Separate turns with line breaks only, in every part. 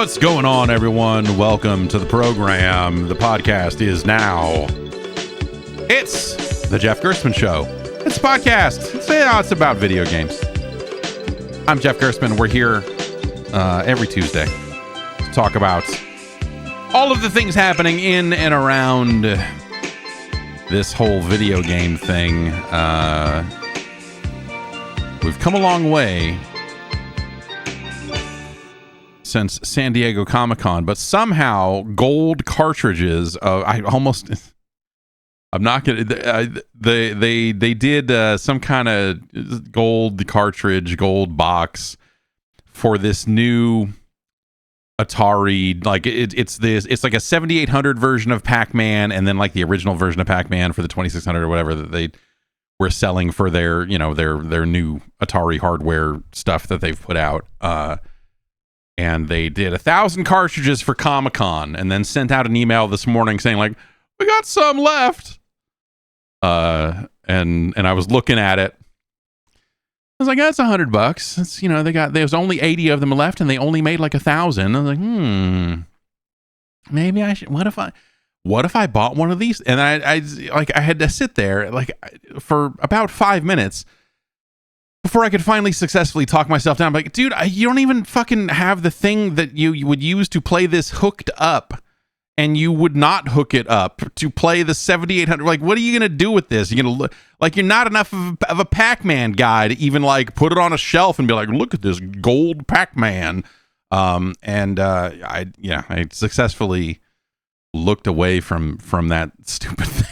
What's going on, everyone? Welcome to the program. The podcast is now. It's the Jeff Gerstmann Show. It's a podcast. It's about video games. I'm Jeff Gerstmann. We're here every Tuesday to talk about all of the things happening in and around this whole video game thing. We've come a long way since San Diego Comic-Con, but somehow gold cartridges I'm not gonna they did some kind of gold cartridge, gold box for this new Atari, like it's like a 7800 version of Pac-Man, and then like the original version of Pac-Man for the 2600 or whatever that they were selling for their, you know, their new Atari hardware stuff that they've put out. And they did 1,000 cartridges for Comic-Con, and then sent out an email this morning saying like, we got some left. And I was looking at it. I was like, that's $100. It's, you know, there's only 80 of them left, and they only made like 1,000. I was like, maybe I should. What if I bought one of these? And I had to sit there like for about 5 minutes before I could finally successfully talk myself down. I'm like, dude, you don't even fucking have the thing that you would use to play this hooked up, and you would not hook it up to play the 7800. Like, what are you going to do with this? You're going to look like you're not enough of a Pac-Man guy to even like put it on a shelf and be like, look at this gold Pac-Man. I successfully looked away from that stupid thing.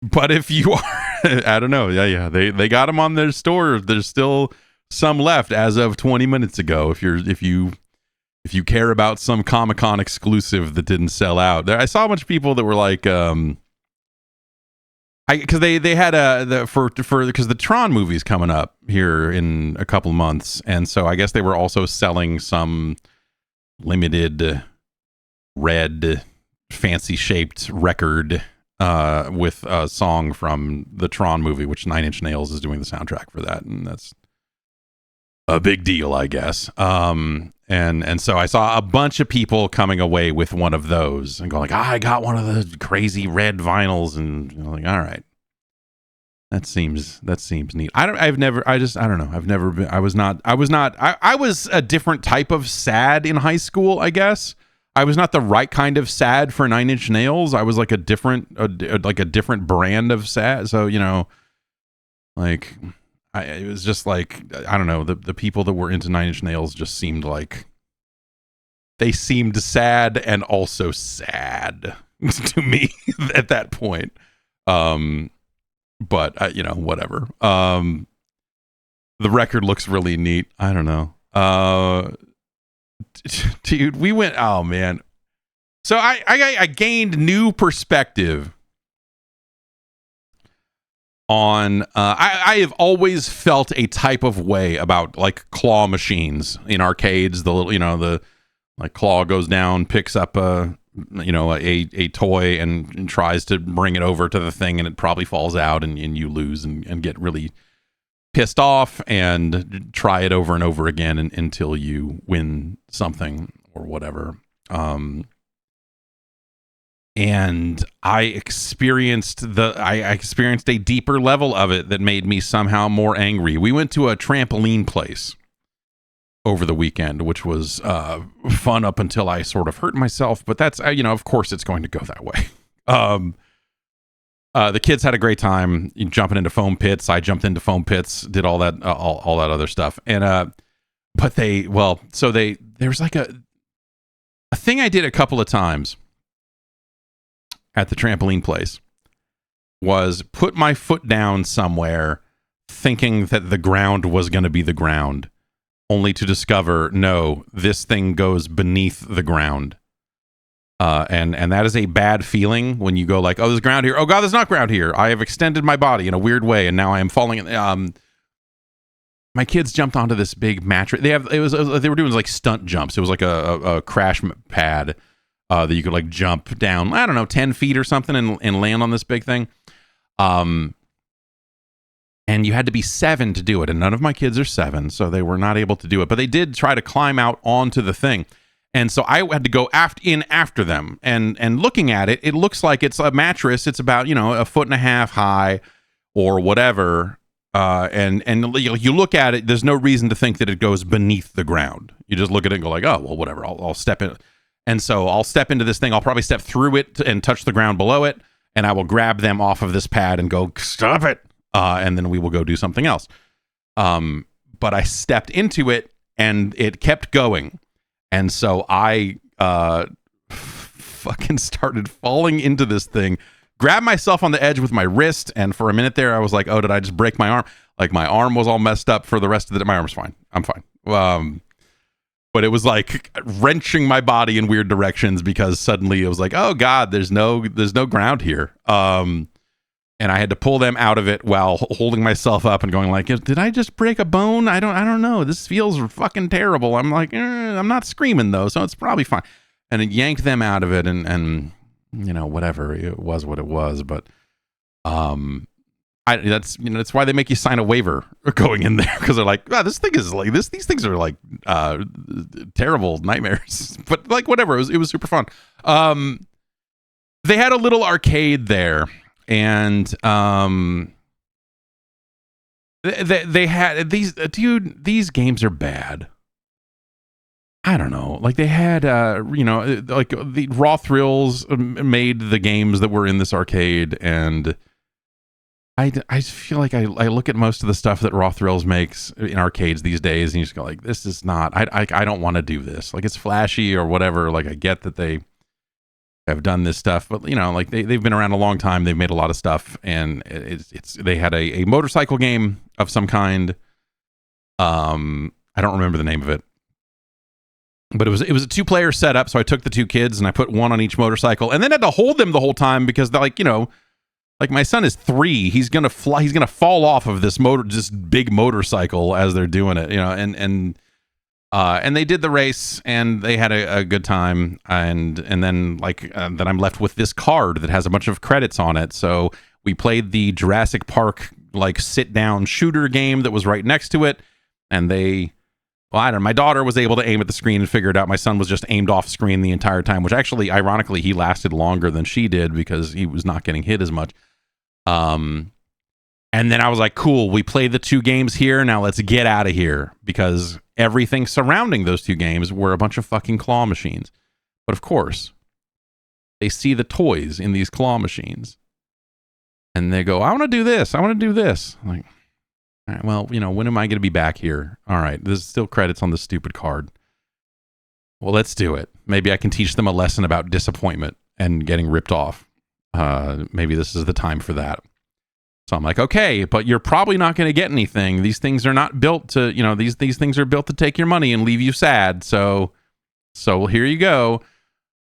But if you are, I don't know. Yeah. They got them on their store. There's still some left as of 20 minutes ago. If you care about some Comic-Con exclusive that didn't sell out, I saw a bunch of people that were like, because they had because the Tron movie's coming up here in a couple of months, and so I guess they were also selling some limited red fancy shaped record with a song from the Tron movie, which Nine Inch Nails is doing the soundtrack for that, and that's a big deal, I guess. And so I saw a bunch of people coming away with one of those and going like, I got one of the crazy red vinyls, and you know, like, all right, that seems neat. I was a different type of sad in high school, I guess. I was not the right kind of sad for Nine Inch Nails. I was like a different brand of sad. So, you know, like it was just like, I don't know, the people that were into Nine Inch Nails just seemed like they seemed sad and also sad to me at that point. But you know, whatever. The record looks really neat. I don't know. Dude, we went, oh man. So I gained new perspective on I have always felt a type of way about like claw machines in arcades. The little, you know, the like claw goes down, picks up a toy and tries to bring it over to the thing, and it probably falls out, and you lose and get really pissed off and try it over and over again until you win something or whatever. And I experienced a deeper level of it that made me somehow more angry. We went to a trampoline place over the weekend, which was fun up until I sort of hurt myself, but that's, you know, of course it's going to go that way. The kids had a great time jumping into foam pits. I jumped into foam pits, did all that other stuff. And, but there's like a thing I did a couple of times at the trampoline place was put my foot down somewhere thinking that the ground was going to be the ground, only to discover, no, this thing goes beneath the ground. And that is a bad feeling when you go like, oh, there's ground here. Oh God, there's not ground here. I have extended my body in a weird way, and now I am falling in. My kids jumped onto this big mattress. They were doing like stunt jumps. It was like a crash pad that you could like jump down, I don't know, 10 feet or something and land on this big thing. And you had to be 7 to do it. And none of my kids are 7, so they were not able to do it. But they did try to climb out onto the thing. And so I had to go after them. And looking at it, it looks like it's a mattress. It's about, 1.5 feet high or whatever. And you look at it, there's no reason to think that it goes beneath the ground. You just look at it and go like, oh, well, whatever, I'll step in. And so I'll step into this thing. I'll probably step through it and touch the ground below it. And I will grab them off of this pad and go, stop it. And then we will go do something else. But I stepped into it and it kept going. And so I fucking started falling into this thing, grabbed myself on the edge with my wrist. And for a minute there, I was like, oh, did I just break my arm? Like my arm was all messed up for the rest of the day. My arm's fine. I'm fine. But it was like wrenching my body in weird directions because suddenly it was like, oh God, there's no ground here. And I had to pull them out of it while holding myself up and going like, did I just break a bone? I don't know. This feels fucking terrible. I'm like, I'm not screaming though, so it's probably fine. And it yanked them out of it and whatever. It was what it was. But that's why they make you sign a waiver going in there, because they're like, wow, this thing is like this. These things are like terrible nightmares. But like whatever, it was super fun. They had a little arcade there. And they had these games are bad. I don't know. Like they had like the Raw Thrills made the games that were in this arcade, and I feel like I look at most of the stuff that Raw Thrills makes in arcades these days, and you just go like, this is not. I don't want to do this. Like it's flashy or whatever. Like I get that they have done this stuff, but like they've been around a long time. They've made a lot of stuff, and they had a motorcycle game of some kind. I don't remember the name of it, but it was a 2-player setup. So I took the 2 kids and I put one on each motorcycle, and then had to hold them the whole time because they're like, like my son is 3. He's gonna fly. He's gonna fall off of this big motorcycle as they're doing it, and they did the race and they had a good time. And then then I'm left with this card that has a bunch of credits on it. So we played the Jurassic Park, like sit down shooter game that was right next to it. And I don't know, my daughter was able to aim at the screen and figure it out. My son was just aimed off screen the entire time, which actually, ironically, he lasted longer than she did because he was not getting hit as much. And then I was like, cool, we played the 2 games here. Now let's get out of here, because everything surrounding those 2 games were a bunch of fucking claw machines. But of course, they see the toys in these claw machines and they go, I want to do this. I want to do this. I'm like, all right, well, when am I going to be back here? All right, there's still credits on this stupid card. Well, let's do it. Maybe I can teach them a lesson about disappointment and getting ripped off. Maybe this is the time for that. So I'm like, okay, but you're probably not going to get anything. These things are not built to, these things are built to take your money and leave you sad. So here you go.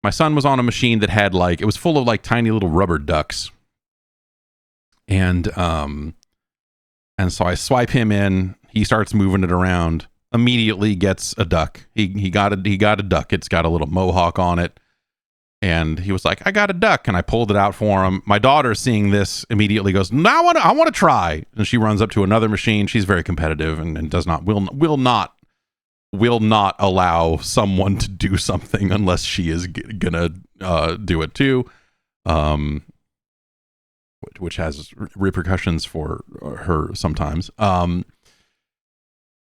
My son was on a machine that had it was full of like tiny little rubber ducks. And so I swipe him in, he starts moving it around, immediately gets a duck. He got a duck. It's got a little mohawk on it. And he was like, I got a duck. And I pulled it out for him. My daughter, seeing this, immediately goes, no, I want to try. And she runs up to another machine. She's very competitive and will not allow someone to do something unless she is gonna do it too, which has repercussions for her sometimes. I'm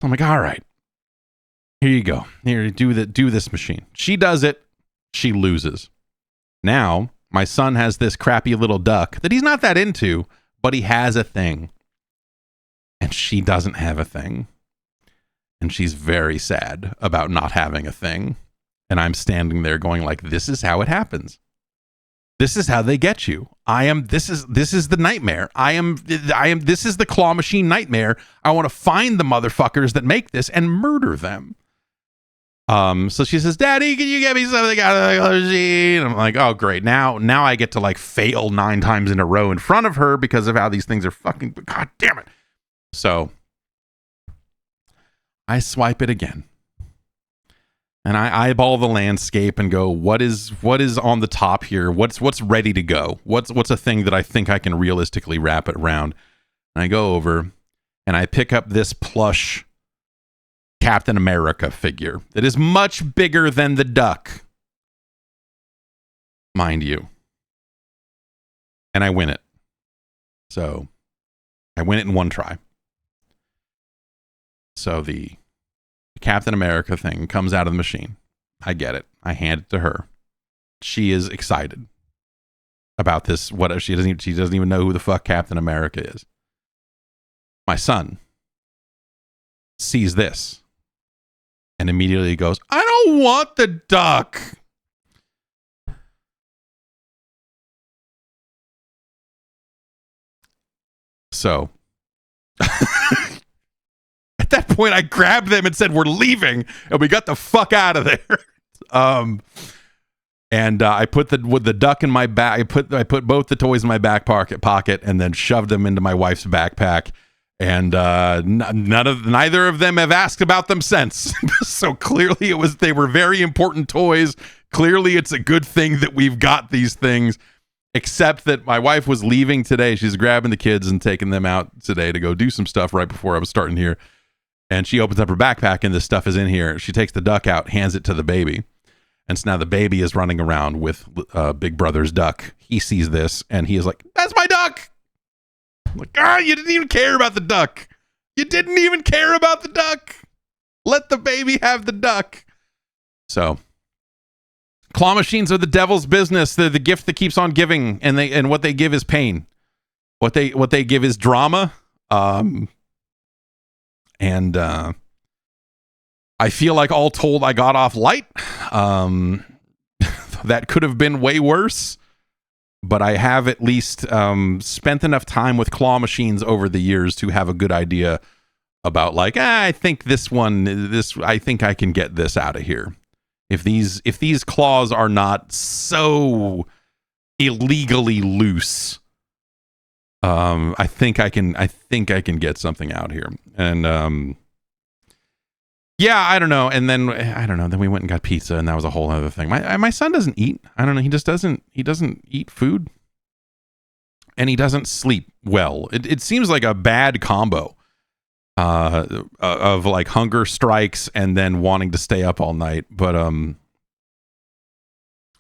like, all right, here you go. Here, do this machine. She does it. She loses. Now, my son has this crappy little duck that he's not that into, but he has a thing. And she doesn't have a thing. And she's very sad about not having a thing. And I'm standing there going like, this is how it happens. This is how they get you. This is the nightmare. This is the claw machine nightmare. I want to find the motherfuckers that make this and murder them. So she says, Daddy, can you get me something out of the machine? I'm like, oh, great. Now I get to like fail 9 times in a row in front of her because of how these things are fucking, God damn it. So I swipe it again and I eyeball the landscape and go, what is on the top here? What's ready to go? What's a thing that I think I can realistically wrap it around? And I go over and I pick up this plush Captain America figure that is much bigger than the duck, mind you. And I win it. So I win it in one try. So the Captain America thing comes out of the machine. I get it. I hand it to her. She is excited about this. What she doesn't even know who the fuck Captain America is. My son sees this and immediately goes, I don't want the duck. So at that point, I grabbed them and said, we're leaving. And we got the fuck out of there. And I put the duck in my back. I put both the toys in my back pocket and then shoved them into my wife's backpack. And neither of them have asked about them since. So clearly they were very important toys. Clearly it's a good thing that we've got these things. Except that my wife was leaving today. She's grabbing the kids and taking them out today to go do some stuff right before I was starting here. And she opens up her backpack and this stuff is in here. She takes the duck out, hands it to the baby. And so now the baby is running around with Big Brother's duck. He sees this and he is like, that's my duck. I'm like, you didn't even care about the duck. You didn't even care about the duck. Let the baby have the duck. So claw machines are the devil's business. They're the gift that keeps on giving, and what they give is pain. What they give is drama. And I feel like all told, I got off light. That could have been way worse, but I have at least spent enough time with claw machines over the years to have a good idea about like, I think I think I can get this out of here. If these claws are not so illegally loose, I think I can get something out here. And yeah, I don't know. And then Then we went and got pizza, and that was a whole other thing. My son doesn't eat. I don't know. He just doesn't. He doesn't eat food, and he doesn't sleep well. It seems like a bad combo of like hunger strikes and then wanting to stay up all night. But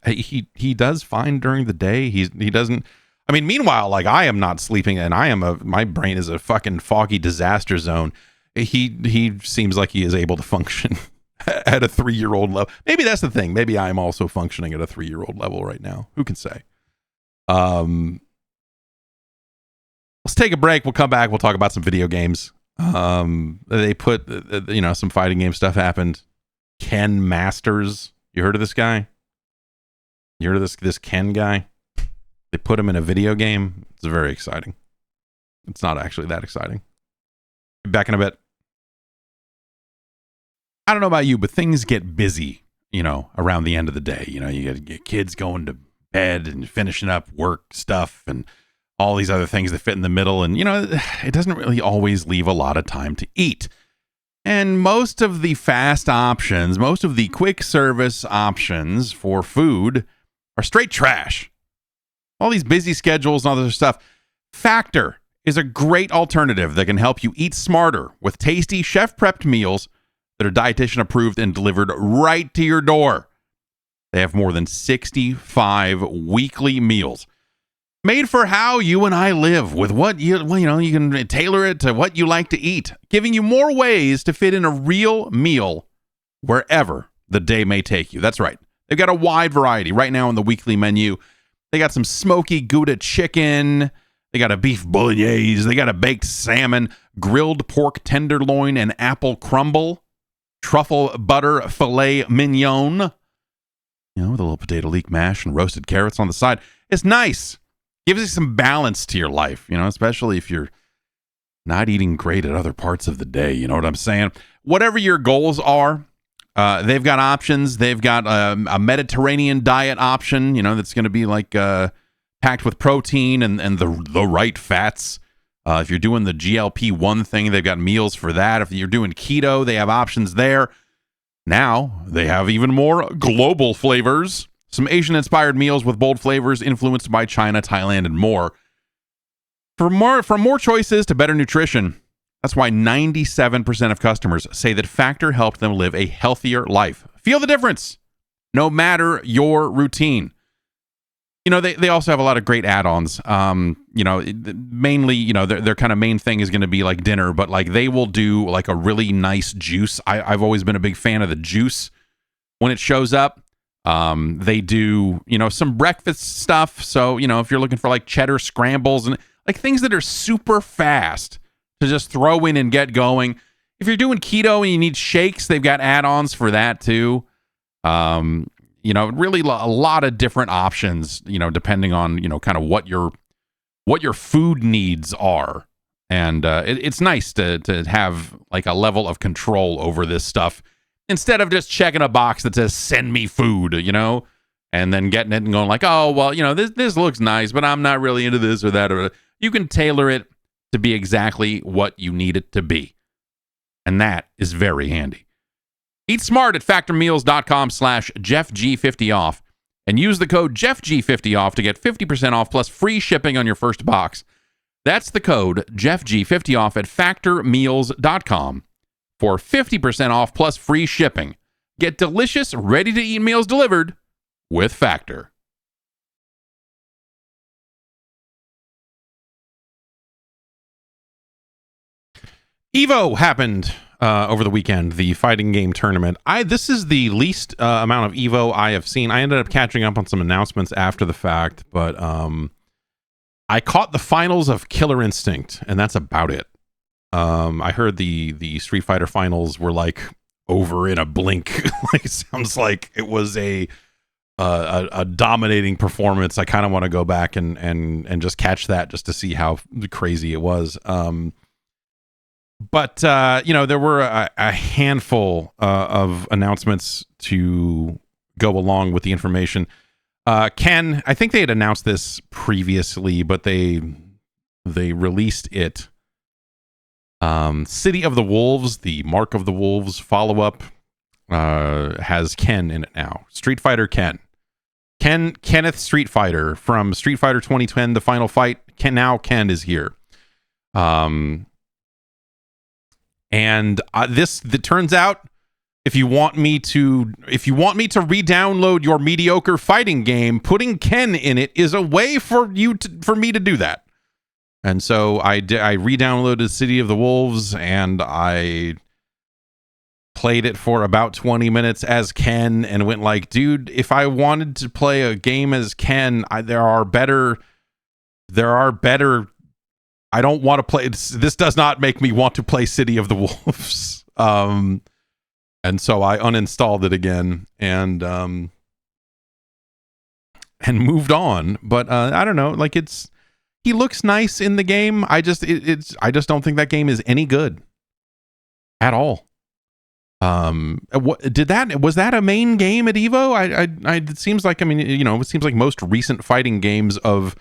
he does fine during the day. He doesn't. I mean, meanwhile, like I am not sleeping, and my brain is a fucking foggy disaster zone. He seems like he is able to function at a 3-year-old level. Maybe that's the thing. Maybe I'm also functioning at a 3-year-old level right now. Who can say? Let's take a break. We'll come back. We'll talk about some video games. They put some fighting game stuff happened. Ken Masters. You heard of this guy? You heard of this Ken guy? They put him in a video game. It's very exciting. It's not actually that exciting. Back in a bit. I don't know about you, but things get busy, around the end of the day. You get kids going to bed and finishing up work stuff and all these other things that fit in the middle. And, it doesn't really always leave a lot of time to eat. And most of the fast options, most of the quick service options for food are straight trash. All these busy schedules and all this other stuff. Factor is a great alternative that can help you eat smarter with tasty chef-prepped meals that are dietitian approved and delivered right to your door. They have more than 65 weekly meals made for how you and I live, with what you can tailor it to what you like to eat, giving you more ways to fit in a real meal wherever the day may take you. That's right. They've got a wide variety right now on the weekly menu. They got some smoky Gouda chicken. They got a beef bolognese. They got a baked salmon, grilled pork tenderloin and apple crumble, truffle butter filet mignon, with a little potato leek mash and roasted carrots on the side. It's nice. Gives you some balance to your life, especially if you're not eating great at other parts of the day. You know what I'm saying? Whatever your goals are, they've got options. They've got a Mediterranean diet option, that's going to be like packed with protein and the right fats. If you're doing the GLP-1 thing, they've got meals for that. If you're doing keto, they have options there. Now, they have even more global flavors. Some Asian-inspired meals with bold flavors influenced by China, Thailand, and more. From more choices to better nutrition, That's why 97% of customers say that Factor helped them live a healthier life. Feel the difference, no matter your routine. You know, they also have a lot of great add-ons. You know, mainly, you know, their kind of main thing is going to be like dinner, but like they will do like a really nice juice. I've always been a big fan of the juice when it shows up. They do, you know, some breakfast stuff. So, you know, if you're looking for like cheddar scrambles and like things that are super fast to just throw in and get going. If you're doing keto and you need shakes, they've got add-ons for that too. You know, really a lot of different options, you know, depending on, you know, kind of what your food needs are. And it's nice to have like a level of control over this stuff instead of just checking a box that says send me food, you know, and then getting it and going like, oh, well, you know, this looks nice, but I'm not really into this or that. Or you can tailor it to be exactly what you need it to be. And that is very handy. Eat smart at factormeals.com/JeffG50off and use the code JeffG50off to get 50% off plus free shipping on your first box. That's the code JeffG50off at factormeals.com for 50% off plus free shipping. Get delicious, ready-to-eat meals delivered with Factor. Evo happened over the weekend, the fighting game tournament. This is the least amount of Evo I have seen. I ended up catching up on some announcements after the fact, but I caught the finals of Killer Instinct, and that's about it. I heard the Street Fighter finals were like over in a blink. Like, sounds like it was a dominating performance. I kind of want to go back and just catch that just to see how crazy it was. But, you know, there were a handful of announcements to go along with the information. Ken, I think they had announced this previously, but they released it. City of the Wolves, the Mark of the Wolves follow-up, has Ken in it now. Street Fighter Ken. Kenneth Street Fighter from Street Fighter 2010, The Final Fight. Ken is here. And it turns out, if you want me to re-download your mediocre fighting game, putting Ken in it is a way for me to do that. And so I re-downloaded City of the Wolves and I played it for about 20 minutes as Ken and went like, dude, if I wanted to play a game as Ken, there are better. I don't want to play. This does not make me want to play City of the Wolves. And so I uninstalled it again and moved on. But I don't know. Like he looks nice in the game. I just don't think that game is any good at all. Was that a main game at Evo? It seems like, I mean, you know, it seems like most recent fighting games of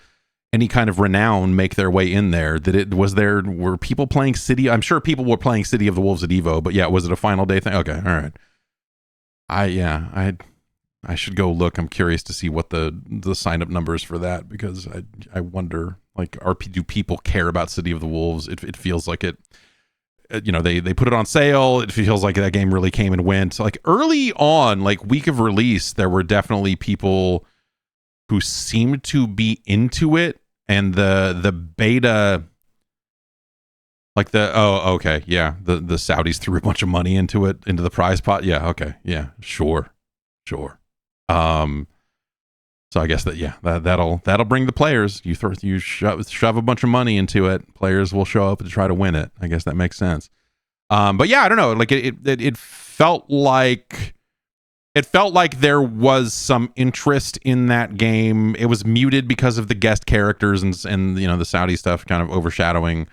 any kind of renown make their way in there. Were people playing City? I'm sure people were playing City of the Wolves at Evo, but yeah, was it a final day thing? Okay, all right. I should go look. I'm curious to see what the sign up numbers for that, because I wonder, like, do people care about City of the Wolves? It feels like it. You know, they put it on sale. It feels like that game really came and went. Like early on, like week of release, there were definitely people who seemed to be into it. And the beta, like the the Saudis threw a bunch of money into the prize pot. Yeah, okay, yeah, sure. So I guess that'll bring the players. You shove a bunch of money into it, players will show up to try to win it. I guess that makes sense. But yeah, I don't know. Like it felt like. It felt like there was some interest in that game. It was muted because of the guest characters and you know, the Saudi stuff kind of overshadowing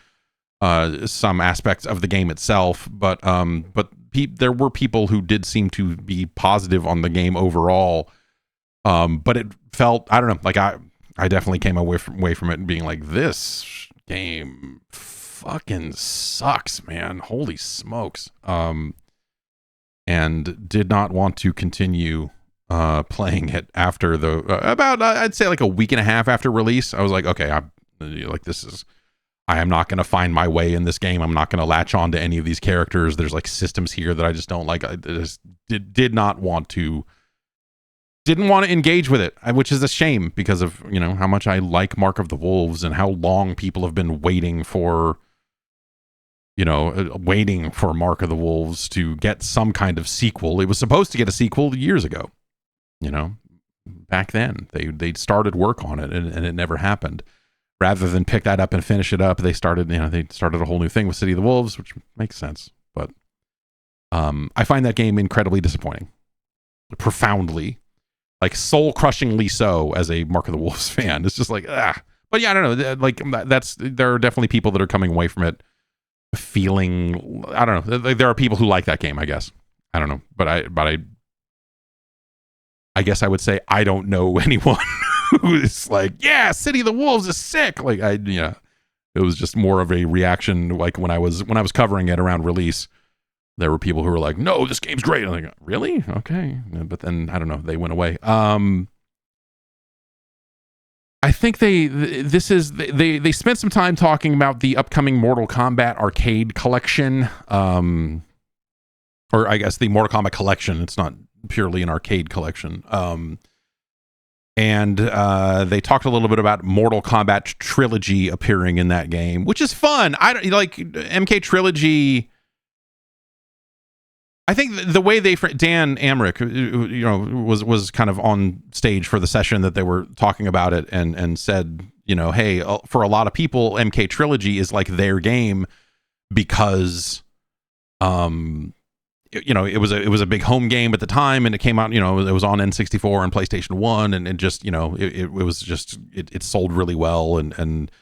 some aspects of the game itself. But there were people who did seem to be positive on the game overall. But it felt, I don't know, like I definitely came away from it being like, this game fucking sucks, man. Holy smokes. And did not want to continue playing it after about I'd say like a week and a half after release. I was like, okay, I am not going to find my way in this game. I'm not going to latch on to any of these characters. There's like systems here that I just don't like. I just did not want to, didn't want to engage with it, which is a shame because of, you know, how much I like Mark of the Wolves and how long people have been waiting for, you know, waiting for Mark of the Wolves to get some kind of sequel. It was supposed to get a sequel years ago, you know, back then. They started work on it and it never happened. Rather than pick that up and finish it up, they started a whole new thing with City of the Wolves, which makes sense. But I find that game incredibly disappointing. Profoundly. Like soul-crushingly so as a Mark of the Wolves fan. It's just like, ah. But yeah, I don't know. Like there are definitely people that are coming away from it feeling, I don't know. There are people who like that game, I guess. I don't know. But I guess I would say I don't know anyone who's like, yeah, City of the Wolves is sick. Like it was just more of a reaction. Like when I was covering it around release, there were people who were like, no, this game's great. I'm like, really? Okay. But then I don't know, they went away. I think they spent some time talking about the upcoming Mortal Kombat arcade collection. Or I guess the Mortal Kombat collection. It's not purely an arcade collection. And they talked a little bit about Mortal Kombat Trilogy appearing in that game, which is fun. I don't like MK Trilogy. I think the way Dan Amrich, you know, was kind of on stage for the session that they were talking about it and said, you know, hey, for a lot of people, MK Trilogy is like their game because, you know, it was a big home game at the time, and it came out, you know, it was on N64 and PlayStation 1, and just, you know, it sold really well and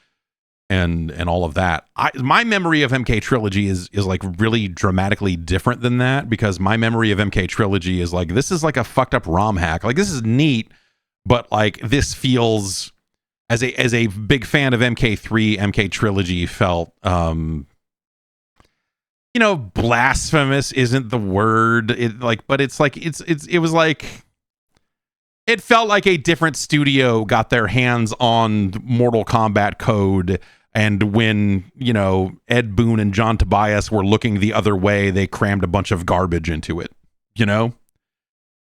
all of that. My memory of MK Trilogy is like really dramatically different than that, because my memory of MK Trilogy is like, this is like a fucked up ROM hack. Like, this is neat, but like this feels, as a big fan of MK3, MK Trilogy felt, you know, blasphemous isn't the word. It like, but it's like it was like, it felt like a different studio got their hands on Mortal Kombat code, and when, you know, Ed Boon and John Tobias were looking the other way, they crammed a bunch of garbage into it. You know,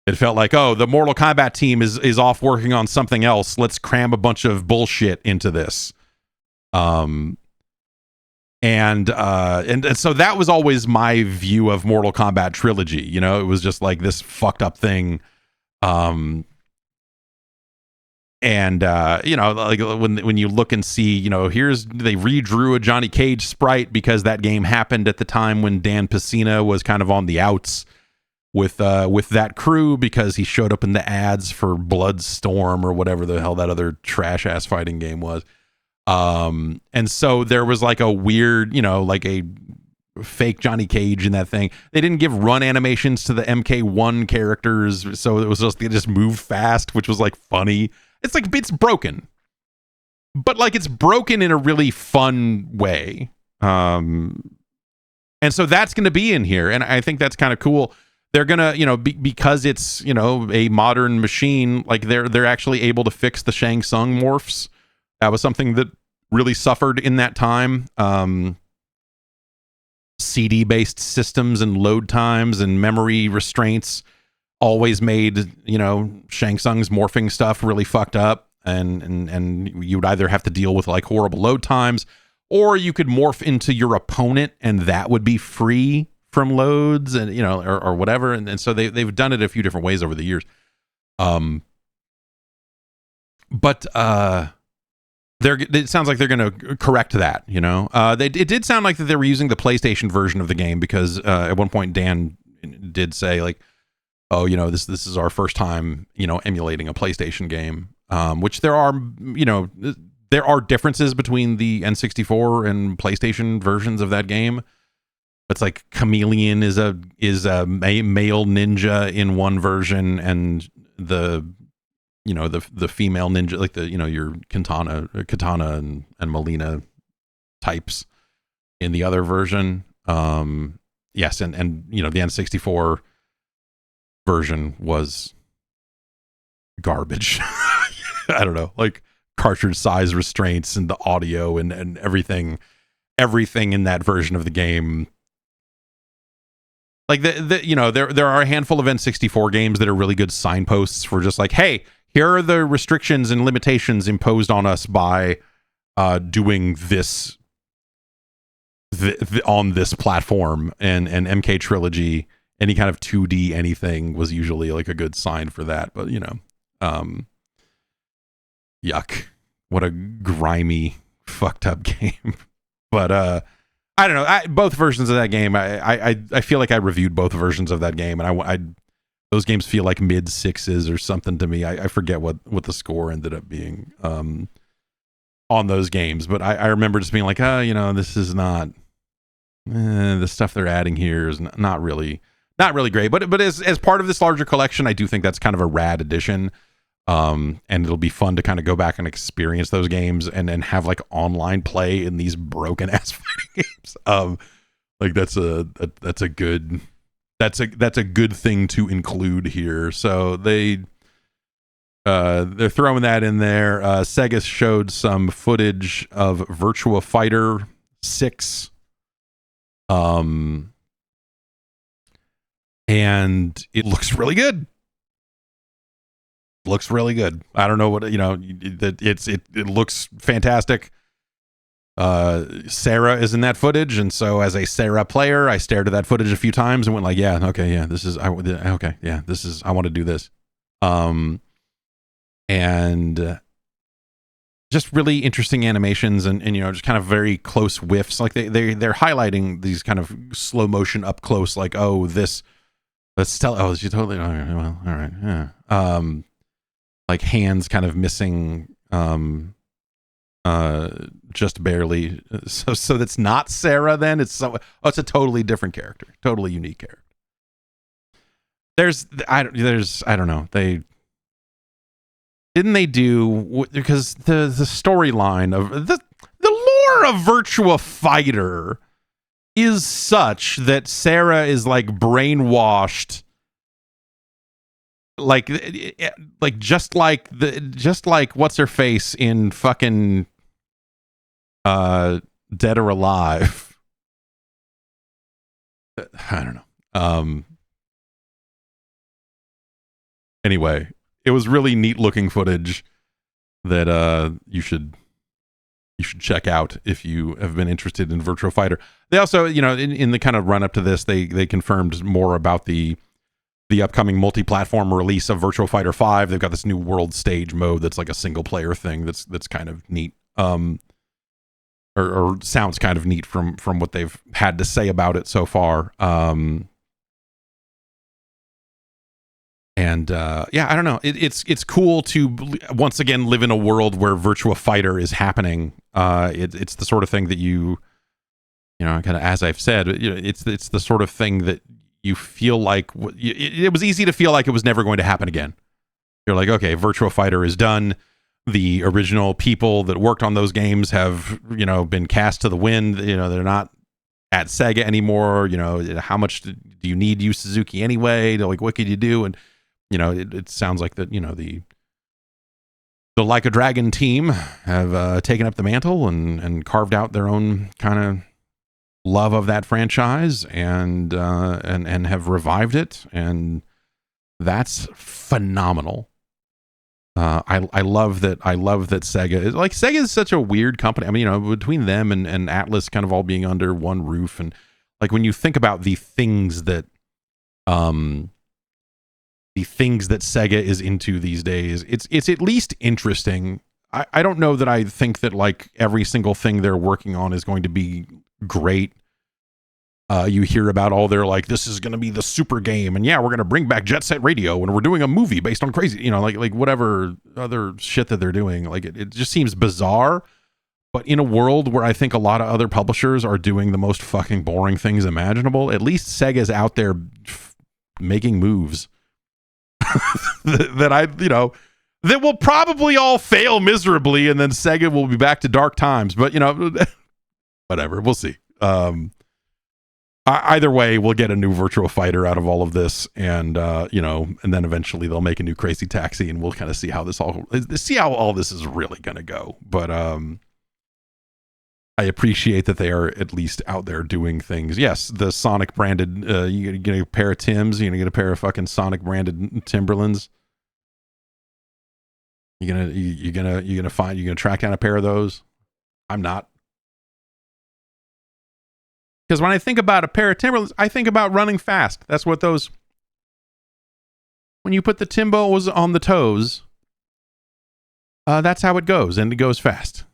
it felt like, oh, the Mortal Kombat team is off working on something else. Let's cram a bunch of bullshit into this. And so that was always my view of Mortal Kombat Trilogy. You know, it was just like this fucked up thing. And you know, like when you look and see, you know, they redrew a Johnny Cage sprite because that game happened at the time when Dan Pesina was kind of on the outs with that crew, because he showed up in the ads for Bloodstorm or whatever the hell that other trash ass fighting game was. And so there was like a weird, you know, like a fake Johnny Cage in that thing. They didn't give run animations to the MK1 characters, so it was just, they just moved fast, which was like funny. It's like, it's broken, but like it's broken in a really fun way. And so that's going to be in here, and I think that's kind of cool. They're gonna, you know, because it's, you know, a modern machine, like they're actually able to fix the Shang Tsung morphs. That was something that really suffered in that time. CD-based systems and load times and memory restraints always made, you know, Shang Tsung's morphing stuff really fucked up, and you would either have to deal with like horrible load times, or you could morph into your opponent and that would be free from loads, and, you know, or whatever. And so they've done it a few different ways over the years. But it sounds like they're going to correct that, you know. It did sound like that they were using the PlayStation version of the game, because at one point Dan did say like, oh, you know, this is our first time, you know, emulating a PlayStation game, which there are, you know, there are differences between the N64 and PlayStation versions of that game. It's like Chameleon is a male ninja in one version, and the, you know, the female ninja, like the, you know, your Katana and Melina types in the other version. Yes, and you know, the N64 version was garbage. I don't know, like cartridge size restraints and the audio and everything. everything in that version of the game. Like there are a handful of N64 games that are really good signposts for just like, hey, here are the restrictions and limitations imposed on us by doing this on this platform. And MK Trilogy, any kind of 2D anything was usually like a good sign for that. But yuck, what a grimy, fucked up game. But I don't know. Both versions of that game, I feel like I reviewed both versions of that game, and I those games feel like mid sixes or something to me. I forget what the score ended up being on those games, but I remember just being like, this is not the stuff they're adding here is not really great. But as part of this larger collection, I do think that's kind of a rad addition. And it'll be fun to kind of go back and experience those games and have like online play in these broken ass fighting games. Like that's a good thing to include here. So they're throwing that in there. Sega showed some footage of Virtua Fighter 6. And it looks really good. Looks really good. I don't know what it looks fantastic. Sarah is in that footage, and so as a Sarah player, I stared at that footage a few times and went like, I want to do this. And just really interesting animations and just kind of very close whiffs. Like they're highlighting these kind of slow motion up close, like, let's tell. Oh, she totally. Well, all right, yeah. Like hands kind of missing, just barely. So that's not Sarah. Then it's a totally different character, totally unique character. I don't know. They do because the storyline of the lore of Virtua Fighter is such that Sarah is like brainwashed. Like just like what's her face in fucking Dead or Alive. I don't know. Anyway, it was really neat looking footage that you should check out if you have been interested in Virtua Fighter. They also, in the kind of run up to this, they confirmed more about the upcoming multi-platform release of Virtua Fighter 5. They've got this new world stage mode that's like a single player thing that's kind of neat. Or sounds kind of neat from what they've had to say about it so far. I don't know. It's cool to once again live in a world where Virtua Fighter is happening. It's the sort of thing that kind of, as I've said, it's the sort of thing that you feel like it was easy to feel like it was never going to happen again. You're like, okay, Virtua Fighter is done. The original people that worked on those games have, been cast to the wind. They're not at Sega anymore. How much do you need Yu Suzuki anyway? Like, what could you do? And, it sounds like that, the Like a Dragon team have taken up the mantle and carved out their own kind of love of that franchise and have revived it, and that's phenomenal. I love that Sega is such a weird company. I mean, between them and Atlas kind of all being under one roof, and like when you think about the things that Sega is into these days, it's at least interesting. I don't know that I think that like every single thing they're working on is going to be great. You hear about all their like, this is going to be the super game, and we're going to bring back Jet Set Radio, and we're doing a movie based on crazy, like whatever other shit that they're doing. Like it just seems bizarre. But in a world where I think a lot of other publishers are doing the most fucking boring things imaginable, at least Sega's out there making moves that that will probably all fail miserably, and then Sega will be back to dark times. But whatever, we'll see. Either way, we'll get a new Virtua Fighter out of all of this, and and then eventually they'll make a new Crazy Taxi, and we'll kind of see how all this is really going to go. But I appreciate that they are at least out there doing things. Yes, the Sonic branded, you get a pair of Timbs, you're gonna get a pair of fucking Sonic branded Timberlands. You're gonna track down a pair of those. I'm not. Because when I think about a pair of Timberlands, I think about running fast. That's what those. When you put the Timbos on the toes, that's how it goes, and it goes fast.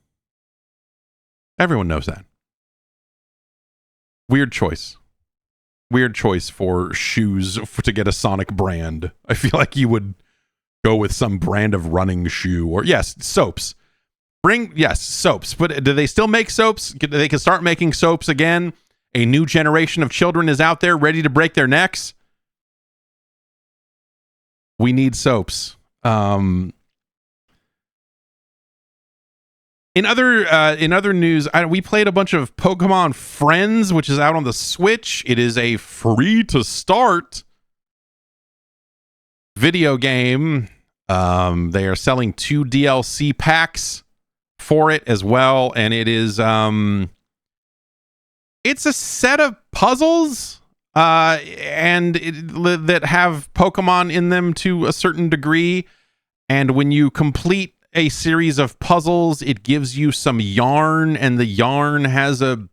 Everyone knows that. Weird choice. Weird choice for shoes to get a Sonic brand. I feel like you would go with some brand of running shoe, or yes, soaps. Soaps. But do they still make soaps? They can start making soaps again. A new generation of children is out there ready to break their necks. We need soaps. In other news, we played a bunch of Pokemon Friends, which is out on the Switch. It is a free to start video game. They are selling 2 DLC packs for it as well, and it is it's a set of puzzles that have Pokemon in them to a certain degree, and when you complete a series of puzzles, it gives you some yarn, and the yarn has a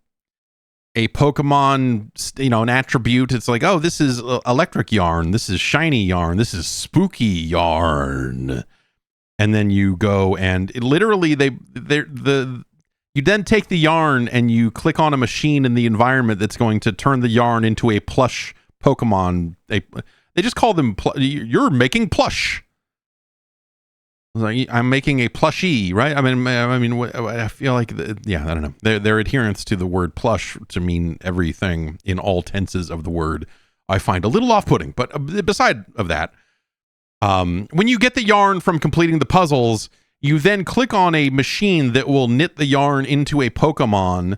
Pokemon, an attribute. It's like, oh, this is electric yarn, this is shiny yarn, this is spooky yarn. And then you go and you then take the yarn and you click on a machine in the environment that's going to turn the yarn into a plush Pokemon. They just call them you're making plush. Like, I'm making a plushie, right? I mean, I feel like, I don't know. Their adherence to the word plush to mean everything in all tenses of the word, I find a little off-putting. But beside of that, when you get the yarn from completing the puzzles, you then click on a machine that will knit the yarn into a Pokemon.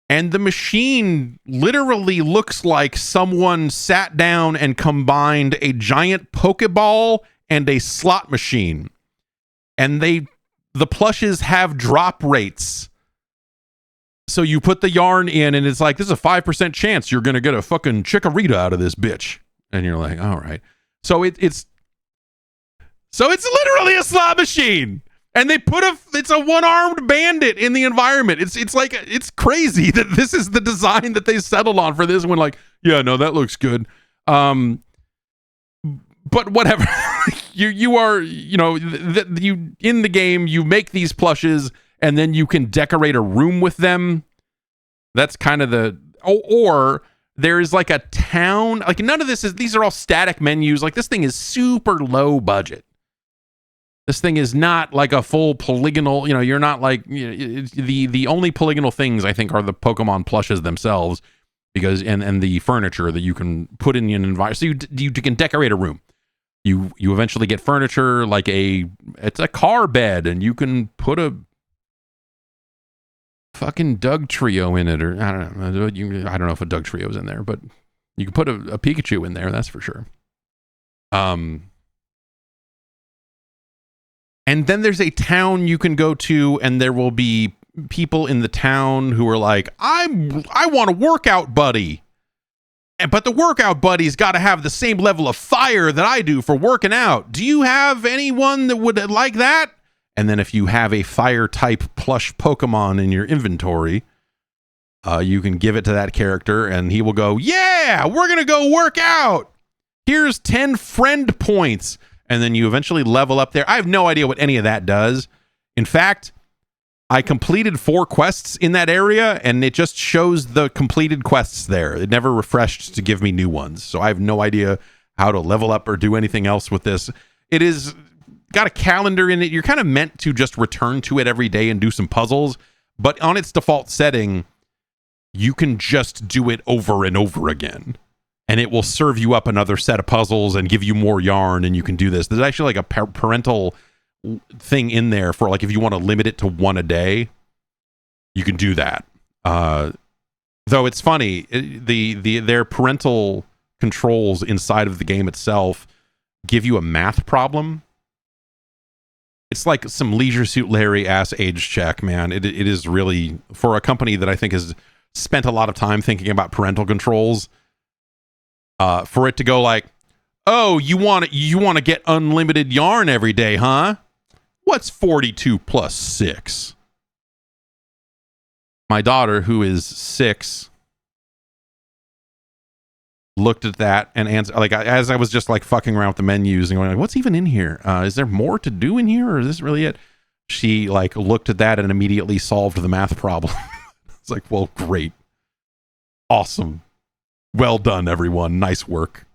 And the machine literally looks like someone sat down and combined a giant Pokeball and a slot machine. And the plushes have drop rates. So you put the yarn in and it's like, this is a 5% chance you're going to get a fucking Chikorita out of this bitch. And you're like, all right. So it's literally a slot machine. And they it's a one-armed bandit in the environment. It's like, it's crazy that this is the design that they settled on for this one. Like, yeah, no, that looks good. But whatever. you are, you in the game, you make these plushes and then you can decorate a room with them. That's kind of or there's like a town, like none of these are all static menus. Like this thing is super low budget. This thing is not like a full polygonal, you're not like, the only polygonal things I think are the Pokemon plushes themselves, because, and the furniture that you can put in an environment. So you can decorate a room. You eventually get furniture like it's a car bed, and you can put a fucking Doug Trio in it, or I don't know. I don't know if a Doug Trio is in there, but you can put a Pikachu in there, that's for sure. And then there's a town you can go to, and there will be people in the town who are like, I want a workout buddy. But the workout buddy's got to have the same level of fire that I do for working out. Do you have anyone that would like that? And then if you have a fire type plush Pokemon in your inventory, you can give it to that character and he will go, yeah, we're going to go work out. Here's 10 friend points. And then you eventually level up there. I have no idea what any of that does. In fact, I completed 4 quests in that area, and it just shows the completed quests there. It never refreshed to give me new ones. So I have no idea how to level up or do anything else with this. It is got a calendar in it. You're kind of meant to just return to it every day and do some puzzles. But on its default setting, you can just do it over and over again. And it will serve you up another set of puzzles and give you more yarn, and you can do this. There's actually like a parental thing in there for like if you want to limit it to 1 a day, you can do that. Though it's funny, their parental controls inside of the game itself give you a math problem. it's like some Leisure Suit Larry ass age check, man. It is really, for a company that I think has spent a lot of time thinking about parental controls, for it to go like, oh, you want to get unlimited yarn every day, huh? What's 42 plus 6? My daughter, who is 6, looked at that and answered, like, as I was just like fucking around with the menus and going like, what's even in here? Is there more to do in here, or is this really it? She like looked at that and immediately solved the math problem. It's like, well, great. Awesome. Well done, everyone. Nice work.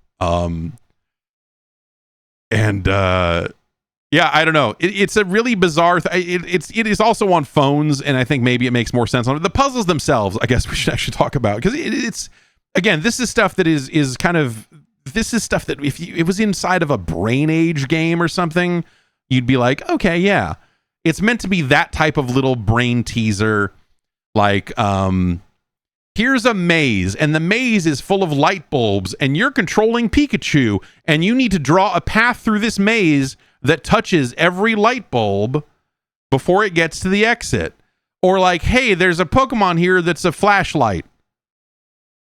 Yeah, I don't know. It's a really bizarre. It is also on phones, and I think maybe it makes more sense on the puzzles themselves. I guess we should actually talk about, because it's again, this is stuff that is kind of, this is stuff that if it was inside of a Brain Age game or something, you'd be like, okay, yeah, it's meant to be that type of little brain teaser, like here's a maze, and the maze is full of light bulbs, and you're controlling Pikachu, and you need to draw a path through this maze that touches every light bulb before it gets to the exit. Or like, hey, there's a Pokemon here that's a flashlight.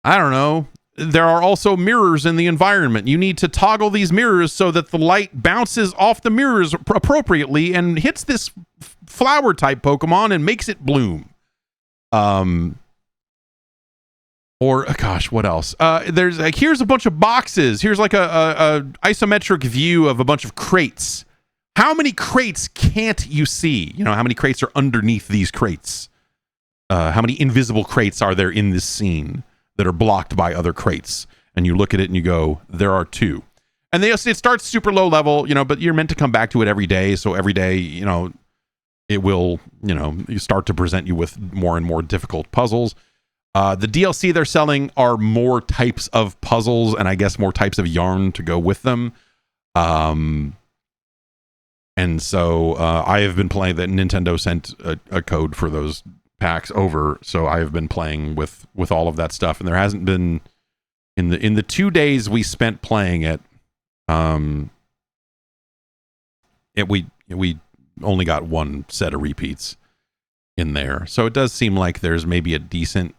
I don't know. There are also mirrors in the environment. You need to toggle these mirrors so that the light bounces off the mirrors appropriately and hits this flower type Pokemon and makes it bloom. Or gosh, what else? There's like, here's a bunch of boxes. Here's like a isometric view of a bunch of crates. How many crates can't you see? You know, how many crates are underneath these crates? How many invisible crates are there in this scene that are blocked by other crates? And you look at it and you go, there are 2. And it starts super low level, you know, but you're meant to come back to it every day. So every day, you know, it will, you know, you start to present you with more and more difficult puzzles. The DLC they're selling are more types of puzzles, and I guess more types of yarn to go with them. And so I have been playing that. Nintendo sent a code for those packs over, so I have been playing with all of that stuff. And there hasn't been, in the 2 days we spent playing it, we only got one set of repeats in there. So it does seem like there's maybe a decent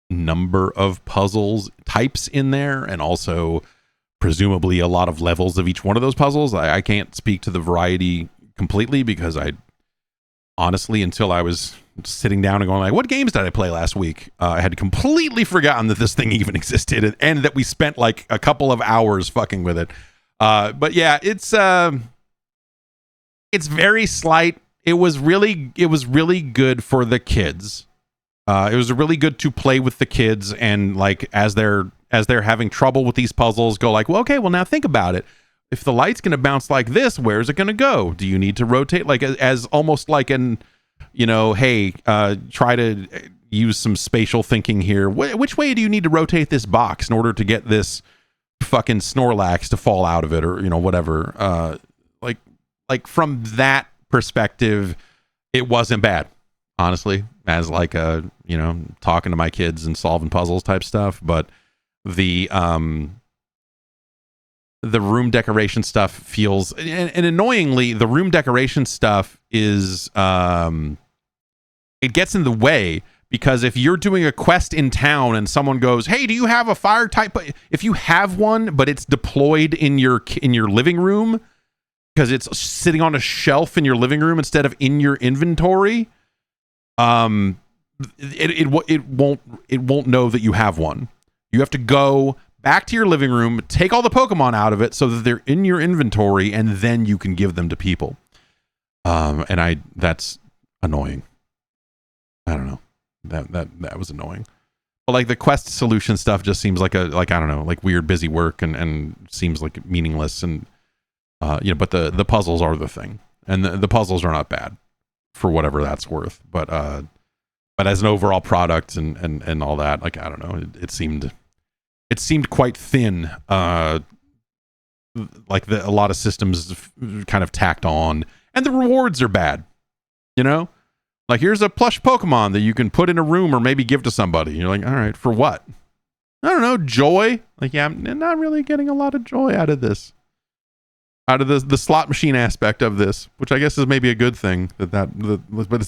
number of puzzles types in there, and also presumably a lot of levels of each one of those puzzles. I can't speak to the variety completely, because I honestly, until I was sitting down and going like, what games did I play last week? I had completely forgotten that this thing even existed, and that we spent like a couple of hours fucking with it. But yeah, it's very slight. It was really good for the kids. It was really good to play with the kids, and like as they're having trouble with these puzzles, go like, well, okay, well now think about it. If the light's going to bounce like this, where's it going to go? Do you need to rotate, like as almost like an, you know, hey, try to use some spatial thinking here. Which way do you need to rotate this box in order to get this fucking Snorlax to fall out of it, or you know, whatever. Like from that perspective, it wasn't bad, honestly, as like a, you know, talking to my kids and solving puzzles type stuff. But the room decoration stuff feels, and annoyingly, the room decoration stuff is it gets in the way, because if you're doing a quest in town and someone goes, hey, do you have a fire type? If you have one, but it's deployed in your living room, because it's sitting on a shelf in your living room instead of in your inventory, it won't know that you have one. You have to go back to your living room, take all the Pokemon out of it so that they're in your inventory, and then you can give them to people. And that's annoying. I don't know. That was annoying. But like the quest solution stuff just seems like I don't know, like weird busy work, and seems like meaningless, and you know, but the puzzles are the thing, and the puzzles are not bad for whatever that's worth. But as an overall product and all that, like, I don't know, it seemed quite thin. Like a lot of systems kind of tacked on, and the rewards are bad. You know, like here's a plush Pokemon that you can put in a room or maybe give to somebody. You're like, all right, for what? I don't know, joy. Like, yeah, I'm not really getting a lot of joy out of this. out of the slot machine aspect of this, which I guess is maybe a good thing. But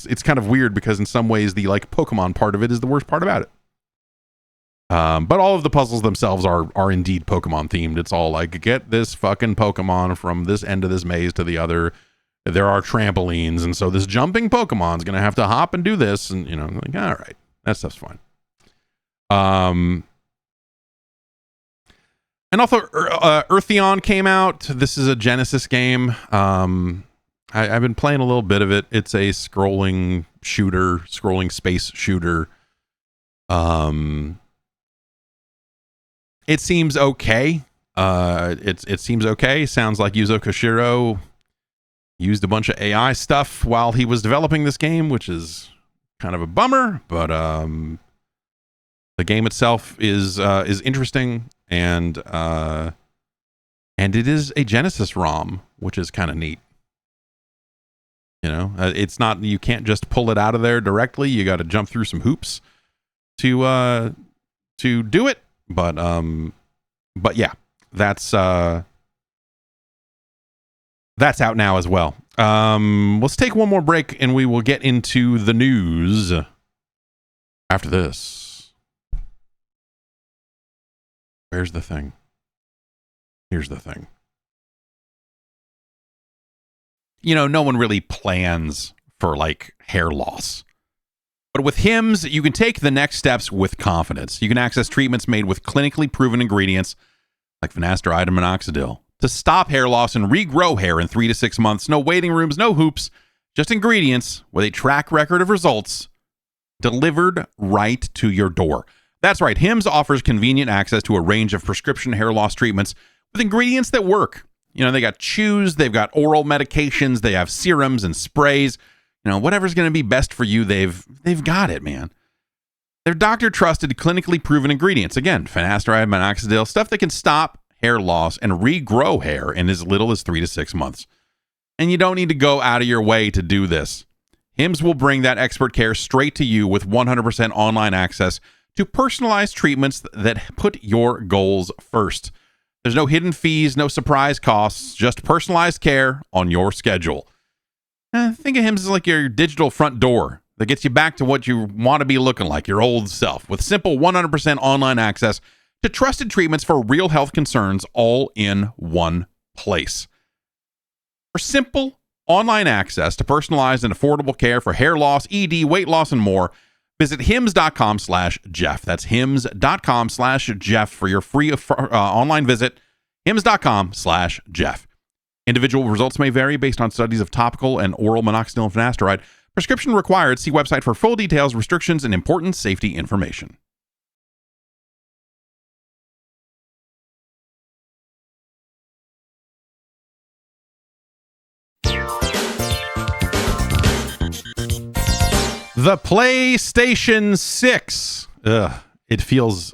it's kind of weird because in some ways the like Pokemon part of it is the worst part about it. But all of the puzzles themselves are indeed Pokemon themed. It's all like, get this fucking Pokemon from this end of this maze to the other. There are trampolines, and so this jumping Pokemon's gonna have to hop and do this, and like, all right, that stuff's fine. And also Eartheon came out. This is a Genesis game. I've been playing a little bit of it. It's a scrolling space shooter. It seems okay. It seems okay. Sounds like Yuzo Koshiro used a bunch of AI stuff while he was developing this game, which is kind of a bummer. But the game itself is interesting, and it is a Genesis ROM, which is kind of neat. It's not, you can't just pull it out of there directly. You got to jump through some hoops to do it. But yeah, that's out now as well. Let's take one more break and we will get into the news after this. Where's the thing? Here's the thing. No one really plans for like hair loss. But with Hims, you can take the next steps with confidence. You can access treatments made with clinically proven ingredients like finasteride and minoxidil to stop hair loss and regrow hair in 3 to 6 months. No waiting rooms, no hoops, just ingredients with a track record of results delivered right to your door. That's right. Hims offers convenient access to a range of prescription hair loss treatments with ingredients that work. They got chews, they've got oral medications, they have serums and sprays. Whatever's going to be best for you, they've got it, man. They're doctor-trusted, clinically proven ingredients. Again, finasteride, minoxidil, stuff that can stop hair loss and regrow hair in as little as 3 to 6 months. And you don't need to go out of your way to do this. Hims will bring that expert care straight to you with 100% online access to personalized treatments that put your goals first. There's no hidden fees, no surprise costs, just personalized care on your schedule. Think of Hims as like your digital front door that gets you back to what you want to be looking like, your old self, with simple 100% online access to trusted treatments for real health concerns all in one place. For simple online access to personalized and affordable care for hair loss, ED, weight loss, and more, visit hims.com/Jeff. That's hims.com/Jeff for your free online visit, hims.com/Jeff. Individual results may vary based on studies of topical and oral minoxidil and finasteride. Prescription required. See website for full details, restrictions, and important safety information. The PlayStation 6. It feels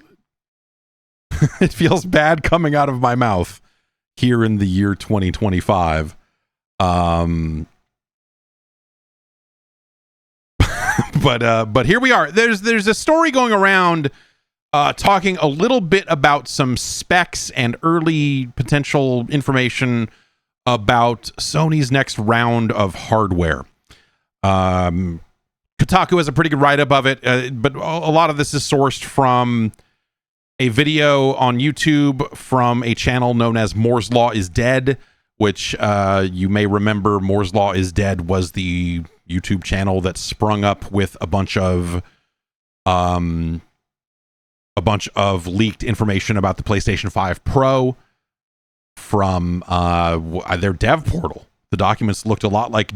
it feels bad coming out of my mouth here in the year 2025. But here we are. There's a story going around talking a little bit about some specs and early potential information about Sony's next round of hardware. Kotaku has a pretty good write-up of it, but a lot of this is sourced from a video on YouTube from a channel known as Moore's Law is Dead, which you may remember. Moore's Law is Dead was the YouTube channel that sprung up with a bunch of leaked information about the PlayStation 5 Pro from their dev portal. The documents looked a lot like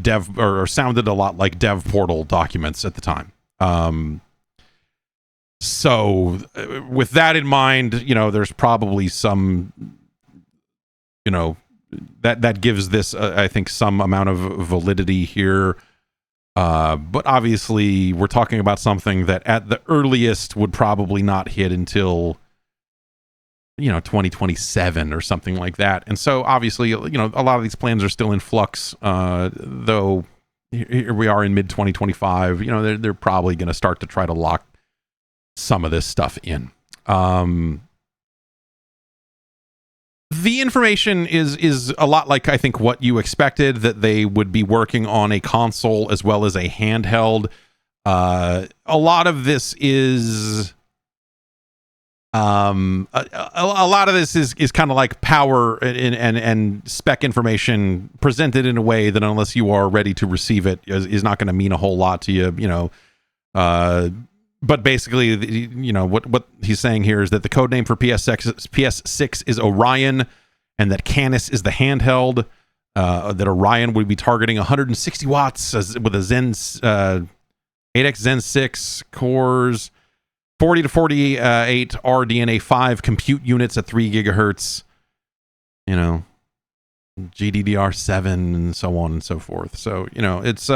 sounded a lot like dev portal documents at the time. So with that in mind, there's probably some, that gives this, I think, some amount of validity here. But obviously we're talking about something that at the earliest would probably not hit until, 2027 or something like that. And so obviously, a lot of these plans are still in flux, though here we are in mid 2025, they're probably going to start to try to lock some of this stuff in. The information is a lot like I think what you expected, that they would be working on a console as well as a handheld. A lot of this is a lot of this is kind of like power and spec information presented in a way that, unless you are ready to receive it, is not going to mean a whole lot to you, you know. But basically, you know, what he's saying here is that the code name for PS6 is Orion, and that Canis is the handheld. That Orion would be targeting 160 watts with a Zen 8X Zen 6 cores, 40 to 48 RDNA 5 compute units at 3 gigahertz. You know, GDDR7 and so on and so forth. So, you know, it's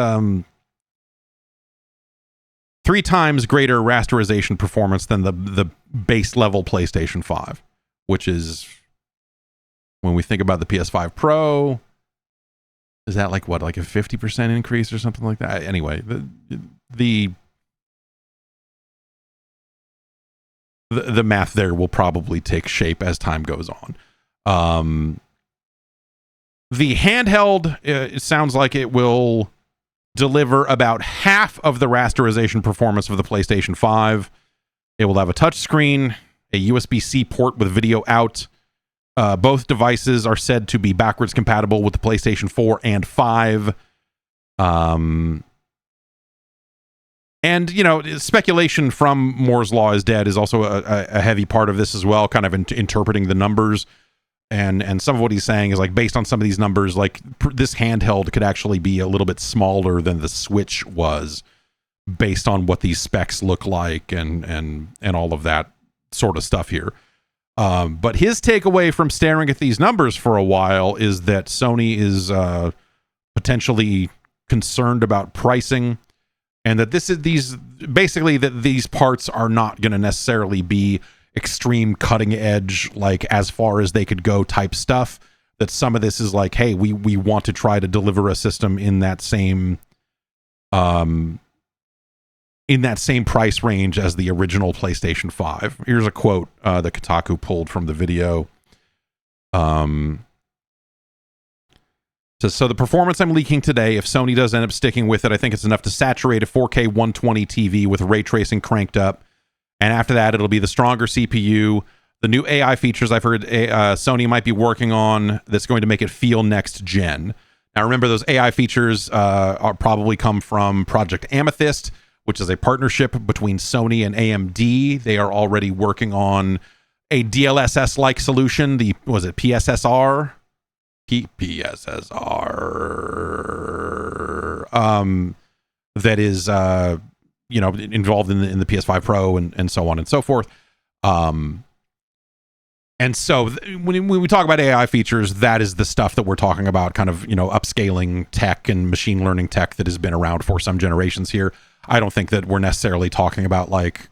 3 times greater rasterization performance than the base level PlayStation 5, which is, when we think about the PS5 Pro, is that like what, like a 50% increase or something like that? Anyway, the math there will probably take shape as time goes on. The handheld, it sounds like it will deliver about half of the rasterization performance of the PlayStation 5. It will have a touchscreen, a USB-C port with video out. Both devices are said to be backwards compatible with the PlayStation 4 and 5. And, you know, speculation from Moore's Law is Dead is also a heavy part of this as well, kind of interpreting the numbers. And some of what he's saying is, like, based on some of these numbers, like, this handheld could actually be a little bit smaller than the Switch was, based on what these specs look like and all of that sort of stuff here. But his takeaway from staring at these numbers for a while is that Sony is potentially concerned about pricing, and that these parts are not going to necessarily be extreme cutting edge, like as far as they could go type stuff. That some of this is like, hey, we want to try to deliver a system in that same price range as the original PlayStation 5. Here's a quote that Kotaku pulled from the video. So the performance I'm leaking today, if Sony does end up sticking with it, I think it's enough to saturate a 4K 120 TV with ray tracing cranked up. And after that, it'll be the stronger CPU, the new AI features I've heard Sony might be working on that's going to make it feel next gen. Now, remember, those AI features are probably come from Project Amethyst, which is a partnership between Sony and AMD. They are already working on a DLSS-like solution. Was it PSSR? PSSR. That is, you know, involved in the PS5 Pro and so on and so forth. And so when we talk about AI features, that is the stuff that we're talking about, kind of, you know, upscaling tech and machine learning tech that has been around for some generations here. I don't think that we're necessarily talking about like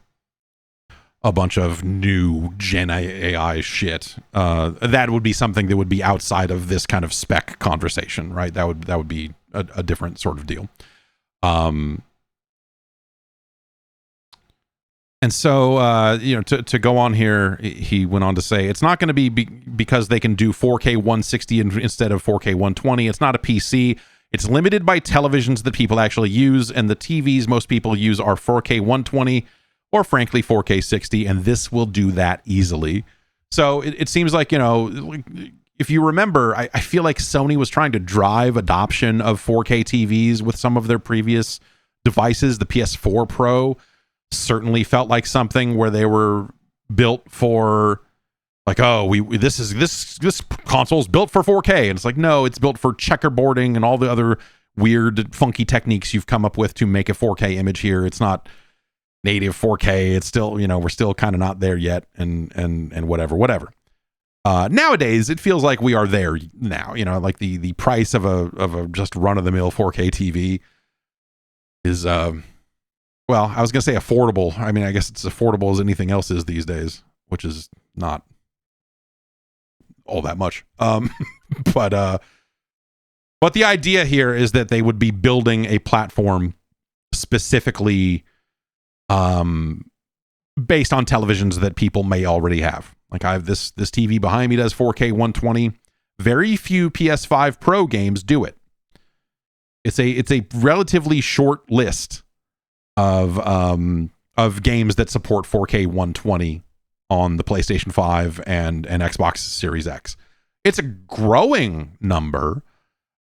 a bunch of new Gen AI shit. That would be something that would be outside of this kind of spec conversation, right? That would be a different sort of deal. And so, you know, to go on here, he went on to say, it's not going to be because they can do 4K 160 instead of 4K 120. It's not a PC. It's limited by televisions that people actually use, and the TVs most people use are 4K 120 or, frankly, 4K 60, and this will do that easily. So it seems like, you know, if you remember, I feel like Sony was trying to drive adoption of 4K TVs with some of their previous devices. The PS4 Pro certainly felt like something where they were built for, like, oh, this console's built for 4K, and it's like, no, it's built for checkerboarding and all the other weird funky techniques you've come up with to make a 4K image here. It's not native 4K. It's still, you know, we're still kind of not there yet, and whatever. Nowadays it feels like we are there now, you know, like the price of a just run-of-the-mill 4K TV is well, I was going to say affordable. I mean, I guess it's affordable as anything else is these days, which is not all that much. But the idea here is that they would be building a platform specifically based on televisions that people may already have. Like I have this TV behind me does 4K 120. Very few PS5 Pro games do it. It's a relatively short list of games that support 4K 120 on the PlayStation 5 and Xbox Series X. It's a growing number,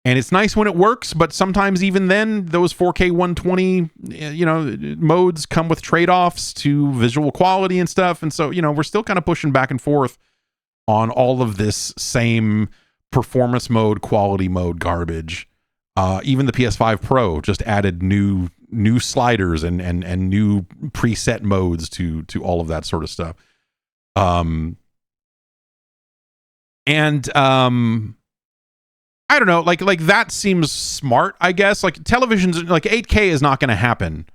and it's nice when it works, but sometimes even then, those 4K 120, modes come with trade-offs to visual quality and stuff, and so, we're still kind of pushing back and forth on all of this same performance mode, quality mode garbage. Even the PS5 Pro just added new sliders and new preset modes to all of that sort of stuff. I don't know, like that seems smart, I guess. Like televisions, like 8K is not going to happen.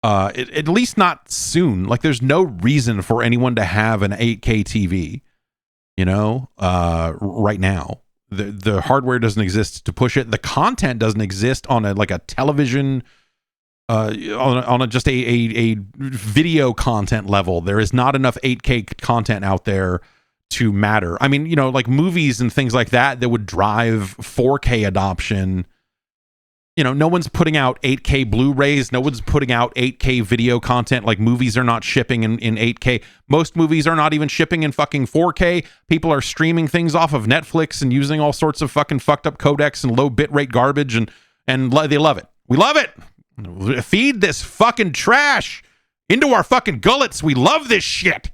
At least not soon. Like there's no reason for anyone to have an 8K TV, right now. The hardware doesn't exist to push it. The content doesn't exist on a television, on just a video content level. There is not enough 8K content out there to matter. I mean, like movies and things like that would drive 4K adoption. No one's putting out 8K Blu-rays. No one's putting out 8K video content. Like movies are not shipping in 8K. Most movies are not even shipping in fucking 4K. People are streaming things off of Netflix and using all sorts of fucking fucked up codecs and low bitrate garbage, and they love it. We love it. Feed this fucking trash into our fucking gullets. We love this shit.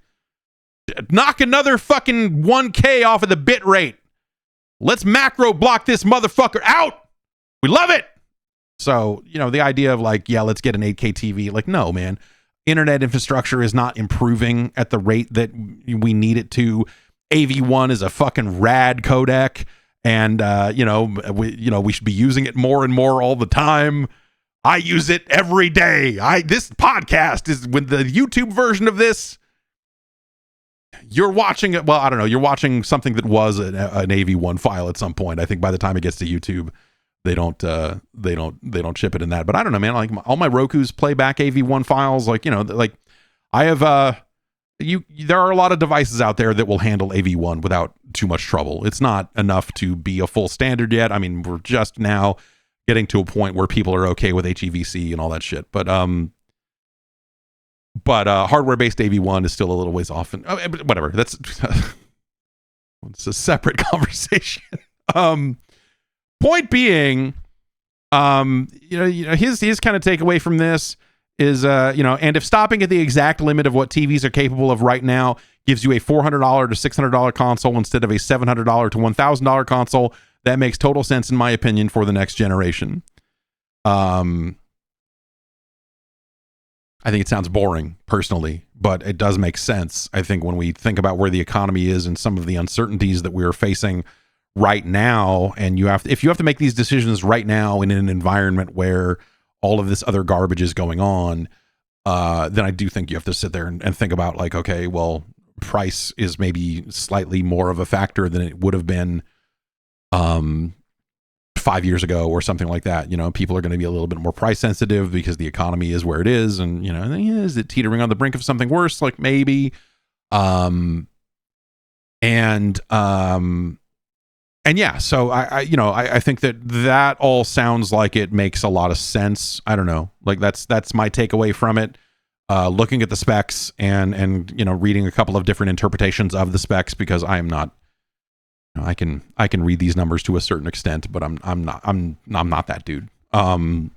Knock another fucking 1K off of the bit rate. Let's macro block this motherfucker out. We love it. So, the idea of let's get an 8K TV. Like, no, man. Internet infrastructure is not improving at the rate that we need it to. AV1 is a fucking rad codec. And, we should be using it more and more all the time. I use it every day. This podcast is with the YouTube version of this. You're watching it. Well, I don't know. You're watching something that was an AV1 file at some point. I think by the time it gets to YouTube, they don't ship it in that. But I don't know, man. Like all my Rokus play back AV1 files. I have there are a lot of devices out there that will handle AV1 without too much trouble. It's not enough to be a full standard yet. I mean, we're just now getting to a point where people are okay with HEVC and all that shit. But hardware-based AV1 is still a little ways off. And whatever. That's it's a separate conversation. Point being, his kind of takeaway from this is, and if stopping at the exact limit of what TVs are capable of right now gives you a $400 to $600 console instead of a $700 to $1,000 console, that makes total sense in my opinion for the next generation. I think it sounds boring personally, but it does make sense. I think when we think about where the economy is and some of the uncertainties that we're facing right now, and if you have to make these decisions right now in an environment where all of this other garbage is going on, then I do think you have to sit there and think about okay, well, price is maybe slightly more of a factor than it would have been 5 years ago or something like that. People are going to be a little bit more price sensitive because the economy is where it is, and is it teetering on the brink of something worse? Like maybe, and yeah. So I think that all sounds like it makes a lot of sense. I don't know. Like that's my takeaway from it. Looking at the specs and reading a couple of different interpretations of the specs, because I am not. I can read these numbers to a certain extent, but I'm not that dude. I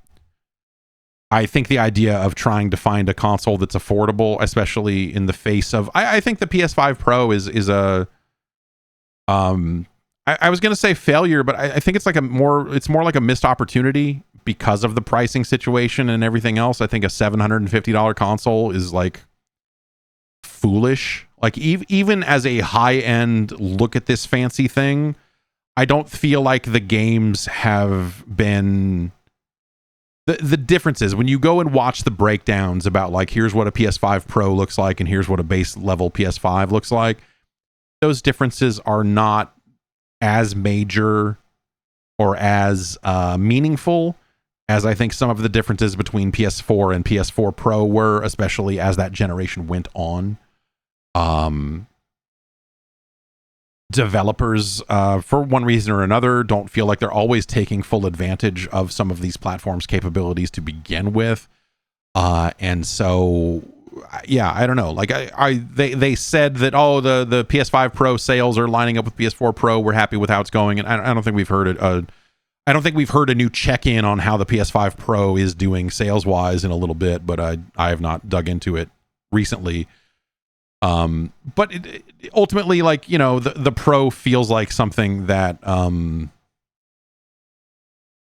think the idea of trying to find a console that's affordable, especially in the face of, I think the PS5 Pro is a, I was going to say failure, but I think it's more like a missed opportunity because of the pricing situation and everything else. I think a $750 console is foolish. Like even as a high-end look at this fancy thing, I don't feel like the games have been the differences when you go and watch the breakdowns about here's what a PS5 Pro looks like and here's what a base level PS5 looks like. Those differences are not as major or as meaningful as I think some of the differences between PS4 and PS4 Pro were, especially as that generation went on. developers, for one reason or another, don't feel like they're always taking full advantage of some of these platforms' capabilities to begin with. And so, yeah, I don't know. Like they said that, oh, the PS5 Pro sales are lining up with PS4 Pro. We're happy with how it's going, and I don't think we've heard it. I don't think we've heard a new check-in on how the PS5 Pro is doing sales-wise in a little bit, but I have not dug into it recently. But ultimately, like, you know, the Pro feels like something that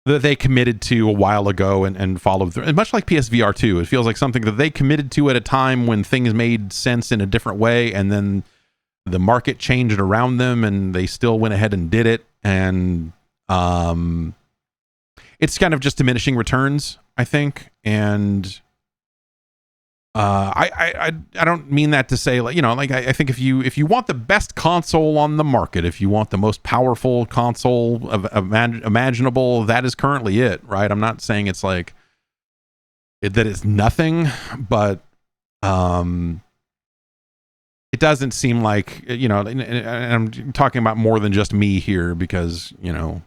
that they committed to a while ago and followed through. And much like PSVR 2, it feels like something that they committed to at a time when things made sense in a different way, and then the market changed around them, and they still went ahead and did it. And it's kind of just diminishing returns, I think. And I don't mean that to say, like, you know, like I think if you want the best console on the market, if you want the most powerful console imaginable, that is currently it, right? I'm not saying it's like that it's nothing, but it doesn't seem like, you know, and I'm talking about more than just me here, because, you know,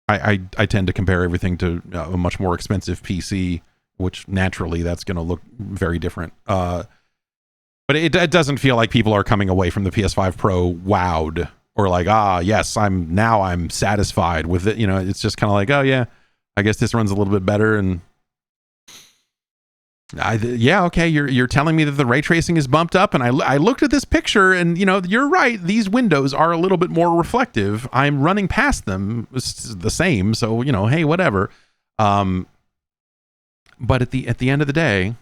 I tend to compare everything to a much more expensive PC, which naturally that's going to look very different. But it doesn't feel like people are coming away from the PS5 Pro wowed, or like, yes, I'm satisfied with it. You know, it's just kind of like, oh yeah, I guess this runs a little bit better. And yeah, okay, you're telling me that the ray tracing is bumped up, and I looked at this picture, and, you know, you're right, these windows are a little bit more reflective. I'm running past them, it's the same, so, you know, hey, whatever. But at the end of the day,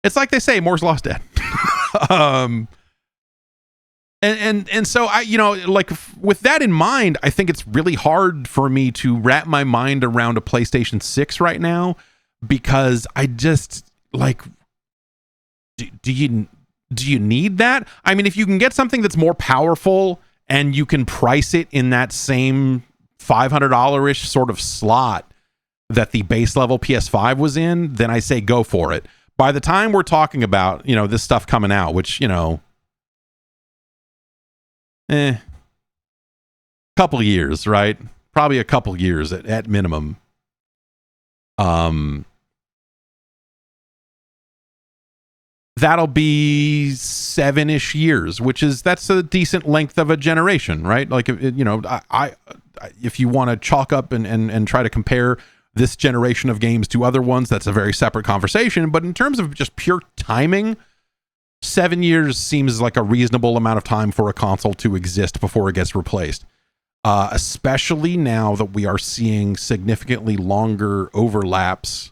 it's like they say, Moore's Law's dead. And so I, you know, like, with that in mind, I think it's really hard for me to wrap my mind around a PlayStation 6 right now, because I just, like, do you need that? I mean, if you can get something that's more powerful and you can price it in that same $500-ish sort of slot that the base level PS5 was in, then I say go for it. By the time we're talking about, you know, this stuff coming out, which, you know, couple years, right? Probably a couple years at minimum. That'll be 7-ish years, that's a decent length of a generation, right? Like, you know, if you want to chalk up and try to compare this generation of games to other ones, that's a very separate conversation. But in terms of just pure timing, 7 years seems like a reasonable amount of time for a console to exist before it gets replaced. Especially now that we are seeing significantly longer overlaps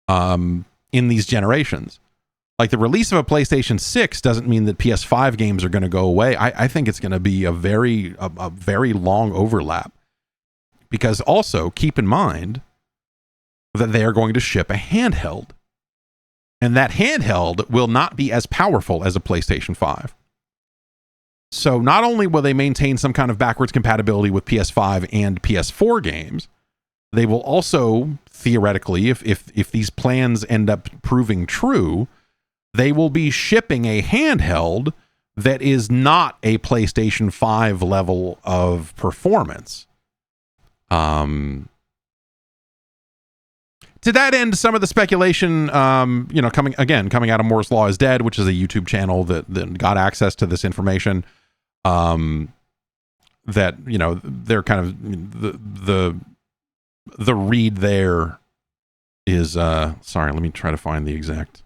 in these generations. Like, the release of a PlayStation 6 doesn't mean that PS5 games are going to go away. I think it's going to be a very long overlap. Because also, keep in mind that they are going to ship a handheld. And that handheld will not be as powerful as a PlayStation 5. So not only will they maintain some kind of backwards compatibility with PS5 and PS4 games, they will also, theoretically, if these plans end up proving true, they will be shipping a handheld that is not a PlayStation 5 level of performance. To that end, some of the speculation, you know, coming out of Moore's Law is Dead, which is a YouTube channel that got access to this information, that, you know, they're kind of the read there is, sorry, let me try to find the exact,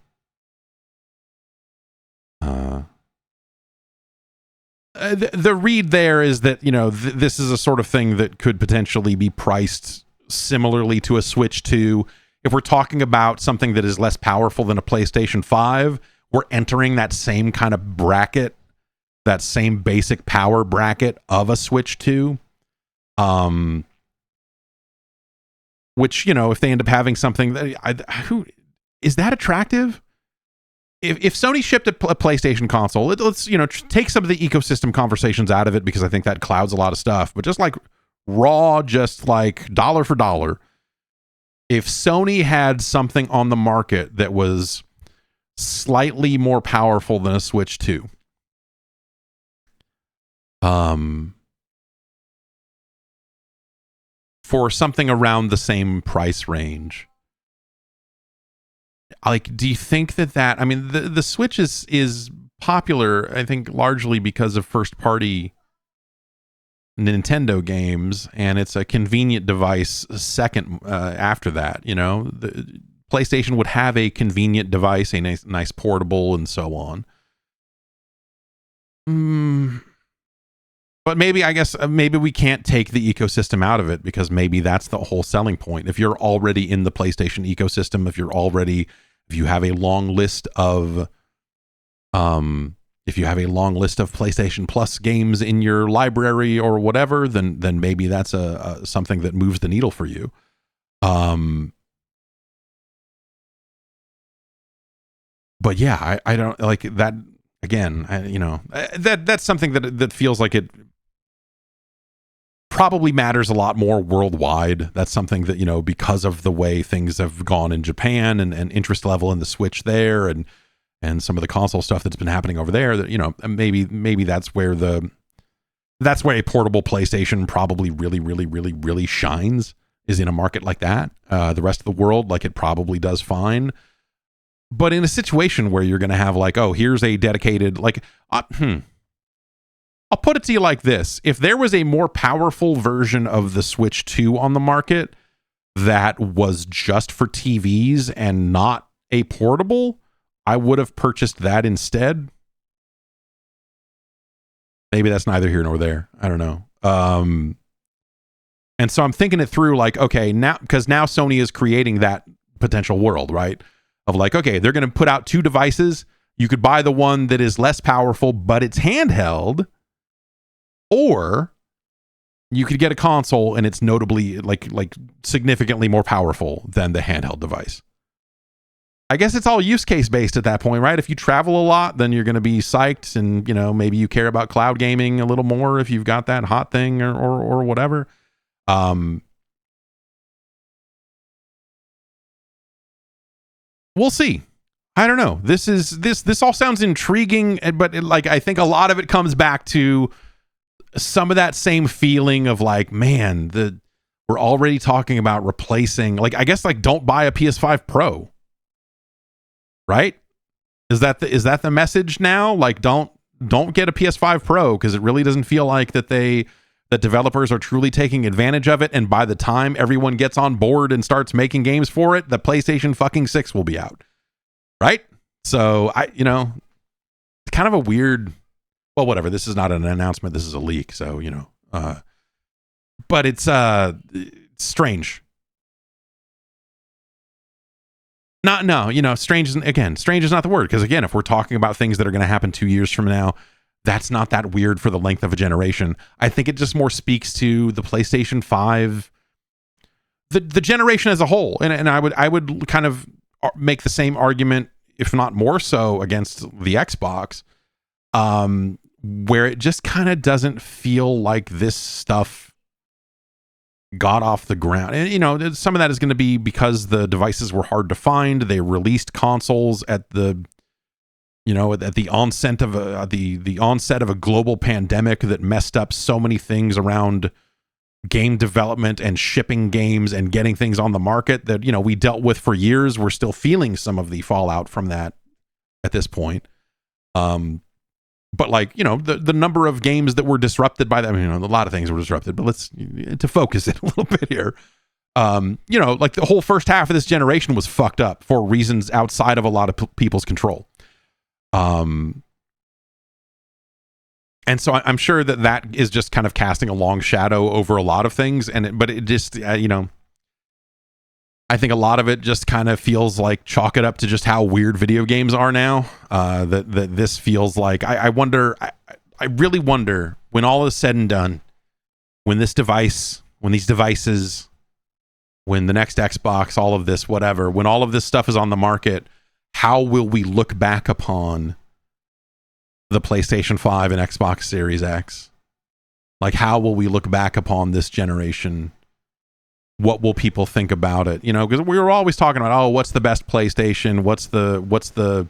the read there is that, you know, this is a sort of thing that could potentially be priced similarly to a Switch 2. If we're talking about something that is less powerful than a PlayStation 5, we're entering that same kind of bracket, that same basic power bracket of a Switch 2. Which, you know, if they end up having something that is that attractive? If Sony shipped a PlayStation console, let's, you know, take some of the ecosystem conversations out of it, because I think that clouds a lot of stuff. But just like raw, just like dollar for dollar, if Sony had something on the market that was slightly more powerful than a Switch 2, for something around the same price range. Like, do you think that I mean, the Switch is popular, I think, largely because of first party Nintendo games, and it's a convenient device second after that. The PlayStation would have a convenient device, a nice portable, and so on. But maybe, I guess, maybe we can't take the ecosystem out of it, because maybe that's the whole selling point. If you're already in the PlayStation ecosystem, if you have a long list of PlayStation Plus games in your library or whatever, then maybe that's something that moves the needle for you. But yeah, I don't like that. Again, that's something that feels like it probably matters a lot more worldwide. That's something that, because of the way things have gone in Japan and interest level in the Switch there, and some of the console stuff that's been happening over there, that maybe that's where a portable PlayStation probably really, really, really, really shines, is in a market like that. The rest of the world, like, it probably does fine. But in a situation where you're going to have, like, oh, here's a dedicated, like, I'll put it to you like this. If there was a more powerful version of the Switch 2 on the market that was just for TVs and not a portable, I would have purchased that instead. Maybe that's neither here nor there. I don't know. And so I'm thinking it through, like, okay, now, because now Sony is creating that potential world, right? Of like, okay, they're going to put out two devices. You could buy the one that is less powerful, but it's handheld, or you could get a console and it's notably like significantly more powerful than the handheld device. I guess it's all use case based at that point, right? If you travel a lot, then you're going to be psyched, and maybe you care about cloud gaming a little more if you've got that hot thing or whatever. We'll see. I don't know. This all sounds intriguing, but I think a lot of it comes back to some of that same feeling of like, man, we're already talking about replacing, like, I guess, like, don't buy a PS5 Pro. Right? Is that the message now? Like, don't get a PS5 Pro, because it really doesn't feel like that developers are truly taking advantage of it, and by the time everyone gets on board and starts making games for it, the PlayStation fucking 6 will be out. Right? So it's kind of a weird, well, whatever. This is not an announcement, this is a leak, so but it's strange. Strange is not the word, because again, if we're talking about things that are going to happen 2 years from now, that's not that weird for the length of a generation. I think it just more speaks to the PlayStation 5, the generation as a whole. And I would kind of make the same argument, if not more so, against the Xbox, where it just kind of doesn't feel like this stuff got off the ground. And some of that is going to be because the devices were hard to find. They released consoles at the onset of a global pandemic that messed up so many things around game development and shipping games and getting things on the market that we dealt with for years. We're still feeling some of the fallout from that at this point. But the number of games that were disrupted by that, a lot of things were disrupted, but let's to focus it a little bit here. Like the whole first half of this generation was fucked up for reasons outside of a lot of people's control. And so I'm sure that is just kind of casting a long shadow over a lot of things. But it just, I think a lot of it just kind of feels like chalk it up to just how weird video games are now. That this feels like, I really wonder, when all is said and done, when the next Xbox, all of this, whatever, when all of this stuff is on the market, how will we look back upon the PlayStation 5 and Xbox Series X? Like, how will we look back upon this generation? What will people think about it? Because we were always talking about, what's the best PlayStation? What's the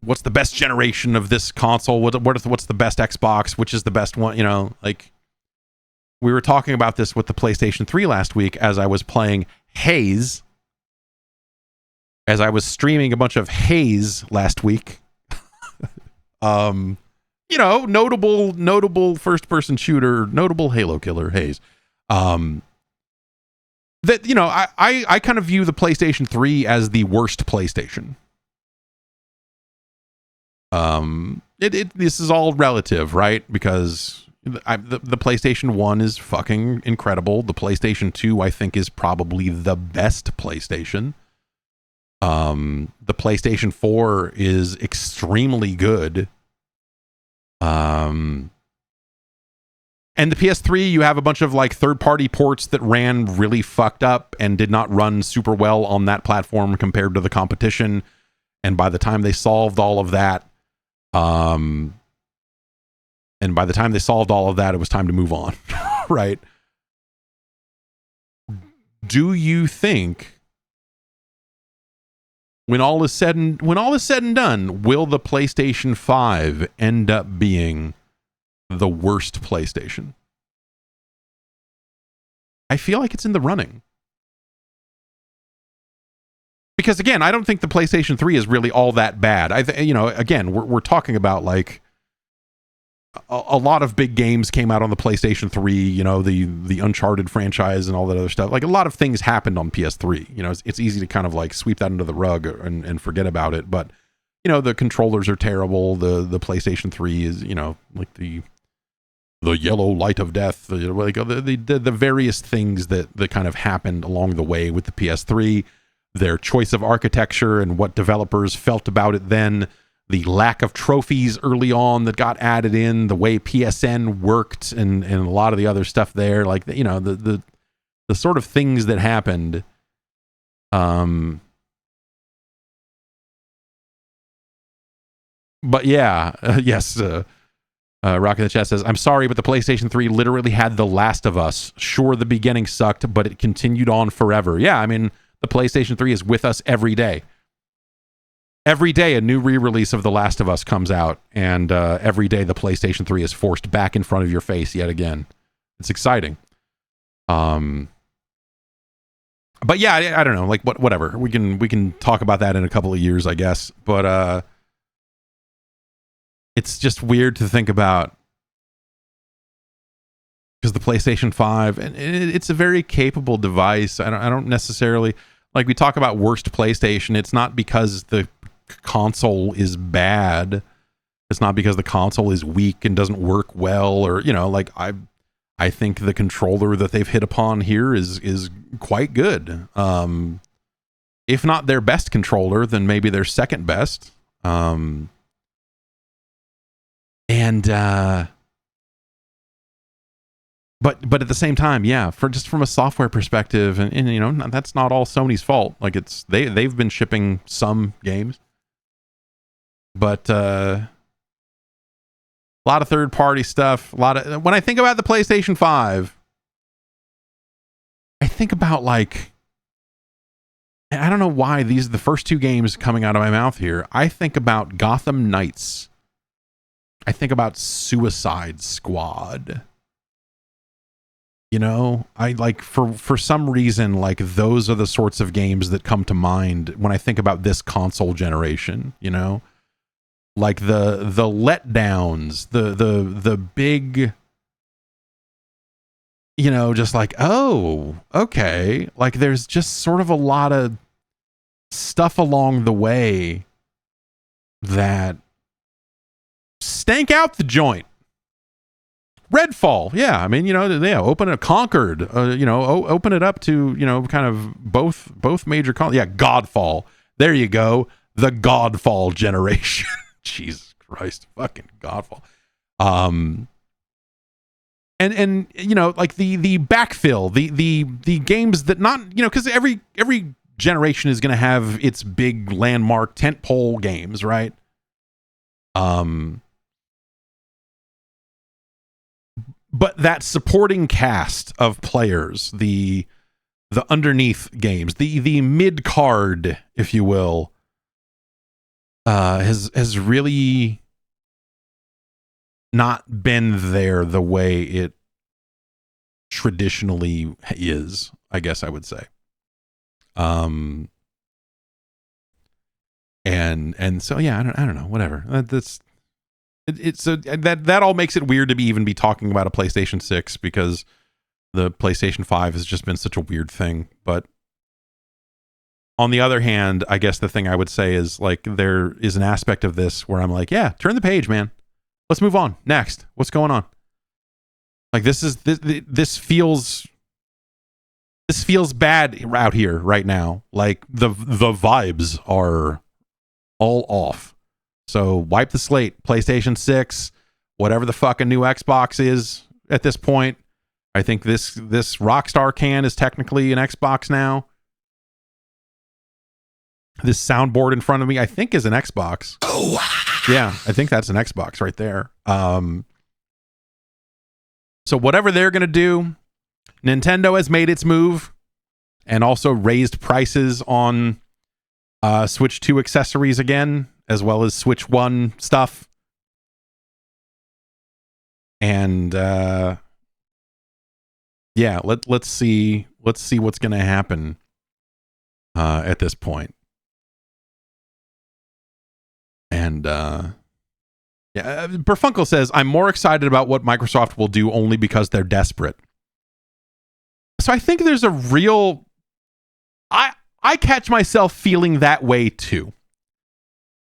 what's the best generation of this console? What's the best Xbox? Which is the best one? You know, like we were talking about this with the PlayStation 3 last week as I was playing Haze. As I was streaming a bunch of Haze last week. You know, notable first-person shooter, notable Halo killer, Haze. That, you know, I kind of view the PlayStation 3 as the worst PlayStation. This is all relative, right? Because the PlayStation 1 is fucking incredible. The PlayStation 2, I think, is probably the best PlayStation. The PlayStation 4 is extremely good. And the PS3, you have a bunch of like third-party ports that ran really fucked up and did not run super well on that platform compared to the competition. And by the time they solved all of that, it was time to move on, right? Do you think, when all is said and done, will the PlayStation 5 end up being the worst PlayStation? I feel like it's in the running. Because again, I don't think the PlayStation 3 is really all that bad. Again, we're talking about like a lot of big games came out on the PlayStation 3, you know, the Uncharted franchise and all that other stuff. Like a lot of things happened on PS3. You know, it's easy to kind of like sweep that under the rug and forget about it. But, you know, the controllers are terrible. The PlayStation 3 is, you know, like the yellow light of death, like the various things that kind of happened along the way with the PS3, their choice of architecture and what developers felt about it then, the lack of trophies early on that got added in, the way PSN worked, and a lot of the other stuff there, like, you know, the sort of things that happened. But yeah, yes. Rock in the Chat says, I'm sorry, but the PlayStation 3 literally had The Last of Us. Sure, the beginning sucked, but it continued on forever. Yeah, I mean, the PlayStation 3 is with us every day. Every day a new re-release of The Last of Us comes out, and every day the PlayStation 3 is forced back in front of your face yet again. It's exciting. But yeah, I don't know, like whatever. We can talk about that in a couple of years, I guess. But it's just weird to think about, because the PlayStation 5, and it's a very capable device. I don't necessarily, like, we talk about worst PlayStation. It's not because the console is bad. It's not because the console is weak and doesn't work well, or, you know, like, I think the controller that they've hit upon here is quite good. If not their best controller, then maybe their second best. But at the same time, yeah, from a software perspective, and you know, that's not all Sony's fault. Like, they've been shipping some games, but a lot of third-party stuff. When I think about the PlayStation 5, I think about, like, and I don't know why these are the first two games coming out of my mouth here. I think about Gotham Knights. I think about Suicide Squad. You know, I like, for some reason, like, those are the sorts of games that come to mind when I think about this console generation, you know? Like the letdowns, the big, you know, just like, oh, okay. Like, there's just sort of a lot of stuff along the way that stank out the joint. Redfall, yeah. I mean, you know, yeah, open it, Conquered, you know, open it up to, you know, kind of both major yeah, Godfall. There you go. The Godfall generation. Jesus Christ, fucking Godfall. And you know, like the backfill, the games that, not, you know, because every generation is going to have its big landmark tentpole games, right? But that supporting cast of players, the underneath games, the mid card, if you will, has really not been there the way it traditionally is, I guess I would say. And so yeah, I don't know, whatever. So that all makes it weird to even be talking about a PlayStation 6, because the PlayStation 5 has just been such a weird thing. But on the other hand, I guess the thing I would say is, like, there is an aspect of this where I'm like, yeah, turn the page, man. Let's move on. Next. What's going on? Like, this feels bad out here right now. Like, the vibes are all off. So wipe the slate. PlayStation 6, whatever the fucking new Xbox is at this point. I think this Rockstar can is technically an Xbox now. This soundboard in front of me, I think, is an Xbox. Oh, yeah, I think that's an Xbox right there. So whatever they're going to do, Nintendo has made its move and also raised prices on Switch 2 accessories again, as well as Switch 1 stuff. And yeah, let's see what's going to happen at this point. And yeah, Burfunkel says, I'm more excited about what Microsoft will do only because they're desperate. So I think there's a real... I catch myself feeling that way too.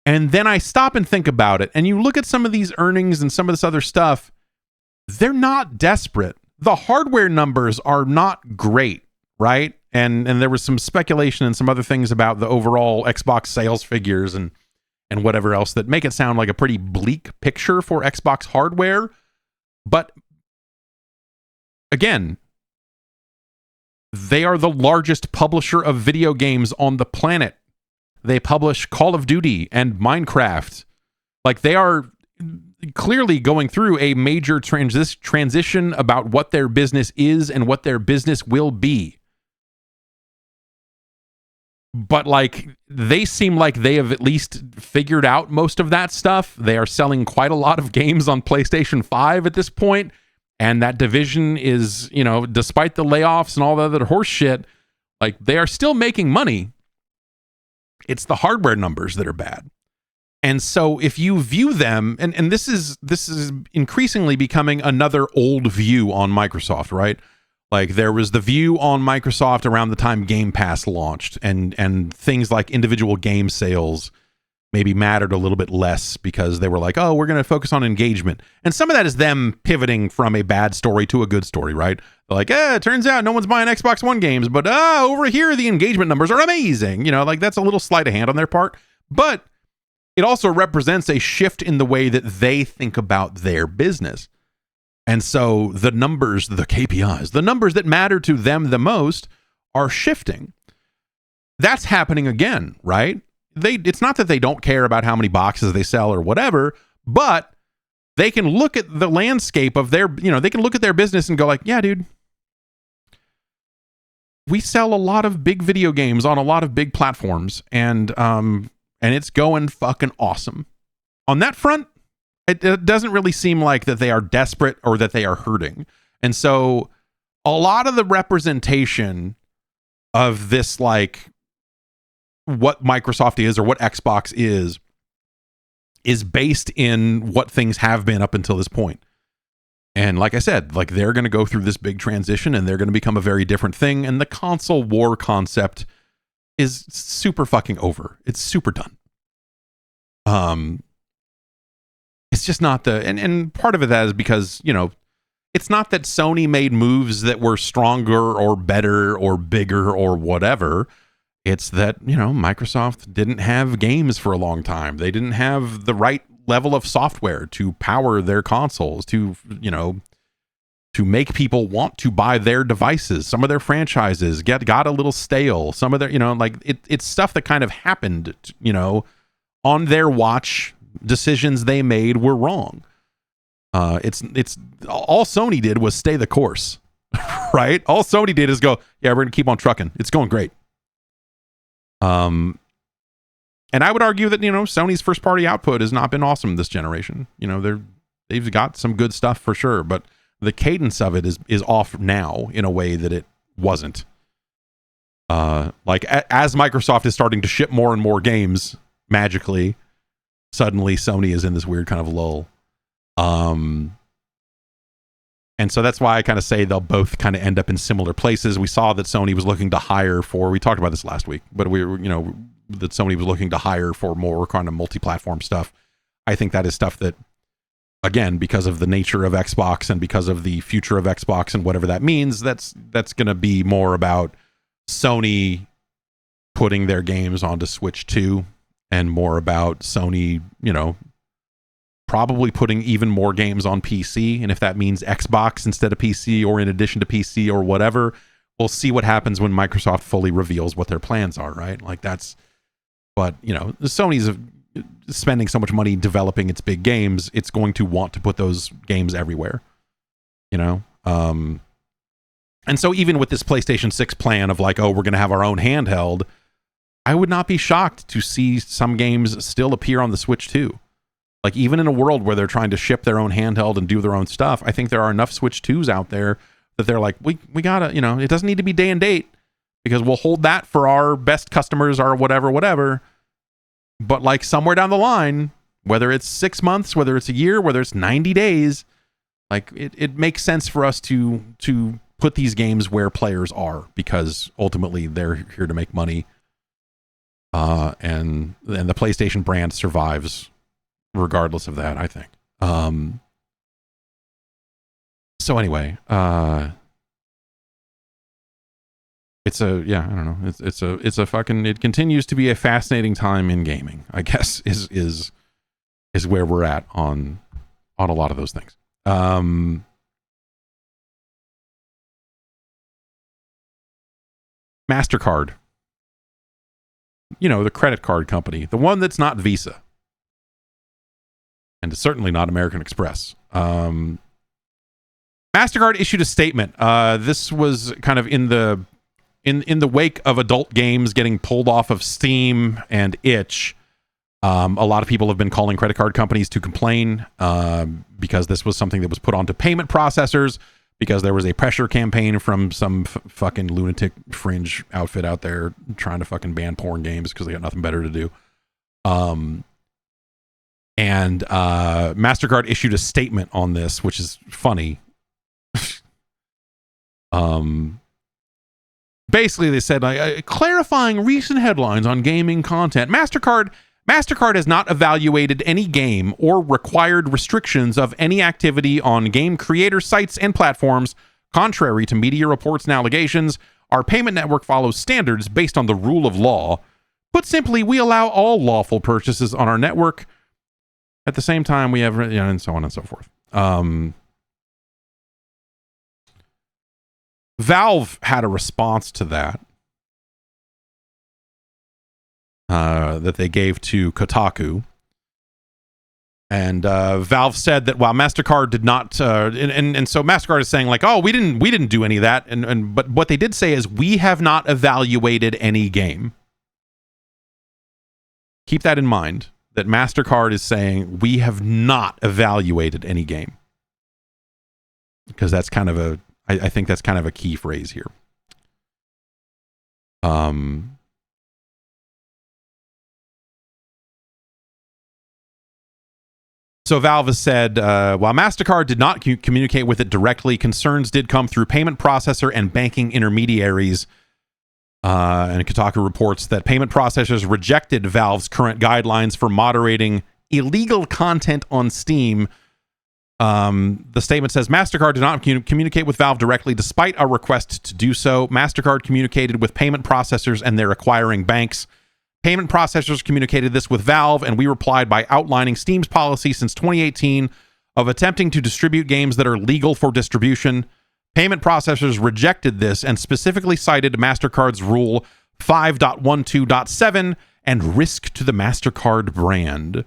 And then I stop and think about it. And you look at some of these earnings and some of this other stuff, they're not desperate. The hardware numbers are not great, right? And there was some speculation and some other things about the overall Xbox sales figures and whatever else that make it sound like a pretty bleak picture for Xbox hardware. But again, they are the largest publisher of video games on the planet. They publish Call of Duty and Minecraft. Like, they are clearly going through a major transition about what their business is and what their business will be. But, like, they seem like they have at least figured out most of that stuff. They are selling quite a lot of games on PlayStation 5 at this point. And that division is, you know, despite the layoffs and all the other horse shit, like, they are still making money. It's the hardware numbers that are bad. And so if you view them, and this is increasingly becoming another old view on Microsoft, right? Like, there was the view on Microsoft around the time Game Pass launched, and things like individual game sales maybe mattered a little bit less because they were like, oh, we're going to focus on engagement. And some of that is them pivoting from a bad story to a good story, right? They're like, it turns out no one's buying Xbox One games, but over here, the engagement numbers are amazing. You know, like, that's a little sleight of hand on their part. But it also represents a shift in the way that they think about their business. And so the numbers, the KPIs, the numbers that matter to them the most are shifting. That's happening again, right? It's not that they don't care about how many boxes they sell or whatever, but they can look at the landscape of their, you know, they can look at their business and go like, yeah, dude, we sell a lot of big video games on a lot of big platforms, and it's going fucking awesome. On that front, it doesn't really seem like that they are desperate or that they are hurting. And so a lot of the representation of this, like, what Microsoft is or what Xbox is based in what things have been up until this point. And like I said, like, they're going to go through this big transition and they're going to become a very different thing. And the console war concept is super fucking over. It's super done. It's just not and part of it that is because, you know, it's not that Sony made moves that were stronger or better or bigger or whatever. It's that, you know, Microsoft didn't have games for a long time. They didn't have the right level of software to power their consoles, to, you know, to make people want to buy their devices. Some of their franchises got a little stale. Some of their, you know, like, it's stuff that kind of happened, you know, on their watch. Decisions they made were wrong. It's all Sony did was stay the course, right? All Sony did is go, yeah, we're gonna keep on trucking. It's going great. And I would argue that, Sony's first party output has not been awesome this generation. They've got some good stuff for sure, but the cadence of it is off now in a way that it wasn't. As Microsoft is starting to ship more and more games magically, suddenly Sony is in this weird kind of lull. And so that's why I kind of say they'll both kind of end up in similar places. We saw that Sony was looking to hire we talked about this last week, but that Sony was looking to hire for more kind of multi-platform stuff. I think that is stuff that, again, because of the nature of Xbox and because of the future of Xbox and whatever that means, that's going to be more about Sony putting their games onto Switch 2 and more about Sony, probably putting even more games on PC. And if that means Xbox instead of PC or in addition to PC or whatever, we'll see what happens when Microsoft fully reveals what their plans are, right? But Sony's spending so much money developing its big games, it's going to want to put those games everywhere, and so even with this PlayStation 6 plan of we're going to have our own handheld, I would not be shocked to see some games still appear on the Switch too. Even in a world where they're trying to ship their own handheld and do their own stuff, I think there are enough Switch 2s out there that they're we gotta, it doesn't need to be day and date because we'll hold that for our best customers or whatever. But somewhere down the line, whether it's 6 months, whether it's a year, whether it's 90 days, it makes sense for us to put these games where players are because ultimately they're here to make money. And the PlayStation brand survives regardless of that, I think. So anyway, I don't know. It continues to be a fascinating time in gaming, I guess, is where we're at on a lot of those things. Mastercard, the credit card company, the one that's not Visa. And it's certainly not American Express. Mastercard issued a statement. This was kind of in the wake of adult games getting pulled off of Steam and Itch. A lot of people have been calling credit card companies to complain because this was something that was put onto payment processors because there was a pressure campaign from some fucking lunatic fringe outfit out there trying to fucking ban porn games because they got nothing better to do. And Mastercard issued a statement on this, which is funny. Basically, they said, clarifying recent headlines on gaming content. Mastercard has not evaluated any game or required restrictions of any activity on game creator sites and platforms. Contrary to media reports and allegations, our payment network follows standards based on the rule of law. Put simply, we allow all lawful purchases on our network. At the same time, we have, and so on and so forth. Valve had a response to that that they gave to Kotaku. And Valve said that while Mastercard did not, and so Mastercard is saying we didn't do any of that. But what they did say is we have not evaluated any game. Keep that in mind. That Mastercard is saying we have not evaluated any game, because that's kind of I think that's kind of a key phrase here. So Valve has said, while Mastercard did not communicate with it directly, concerns did come through payment processor and banking intermediaries. And Kotaku reports that payment processors rejected Valve's current guidelines for moderating illegal content on Steam. The statement says Mastercard did not communicate with Valve directly despite our request to do so. Mastercard communicated with payment processors and their acquiring banks. Payment processors communicated this with Valve, and we replied by outlining Steam's policy since 2018 of attempting to distribute games that are legal for distribution. Payment processors rejected this and specifically cited Mastercard's Rule 5.12.7 and risk to the Mastercard brand.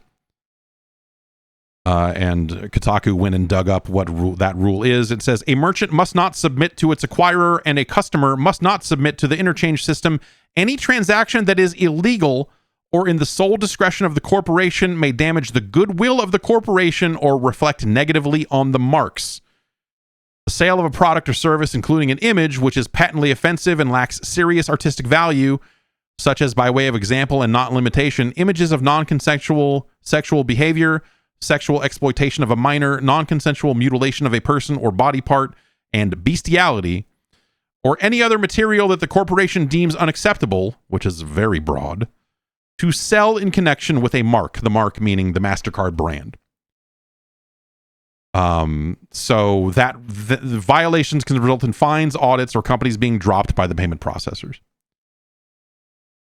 And Kotaku went and dug up what that rule is. It says, a merchant must not submit to its acquirer and a customer must not submit to the interchange system any transaction that is illegal or in the sole discretion of the corporation may damage the goodwill of the corporation or reflect negatively on the marks. The sale of a product or service, including an image, which is patently offensive and lacks serious artistic value, such as, by way of example and not limitation, images of non-consensual sexual behavior, sexual exploitation of a minor, non-consensual mutilation of a person or body part, and bestiality, or any other material that the corporation deems unacceptable, which is very broad, to sell in connection with a mark, the mark meaning the Mastercard brand. So that the violations can result in fines, audits, or companies being dropped by the payment processors.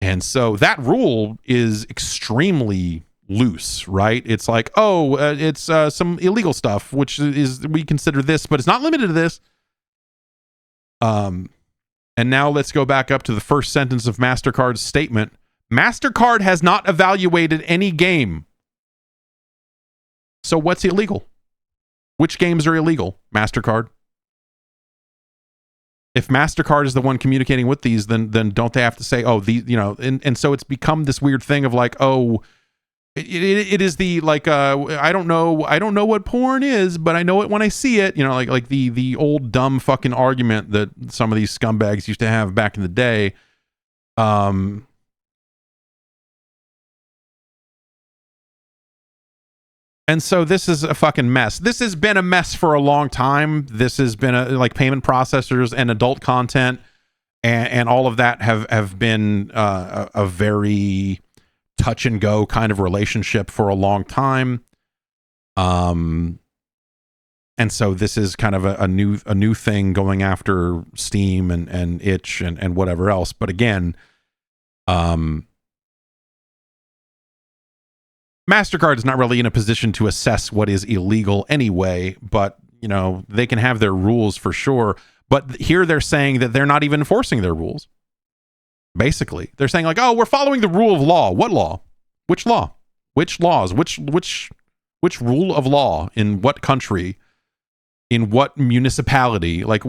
And so that rule is extremely loose, right? It's like, it's some illegal stuff, which is, we consider this, but it's not limited to this. And now let's go back up to the first sentence of Mastercard's statement. Mastercard has not evaluated any game. So what's illegal? Which games are illegal? Mastercard. If Mastercard is the one communicating with these, then don't they have to say, and so it's become this weird thing of like, it is the like, I don't know what porn is, but I know it when I see it. Like the old dumb fucking argument that some of these scumbags used to have back in the day. And so this is a fucking mess. This has been a mess for a long time. This has been like payment processors and adult content and all of that have been a very touch and go kind of relationship for a long time. And so this is kind of a new thing going after Steam and Itch and whatever else. But again, Mastercard is not really in a position to assess what is illegal anyway, but they can have their rules for sure. But here they're saying that they're not even enforcing their rules. Basically, they're saying like, we're following the rule of law. What law? Which law? Which laws? Which rule of law in what country? In what municipality? Like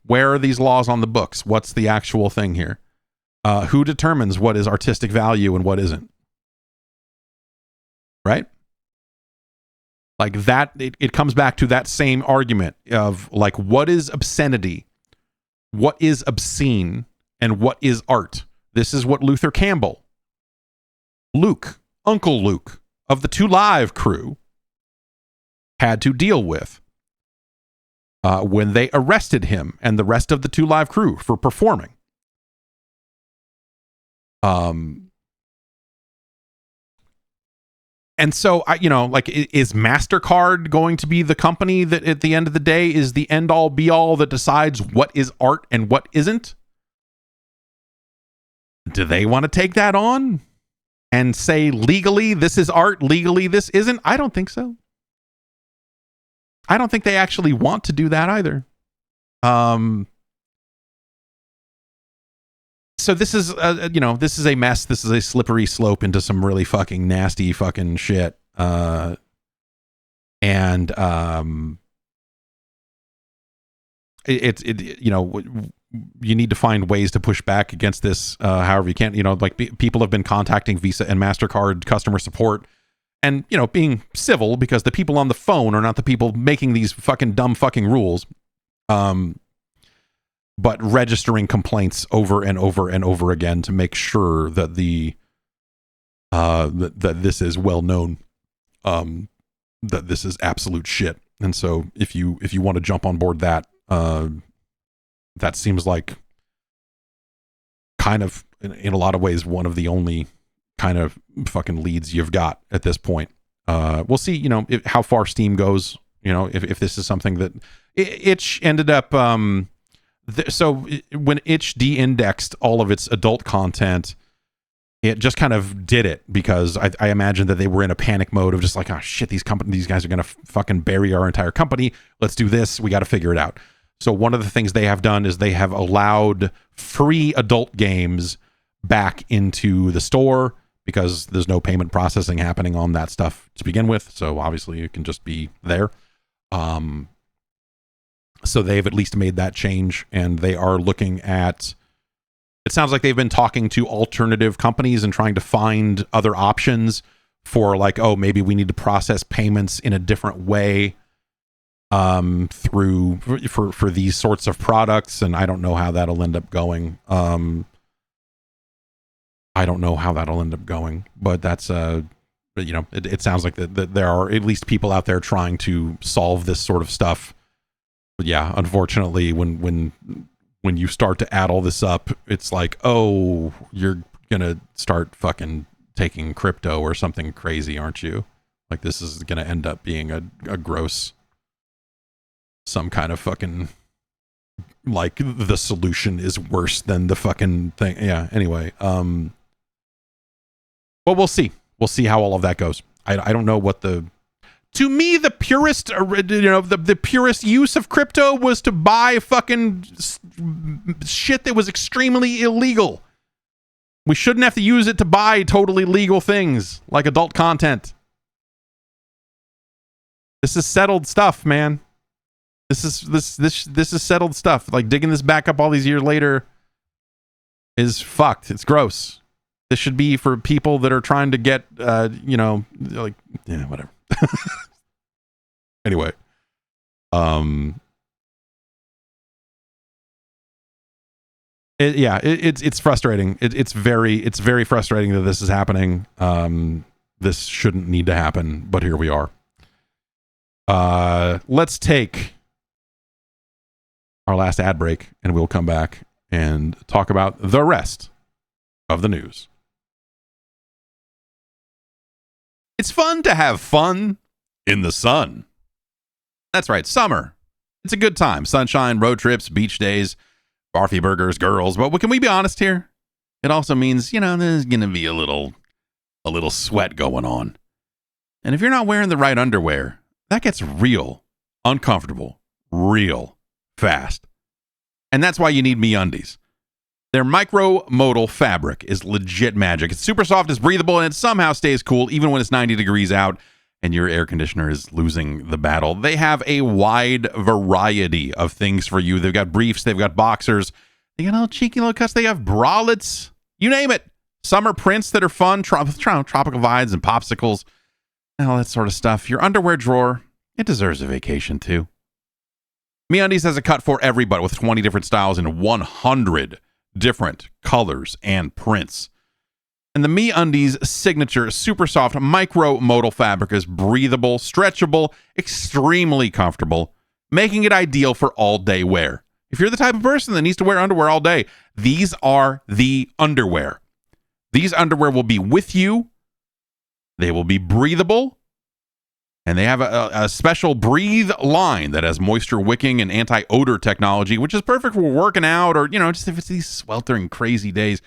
where are these laws on the books? What's the actual thing here? Who determines what is artistic value and what isn't? Right? Like that, it comes back to that same argument of like, what is obscenity? What is obscene? And what is art? This is what Luther Campbell, Uncle Luke of the 2 Live crew had to deal with when they arrested him and the rest of the 2 Live crew for performing. And so, is Mastercard going to be the company that at the end of the day is the end all be all that decides what is art and what isn't? Do they want to take that on and say legally this is art, legally this isn't? I don't think so. I don't think they actually want to do that either. So this is, this is a mess. This is a slippery slope into some really fucking nasty fucking shit. You need to find ways to push back against this. However you can, people have been contacting Visa and MasterCard customer support and, being civil because the people on the phone are not the people making these fucking dumb fucking rules. But registering complaints over and over and over again to make sure that that this is well known, that this is absolute shit. And so if you want to jump on board that seems like kind of in a lot of ways one of the only kind of fucking leads you've got at this point. We'll see, how far Steam goes, if this is something that Itch ended up, so when Itch de-indexed all of its adult content, it just kind of did it because I imagine that they were in a panic mode of just like, oh shit, these guys are going to fucking bury our entire company. Let's do this. We got to figure it out. So one of the things they have done is they have allowed free adult games back into the store because there's no payment processing happening on that stuff to begin with. So obviously it can just be there. So they've at least made that change, and they are looking at It sounds like they've been talking to alternative companies and trying to find other options for like, oh, maybe we need to process payments in a different way through for these sorts of products. And I don't know how that'll end up going. But that's you know, it sounds like that there are at least people out there trying to solve this sort of stuff. But yeah, unfortunately, when you start to add all this up, it's like, oh, you're gonna start fucking taking crypto or something crazy, aren't you? Like, this is gonna end up being a gross, some kind of fucking, like, the solution is worse than the fucking thing. Yeah, anyway, well, we'll see how all of that goes. I don't know what to me, the purest, the purest use of crypto was to buy fucking shit that was extremely illegal. We shouldn't have to use it to buy totally legal things like adult content. This is settled stuff, man. This is settled stuff. Like, digging this back up all these years later is fucked. It's gross. This should be for people that are trying to get, like, yeah, whatever. Anyway, it's frustrating. It's very frustrating that this is happening. This shouldn't need to happen, but here we are. Let's take our last ad break, and we'll come back and talk about the rest of the news. It's fun to have fun in the sun. That's right, summer. It's a good time. Sunshine, road trips, beach days, barfy burgers, girls. But can we be honest here? It also means, there's going to be a little sweat going on. And if you're not wearing the right underwear, that gets real uncomfortable real fast. And that's why you need MeUndies. Their micro-modal fabric is legit magic. It's super soft, it's breathable, and it somehow stays cool even when it's 90 degrees out and your air conditioner is losing the battle. They have a wide variety of things for you. They've got briefs, they've got boxers, they got little cheeky little cuts, they have bralettes, you name it. Summer prints that are fun, tropical vibes and popsicles, and all that sort of stuff. Your underwear drawer, it deserves a vacation too. MeUndies has a cut for everybody with 20 different styles and 100 different colors and prints. And the MeUndies signature super soft micro-modal fabric is breathable, stretchable, extremely comfortable, making it ideal for all-day wear. If you're the type of person that needs to wear underwear all day, these are the underwear. These underwear will be with you. They will be breathable. And they have a special breathe line that has moisture wicking and anti-odor technology, which is perfect for working out or, just if it's these sweltering crazy days,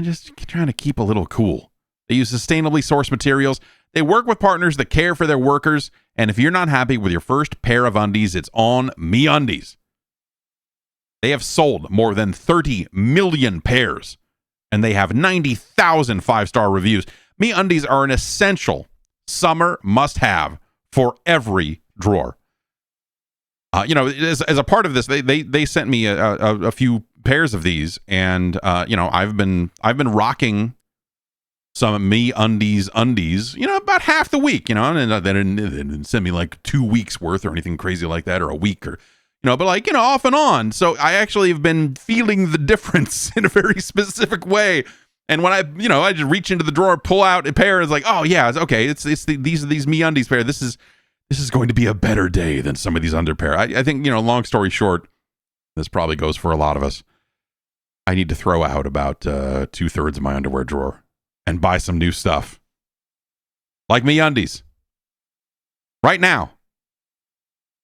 just trying to keep a little cool. They use sustainably sourced materials. They work with partners that care for their workers. And if you're not happy with your first pair of undies, it's on MeUndies. They have sold more than 30 million pairs, and they have 90,000 five-star reviews. MeUndies are an essential summer must-have for every drawer. As a part of this, they sent me a few pairs of these, and I've been rocking some MeUndies undies, about half the week, and they didn't send me like 2 weeks worth or anything crazy like that, or a week, or but off and on. So I actually have been feeling the difference in a very specific way. And when I just reach into the drawer, pull out a pair, it's like, oh yeah, it's okay. These MeUndies pair. This is going to be a better day than some of these underpair. I think, long story short, this probably goes for a lot of us. I need to throw out about 2/3 of my underwear drawer and buy some new stuff. Like MeUndies. Right now.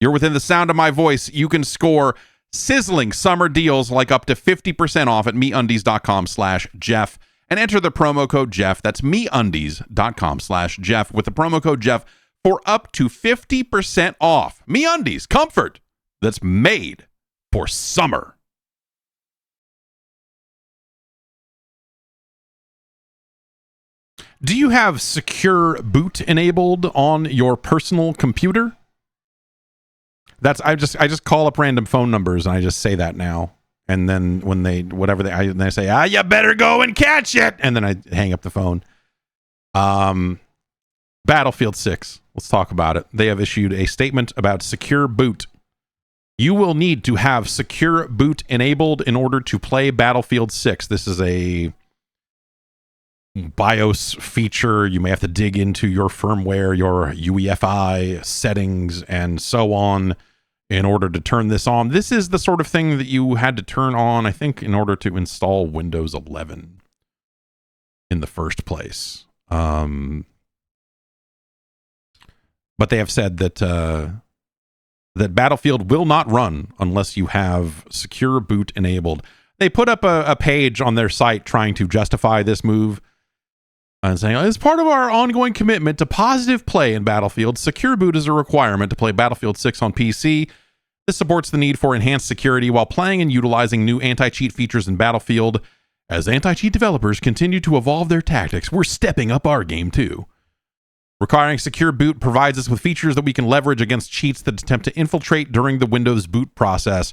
You're within the sound of my voice. You can score sizzling summer deals like up to 50% off at MeUndies.com/Jeff and enter the promo code Jeff. That's MeUndies.com/Jeff with the promo code Jeff for up to 50% off. MeUndies, comfort that's made for summer. Do you have Secure Boot enabled on your personal computer? I just call up random phone numbers and I just say that now. And then when they say, you better go and catch it, and then I hang up the phone. Battlefield 6. Let's talk about it. They have issued a statement about secure boot. You will need to have secure boot enabled in order to play Battlefield 6. This is a BIOS feature. You may have to dig into your firmware, your UEFI settings, and so on in order to turn this on. This is the sort of thing that you had to turn on, I think, in order to install Windows 11 in the first place. But they have said that that Battlefield will not run unless you have secure boot enabled. They put up a page on their site trying to justify this move and saying, as part of our ongoing commitment to positive play in Battlefield, secure boot is a requirement to play Battlefield 6 on PC. This supports the need for enhanced security while playing and utilizing new anti-cheat features in Battlefield. As anti-cheat developers continue to evolve their tactics, we're stepping up our game too. Requiring secure boot provides us with features that we can leverage against cheats that attempt to infiltrate during the Windows boot process.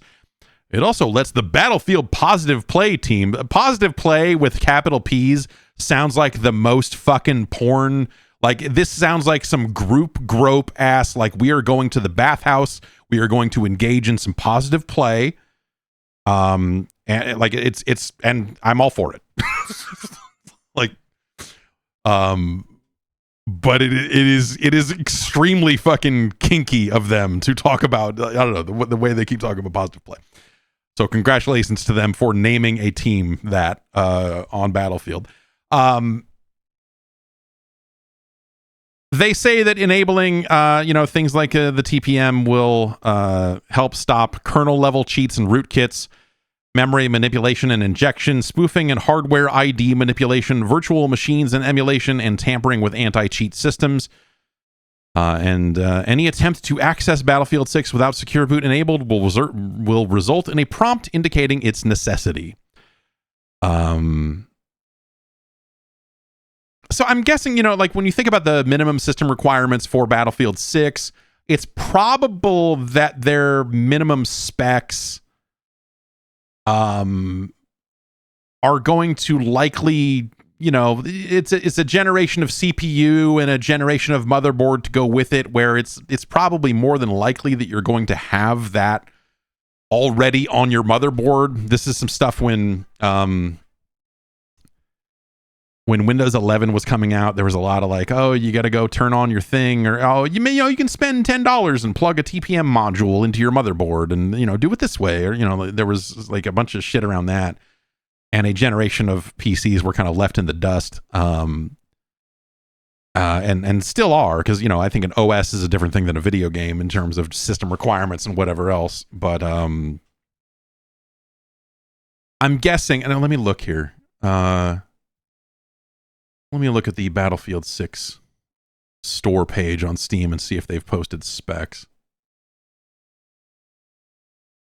It also lets the Battlefield positive play team, positive play with capital P's, sounds like the most fucking porn. Like, this sounds like some group grope ass, like, we are going to the bathhouse, we are going to engage in some positive play. And like, it's and I'm all for it. Like, but it is extremely fucking kinky of them to talk about, I don't know, the way they keep talking about positive play. So congratulations to them for naming a team that on Battlefield. They say that enabling things like the TPM will help stop kernel level cheats and rootkits, memory manipulation and injection, spoofing and hardware ID manipulation, virtual machines and emulation, and tampering with anti-cheat systems. And any attempt to access Battlefield 6 without secure boot enabled will result in a prompt indicating its necessity. So I'm guessing, like when you think about the minimum system requirements for Battlefield 6, it's probable that their minimum specs are going to likely, it's a generation of CPU and a generation of motherboard to go with it, where it's probably more than likely that you're going to have that already on your motherboard. This is some stuff when Windows 11 was coming out, there was a lot of like, oh, you got to go turn on your thing, or oh, you can spend $10 and plug a TPM module into your motherboard and do it this way, or there was like a bunch of shit around that, and a generation of PCs were kind of left in the dust, and still are, because I think an OS is a different thing than a video game in terms of system requirements and whatever else. But I'm guessing, and let me look here. Let me look at the Battlefield 6 store page on Steam and see if they've posted specs.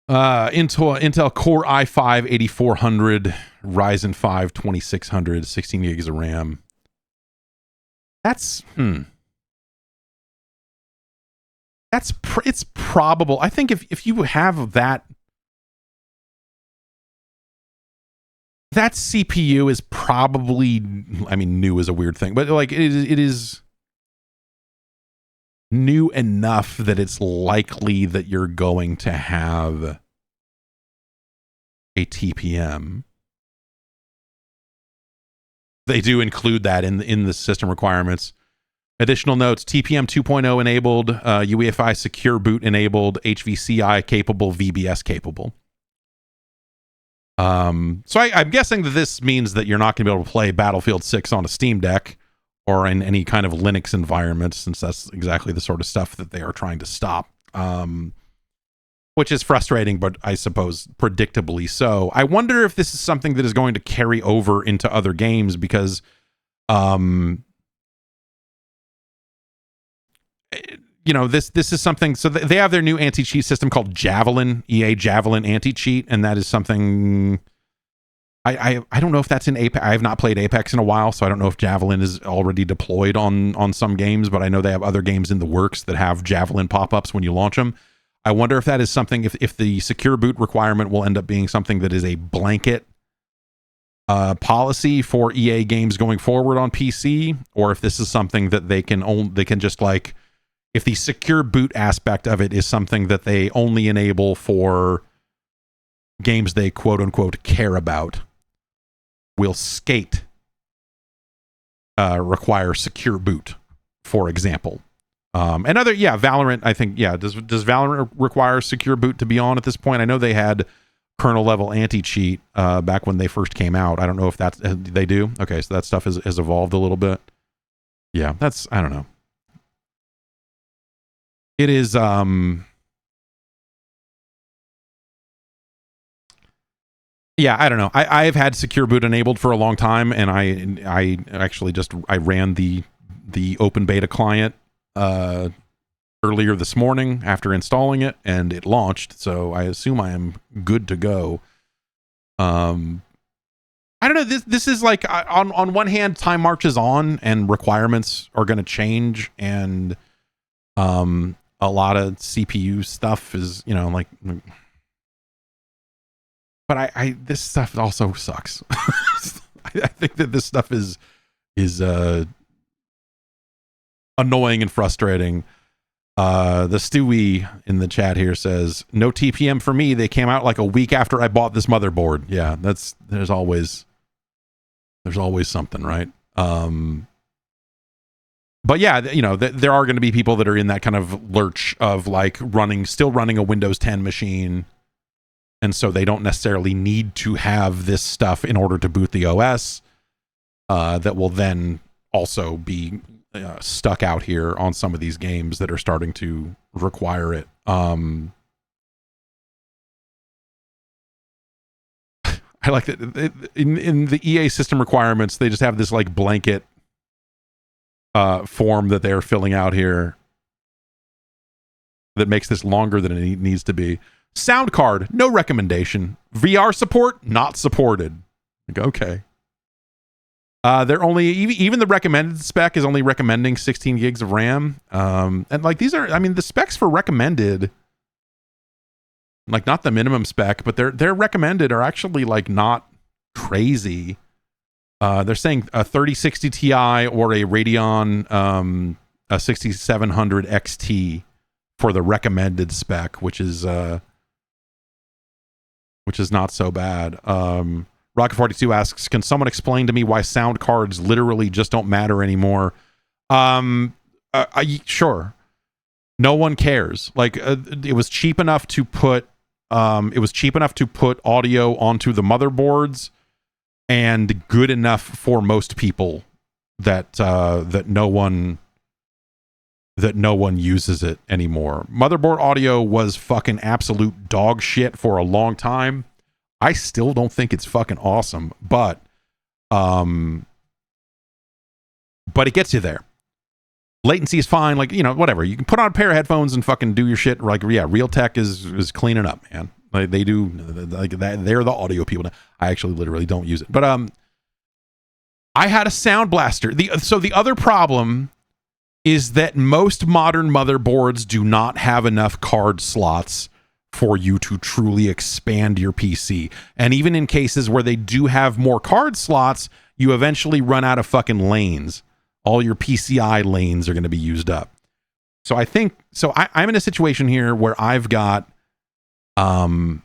Intel Core i5 8400, Ryzen 5 2600, 16 gigs of RAM. It's probable. I think if you have that CPU is probably, new is a weird thing, but like it is new enough that it's likely that you're going to have a TPM. They do include that in the system requirements. Additional notes: TPM 2.0 enabled, UEFI secure boot enabled, HVCI capable, VBS capable. So I'm guessing that this means that you're not going to be able to play Battlefield 6 on a Steam Deck or in any kind of Linux environment, since that's exactly the sort of stuff that they are trying to stop. Which is frustrating, but I suppose predictably so. I wonder if this is something that is going to carry over into other games, because this is something. So they have their new anti-cheat system called Javelin, EA Javelin anti-cheat, and that is something. I don't know if that's in Apex. I have not played Apex in a while, so I don't know if Javelin is already deployed on some games, but I know they have other games in the works that have Javelin pop-ups when you launch them. I wonder if that is something, if the secure boot requirement will end up being something that is a blanket policy for EA games going forward on PC, or if this is something that they can just like, if the secure boot aspect of it is something that they only enable for games they quote unquote care about. Will Skate require secure boot, for example? And other, Valorant, I think, does Valorant require secure boot to be on at this point? I know they had kernel level anti-cheat back when they first came out. I don't know if that's, they do. Okay, so that stuff has evolved a little bit. Yeah, that's, I don't know. It is yeah, I don't know. I've had secure boot enabled for a long time, and I actually I ran the open beta client earlier this morning after installing it, and it launched, so I assume I am good to go. I don't know, this is like, on one hand, time marches on and requirements are going to change, and a lot of CPU stuff is, like, but I this stuff also sucks. I think that this stuff is annoying and frustrating. The Stewie in the chat here says, no TPM for me. They came out like a week after I bought this motherboard. Yeah, there's always something, right? But yeah, there are going to be people that are in that kind of lurch of like still running a Windows 10 machine, and so they don't necessarily need to have this stuff in order to boot the OS. That will then also be stuck out here on some of these games that are starting to require it. I like that in the EA system requirements, they just have this like blanket form that they're filling out here that makes this longer than it needs to be. Sound card, no recommendation. VR support, not supported. Like, okay. They're only, even the recommended spec is only recommending 16 gigs of RAM. And like, these are, I mean, the specs for recommended, like not the minimum spec, but they're recommended are actually like not crazy. They're saying a 3060 Ti or a Radeon a 6700 XT for the recommended spec, which is not so bad. Rocket42 asks, can someone explain to me why sound cards literally just don't matter anymore? Sure. No one cares. Like it was cheap enough to put audio onto the motherboards, and good enough for most people that no one uses it anymore. Motherboard audio was fucking absolute dog shit for a long time. I still don't think it's fucking awesome, but it gets you there. Latency is fine, like, whatever. You can put on a pair of headphones and fucking do your shit. Like, yeah, Realtek is cleaning up, man. Like, they do, like, that. They're the audio people. I actually literally don't use it, but I had a sound blaster. So the other problem is that most modern motherboards do not have enough card slots for you to truly expand your PC. And even in cases where they do have more card slots, you eventually run out of fucking lanes. All your PCI lanes are going to be used up. So I think, I'm in a situation here where I've got, I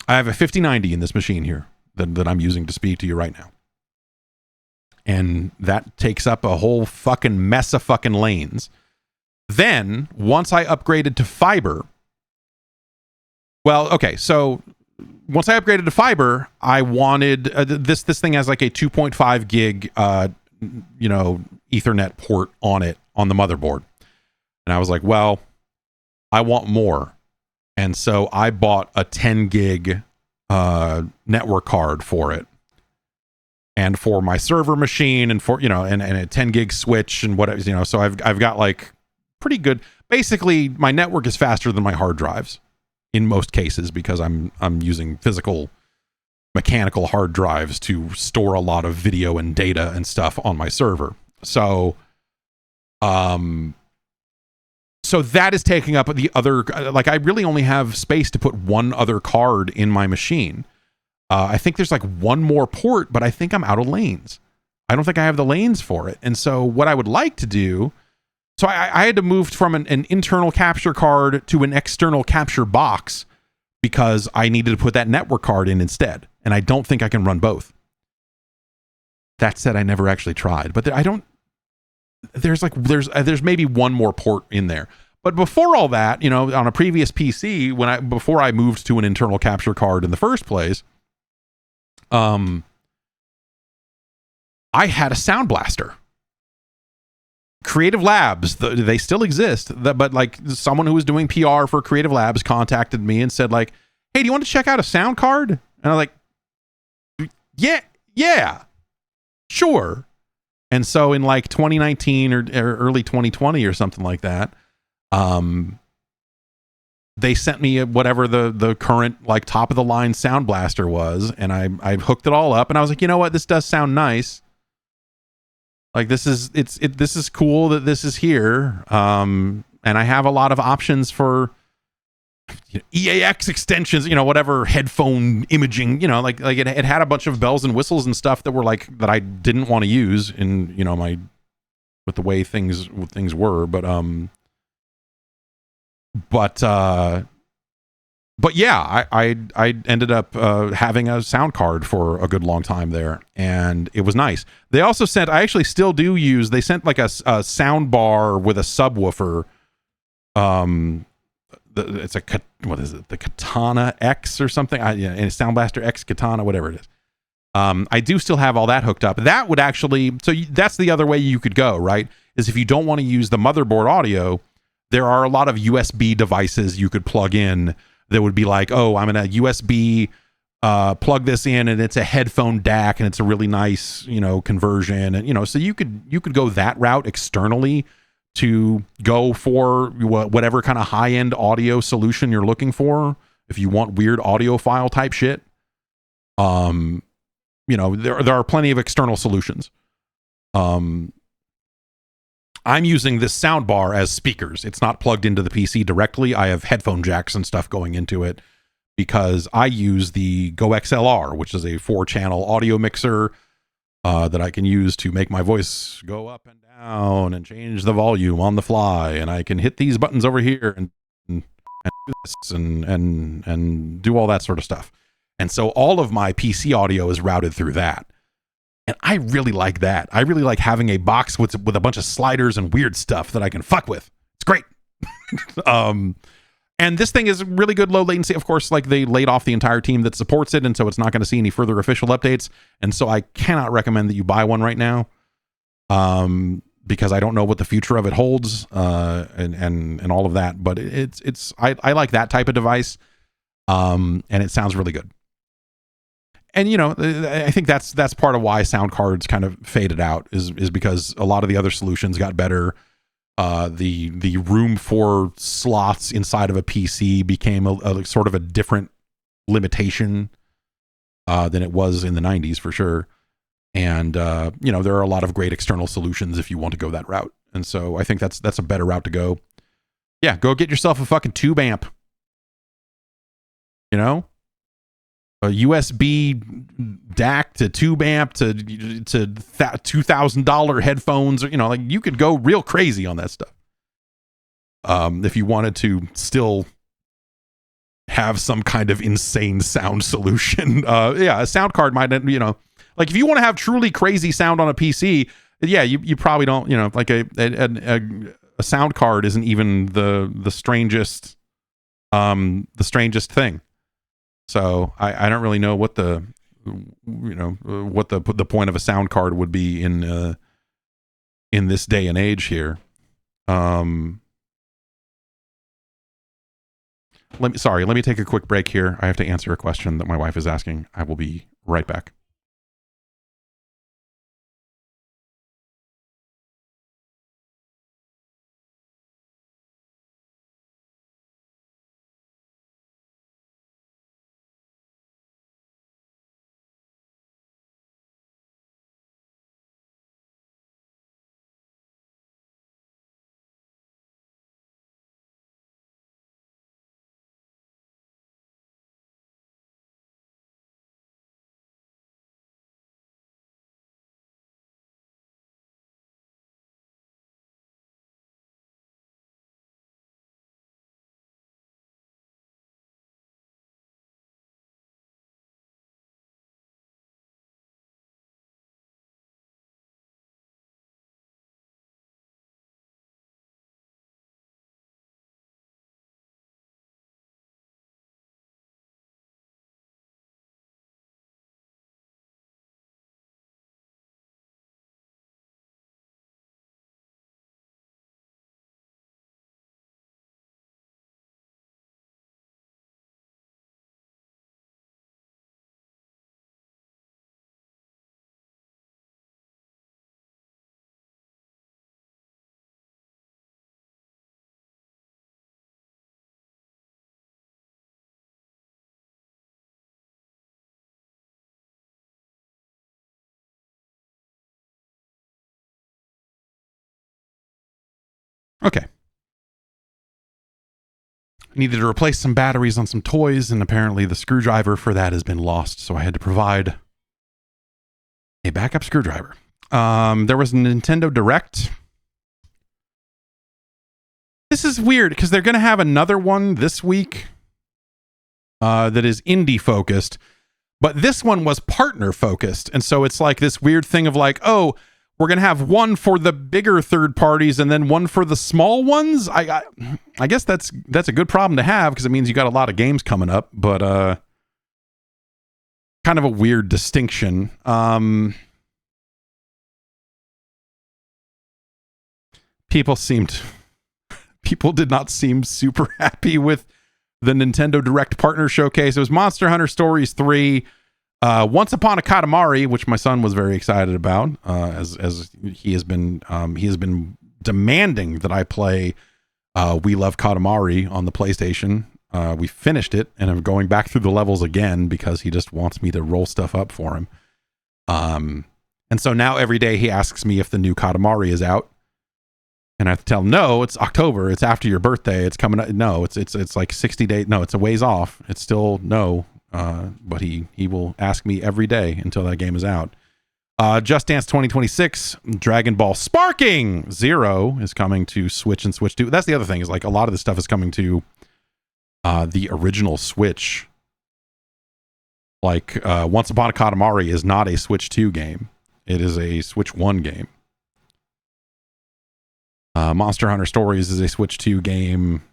have a 5090 in this machine here that I'm using to speak to you right now. And that takes up a whole fucking mess of fucking lanes. Then, once I upgraded to fiber, once I upgraded to fiber, I wanted this thing has like a 2.5 gig Ethernet port on it on the motherboard. And I was like, well, I want more. And so I bought a 10 gig network card for it. And for my server machine, and for and a 10 gig switch and whatever, so I've got like pretty good. Basically, my network is faster than my hard drives in most cases, because I'm using physical mechanical hard drives to store a lot of video and data and stuff on my server. So So that is taking up the other, like I really only have space to put one other card in my machine. I think there's like one more port, but I think I'm out of lanes. I don't think I have the lanes for it. And so what I would like to do, so I had to move from an internal capture card to an external capture box because I needed to put that network card in instead. And I don't think I can run both. That said, I never actually tried, but there's maybe one more port in there. But before all that, you know, on a previous PC, before I moved to an internal capture card in the first place, I had a Sound Blaster. Creative Labs, they still exist, but like someone who was doing PR for Creative Labs contacted me and said like, hey, do you want to check out a sound card? And I'm like, yeah, sure. And so in like 2019 or early 2020 or something like that, they sent me whatever the current like top of the line Sound Blaster was, and I hooked it all up, and I was like, you know what, this does sound nice. Like this is cool that this is here, and I have a lot of options for EAX extensions, you know, whatever headphone imaging, you know, like it had a bunch of bells and whistles and stuff that were like that I didn't want to use in, you know, with the way things were, but yeah, I ended up having a sound card for a good long time there, and it was nice. They also sent, I actually still do use, they sent like a sound bar with a subwoofer. It's what is it? The Katana X or something? And Sound Blaster X Katana, whatever it is. I do still have all that hooked up. That would actually, that's the other way you could go, right? Is if you don't want to use the motherboard audio, there are a lot of USB devices you could plug in that would be like, oh, I'm going to USB plug this in, and it's a headphone DAC, and it's a really nice, you know, conversion. And, you know, so you could go that route externally to go for whatever kind of high-end audio solution you're looking for. If you want weird audiophile type shit, you know, there are plenty of external solutions. I'm using this sound bar as speakers. It's not plugged into the PC directly. I have headphone jacks and stuff going into it because I use the Go XLR, which is a 4-channel audio mixer that I can use to make my voice go up and down and change the volume on the fly. And I can hit these buttons over here and do this and do all that sort of stuff. And so all of my PC audio is routed through that. And I really like that. I really like having a box with a bunch of sliders and weird stuff that I can fuck with. It's great. And this thing is really good low latency. Of course, like they laid off the entire team that supports it, and so it's not going to see any further official updates. And so I cannot recommend that you buy one right now, because I don't know what the future of it holds, and all of that. But I like that type of device, and it sounds really good. And, you know, I think that's part of why sound cards kind of faded out is because a lot of the other solutions got better. The room for slots inside of a PC became a sort of a different limitation than it was in the 90s for sure. And, you know, there are a lot of great external solutions if you want to go that route. And so I think that's a better route to go. Yeah, go get yourself a fucking tube amp. You know? A USB DAC to tube amp to $2,000 headphones, or, you know, like you could go real crazy on that stuff. If you wanted to still have some kind of insane sound solution, yeah, a sound card might, you know, like if you want to have truly crazy sound on a PC, yeah, you probably don't, you know, like a sound card isn't even the strangest thing. So I don't really know what the point of a sound card would be in this day and age here. Let me take a quick break here. I have to answer a question that my wife is asking. I will be right back. Okay. I needed to replace some batteries on some toys, and apparently the screwdriver for that has been lost, so I had to provide a backup screwdriver. There was a Nintendo Direct. This is weird because they're going to have another one this week that is indie focused, but this one was partner focused. And so it's like this weird thing of like, oh, we're going to have one for the bigger third parties and then one for the small ones. I guess that's a good problem to have because it means you got a lot of games coming up, but kind of a weird distinction. People did not seem super happy with the Nintendo Direct Partner Showcase. It was Monster Hunter Stories 3, Once Upon a Katamari, which my son was very excited about, as he has been demanding that I play We Love Katamari on the PlayStation. We finished it, and I'm going back through the levels again because he just wants me to roll stuff up for him. And so now every day he asks me if the new Katamari is out. And I have to tell him, no, it's October. It's after your birthday. It's coming up. No, it's like 60 days. No, it's a ways off. It's still no. But he will ask me every day until that game is out. Just Dance 2026, Dragon Ball Sparking 0 is coming to Switch and Switch 2. That's the other thing is like a lot of this stuff is coming to the original Switch. Like Once Upon a Katamari is not a Switch 2 game. It is a Switch 1 game. Monster Hunter Stories is a Switch 2 game.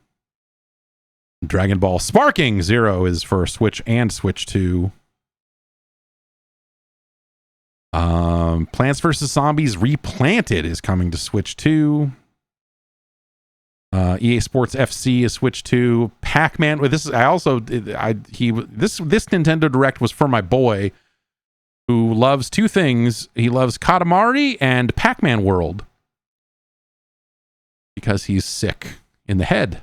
Dragon Ball Sparking 0 is for Switch and Switch 2. Plants vs. Zombies Replanted is coming to Switch 2. EA Sports FC is Switch 2. Pac-Man. This Nintendo Direct was for my boy who loves two things. He loves Katamari and Pac-Man World. Because he's sick in the head.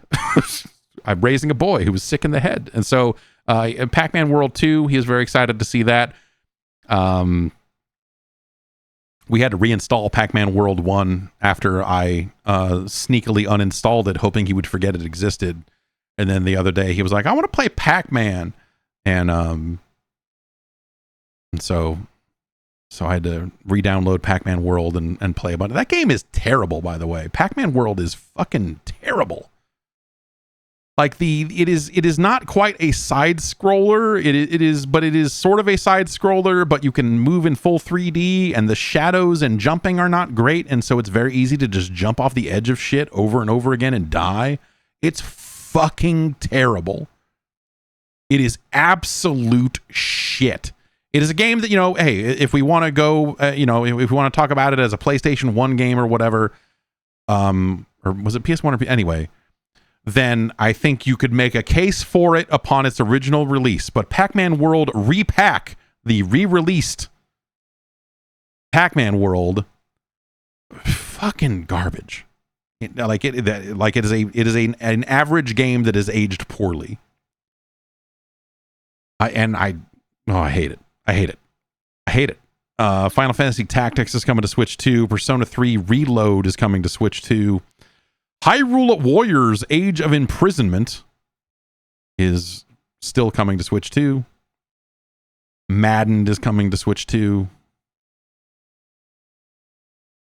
I'm raising a boy who was sick in the head. And so in Pac-Man World 2, he is very excited to see that. We had to reinstall Pac-Man World 1 after I sneakily uninstalled it, hoping he would forget it existed. And then the other day he was like, I want to play Pac-Man. And so I had to re-download Pac-Man World and play a bunch. That game is terrible, by the way. Pac-Man World is fucking terrible. Like it is not quite a side scroller. But it is sort of a side scroller, but you can move in full 3D and the shadows and jumping are not great. And so it's very easy to just jump off the edge of shit over and over again and die. It's fucking terrible. It is absolute shit. It is a game that, hey, if we want to go, if we want to talk about it as a PlayStation 1 game or whatever, or was it PS1 or anyway, then I think you could make a case for it upon its original release. But Pac-Man World Repack, the re-released Pac-Man World, fucking garbage. It is an average game that is aged poorly. I hate it. I hate it. Final Fantasy Tactics is coming to Switch 2. Persona 3 Reload is coming to Switch 2. Hyrule Warriors Age of Imprisonment is still coming to Switch 2. Madden is coming to Switch 2.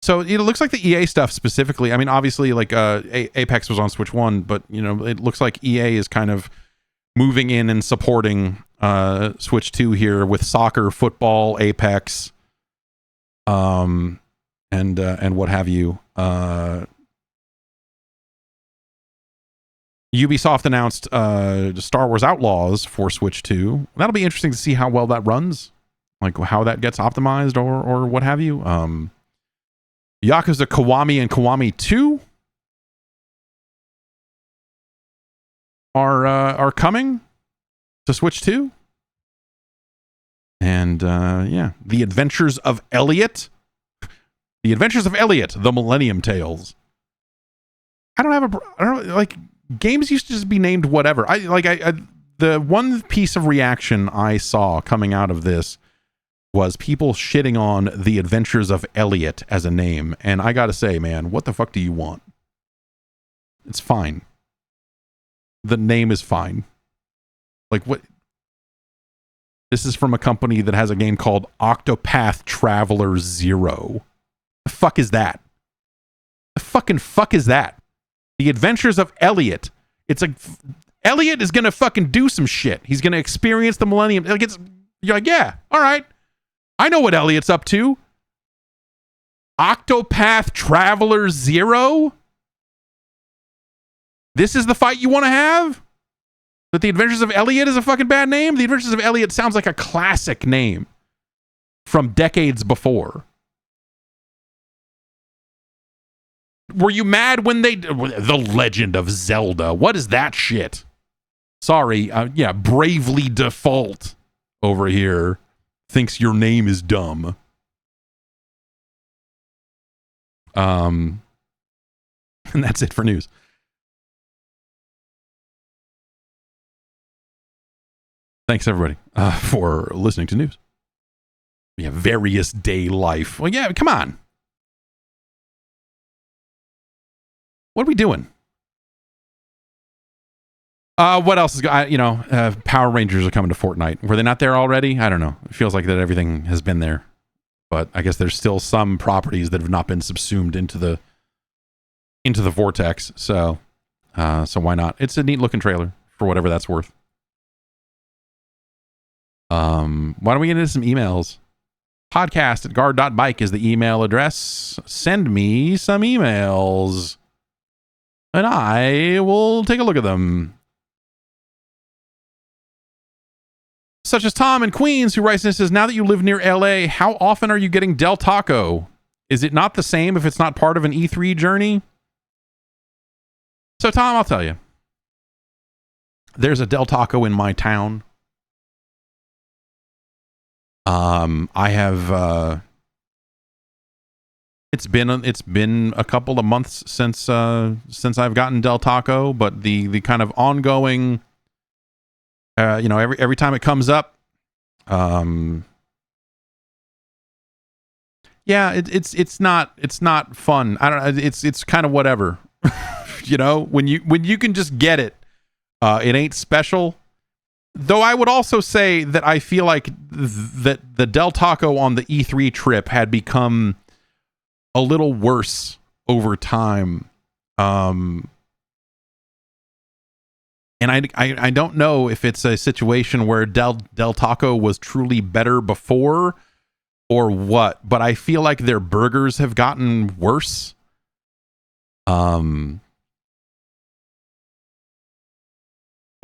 So it looks like the EA stuff specifically. I mean, obviously, like Apex was on Switch 1, but it looks like EA is kind of moving in and supporting Switch 2 here with soccer, football, Apex, and what have you. Ubisoft announced Star Wars Outlaws for Switch 2. That'll be interesting to see how well that runs, like how that gets optimized or what have you. Yakuza Kiwami and Kiwami 2 are coming to Switch 2. And The Adventures of Elliot. The Adventures of Elliot, The Millennium Tales. Games used to just be named whatever. The one piece of reaction I saw coming out of this was people shitting on The Adventures of Elliot as a name. And I gotta say, man, what the fuck do you want? It's fine. The name is fine. Like, what? This is from a company that has a game called Octopath Traveler 0. The fuck is that? The fucking fuck is that? The Adventures of Elliot. It's like, Elliot is gonna fucking do some shit. He's gonna experience the millennium. Like, you're like, yeah, all right. I know what Elliot's up to. Octopath Traveler 0? This is the fight you want to have? That the Adventures of Elliot is a fucking bad name? The Adventures of Elliot sounds like a classic name from decades before. Were you mad when they... The Legend of Zelda. What is that shit? Sorry. Yeah, Bravely Default over here thinks your name is dumb. And that's it for news. Thanks, everybody, for listening to news. Yeah, various day life. Well, yeah, come on. What are we doing? What else is Power Rangers are coming to Fortnite. Were they not there already? I don't know. It feels like that everything has been there. But I guess there's still some properties that have not been subsumed into the vortex. So why not? It's a neat looking trailer for whatever that's worth. Why don't we get into some emails? Podcast@guard.bike is the email address. Send me some emails and I will take a look at them. Such as Tom in Queens, who writes and says, now that you live near LA, how often are you getting Del Taco? Is it not the same if it's not part of an E3 journey? So Tom, I'll tell you. There's a Del Taco in my town. I have it's been a couple of months since I've gotten Del Taco, but the kind of ongoing every time it comes up, it's not fun. I don't know, it's kind of whatever. When you can just get it, it ain't special. Though I would also say that I feel like that the Del Taco on the E3 trip had become a little worse over time. And I don't know if it's a situation where Del Taco was truly better before or what, but I feel like their burgers have gotten worse.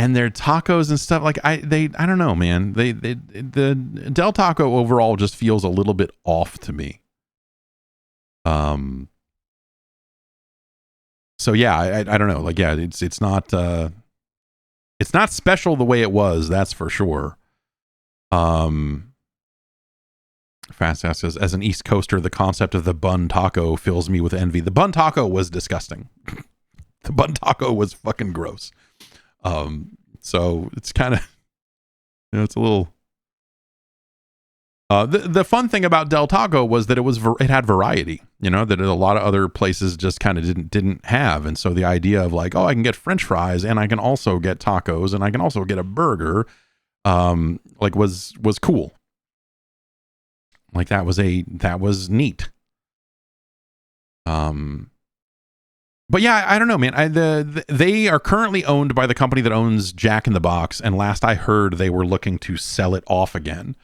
And their tacos and stuff, like I don't know, man. The Del Taco overall just feels a little bit off to me. So yeah, I don't know. Like, yeah, it's not special the way it was, that's for sure. Fast Ass says, as an East Coaster, the concept of the bun taco fills me with envy. The bun taco was disgusting. The bun taco was fucking gross. So it's kind of, it's a little, the fun thing about Del Taco was that it had variety, that a lot of other places just kind of didn't have. And so the idea of like, oh, I can get French fries and I can also get tacos and I can also get a burger, was cool. Like that was neat. But yeah, I don't know, man. They are currently owned by the company that owns Jack in the Box, and last I heard, they were looking to sell it off again.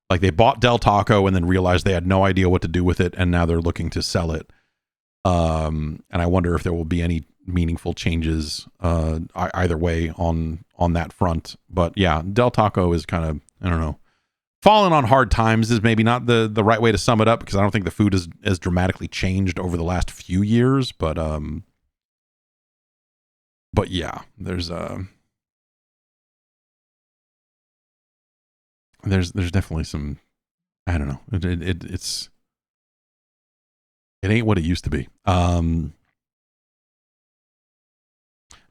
Like they bought Del Taco and then realized they had no idea what to do with it, and now they're looking to sell it. And I wonder if there will be any meaningful changes either way on that front. But yeah, Del Taco is kind of, I don't know, falling on hard times is maybe not the right way to sum it up, because I don't think the food has dramatically changed over the last few years. But yeah, there's definitely some, I don't know. It ain't what it used to be.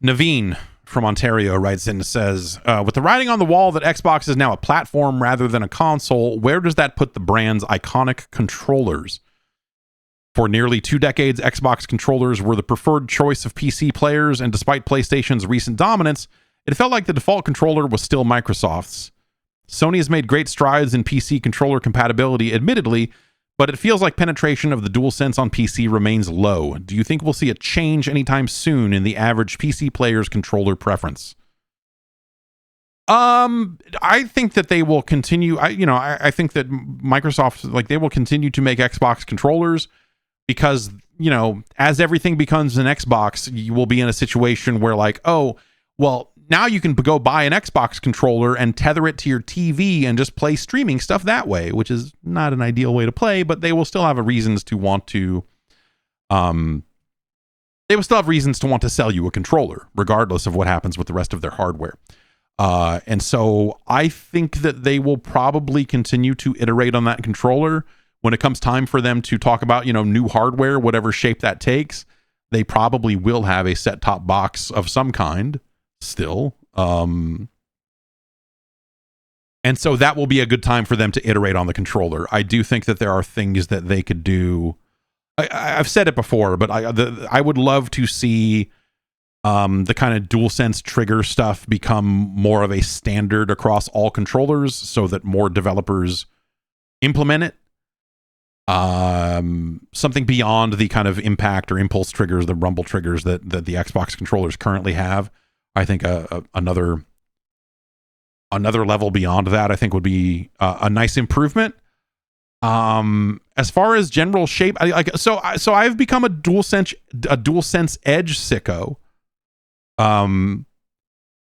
Naveen from Ontario writes in and says, with the writing on the wall that Xbox is now a platform rather than a console, where does that put the brand's iconic controllers? For nearly 2 decades, Xbox controllers were the preferred choice of PC players, and despite PlayStation's recent dominance, it felt like the default controller was still Microsoft's. Sony has made great strides in PC controller compatibility, admittedly, but it feels like penetration of the DualSense on PC remains low. Do you think we'll see a change anytime soon in the average PC player's controller preference? I think that they will continue. I think that Microsoft, like, they will continue to make Xbox controllers because, as everything becomes an Xbox, you will be in a situation where, like, oh, well, now you can go buy an Xbox controller and tether it to your TV and just play streaming stuff that way, which is not an ideal way to play, but they will still have reasons to want to, sell you a controller, regardless of what happens with the rest of their hardware. And so I think that they will probably continue to iterate on that controller. When it comes time for them to talk about, new hardware, whatever shape that takes, they probably will have a set-top box of some kind still. And so that will be a good time for them to iterate on the controller. I do think that there are things that they could do. I've said it before, but I would love to see the kind of DualSense trigger stuff become more of a standard across all controllers so that more developers implement it. Something beyond the kind of impact or impulse triggers, the rumble triggers that the Xbox controllers currently have. I think another level beyond that, I think, would be a nice improvement. As far as general shape, so I've become a DualSense Edge sicko. And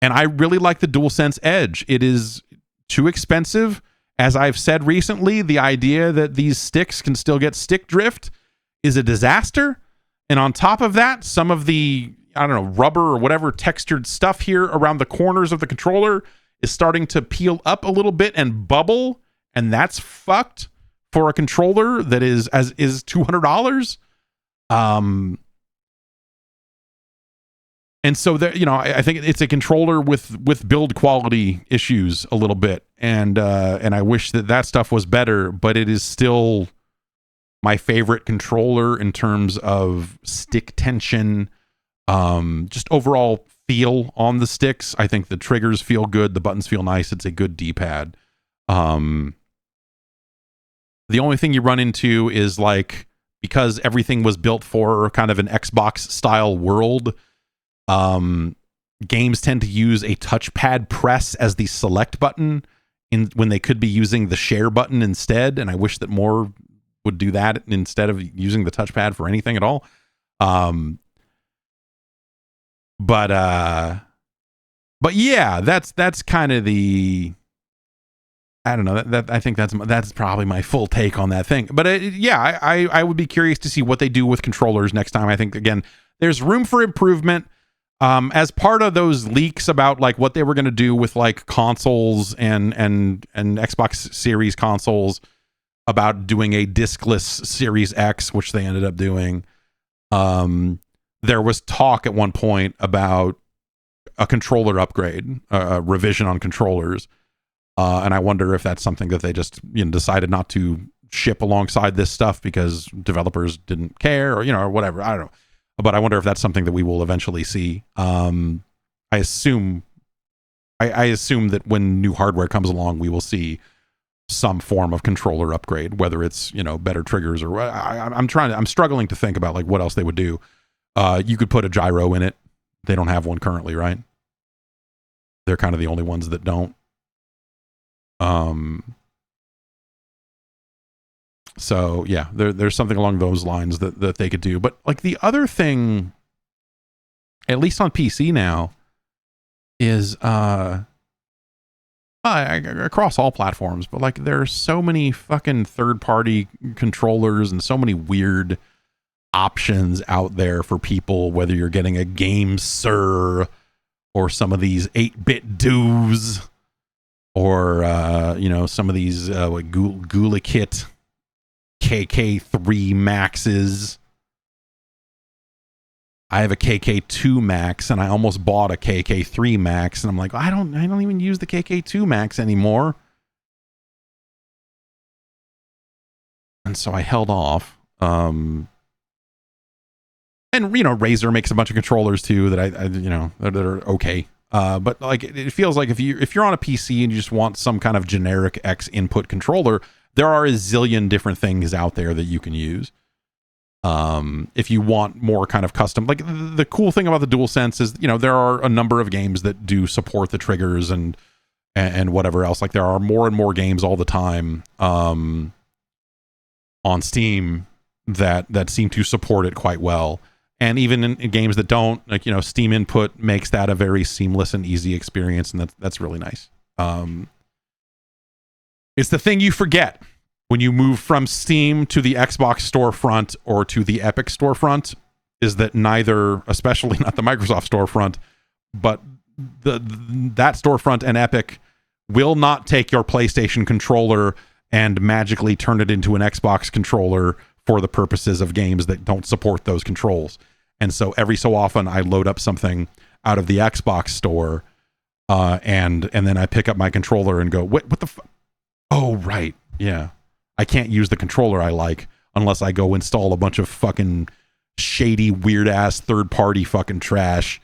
I really like the DualSense Edge. It is too expensive. As I've said recently, the idea that these sticks can still get stick drift is a disaster. And on top of that, some of the, rubber or whatever textured stuff here around the corners of the controller is starting to peel up a little bit and bubble. And that's fucked for a controller that is $200. And so there, I think it's a controller with build quality issues a little bit, and I wish that stuff was better, but it is still my favorite controller in terms of stick tension, just overall feel on the sticks. I think the triggers feel good, the buttons feel nice. It's a good D-pad. The only thing you run into is, like, because everything was built for kind of an Xbox style world. Games tend to use a touchpad press as the select button when they could be using the share button instead. And I wish that more would do that instead of using the touchpad for anything at all. But yeah, that's kind of the, I don't know, that I think that's probably my full take on that thing. But I would be curious to see what they do with controllers next time. I think, again, there's room for improvement. As part of those leaks about, like, what they were going to do with, like, consoles and Xbox Series consoles, about doing a diskless Series X, which they ended up doing, there was talk at one point about a controller upgrade, a revision on controllers, and I wonder if that's something that they just decided not to ship alongside this stuff because developers didn't care, or whatever. I don't know. But I wonder if that's something that we will eventually see. I assume that when new hardware comes along, we will see some form of controller upgrade, whether it's, better triggers or I'm struggling to think about, like, what else they would do. You could put a gyro in it. They don't have one currently, right? They're kind of the only ones that don't. So yeah, there's something along those lines that they could do. But, like, the other thing, at least on PC now, is across all platforms, but, like, there are so many fucking third-party controllers and so many weird options out there for people, whether you're getting a Game Sir or some of these 8-bit doos or some of these like GulaKit KK3 Maxes. I have a KK2 Max, and I almost bought a KK3 Max, and I'm like, I don't even use the KK2 Max anymore. And so I held off. And Razer makes a bunch of controllers too that I that are okay. But like it feels like if you're on a PC and you just want some kind of generic X input controller, there are a zillion different things out there that you can use. If you want more kind of custom, like the cool thing about the DualSense is, there are a number of games that do support the triggers and whatever else. Like there are more and more games all the time on Steam that seem to support it quite well. And even in games that don't, like, Steam input makes that a very seamless and easy experience, and that's really nice. It's the thing you forget when you move from Steam to the Xbox storefront or to the Epic storefront, is that neither, especially not the Microsoft storefront, but that storefront and Epic will not take your PlayStation controller and magically turn it into an Xbox controller for the purposes of games that don't support those controls. And so every so often I load up something out of the Xbox store, and then I pick up my controller and go, what the oh, right. Yeah. I can't use the controller I like unless I go install a bunch of fucking shady, weird ass third party fucking trash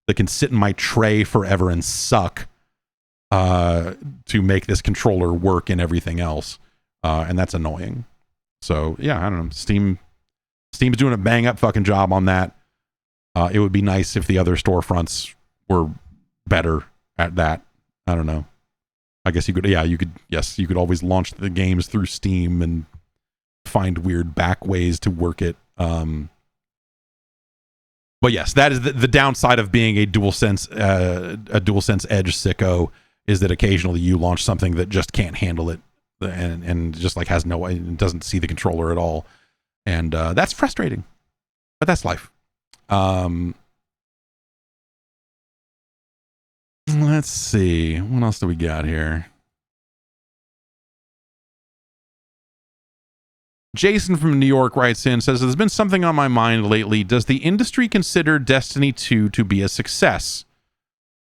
that can sit in my tray forever and suck to make this controller work and everything else. And that's annoying. So yeah, I don't know. Steam's doing a bang up fucking job on that. It would be nice if the other storefronts were better at that. I don't know. I guess you could always launch the games through Steam and find weird back ways to work it. But yes, that is the downside of being a DualSense Edge sicko, is that occasionally you launch something that just can't handle it and just like doesn't see the controller at all. And that's frustrating, but that's life. Let's see. What else do we got here? Jason from New York writes in, says, there's been something on my mind lately. Does the industry consider Destiny 2 to be a success?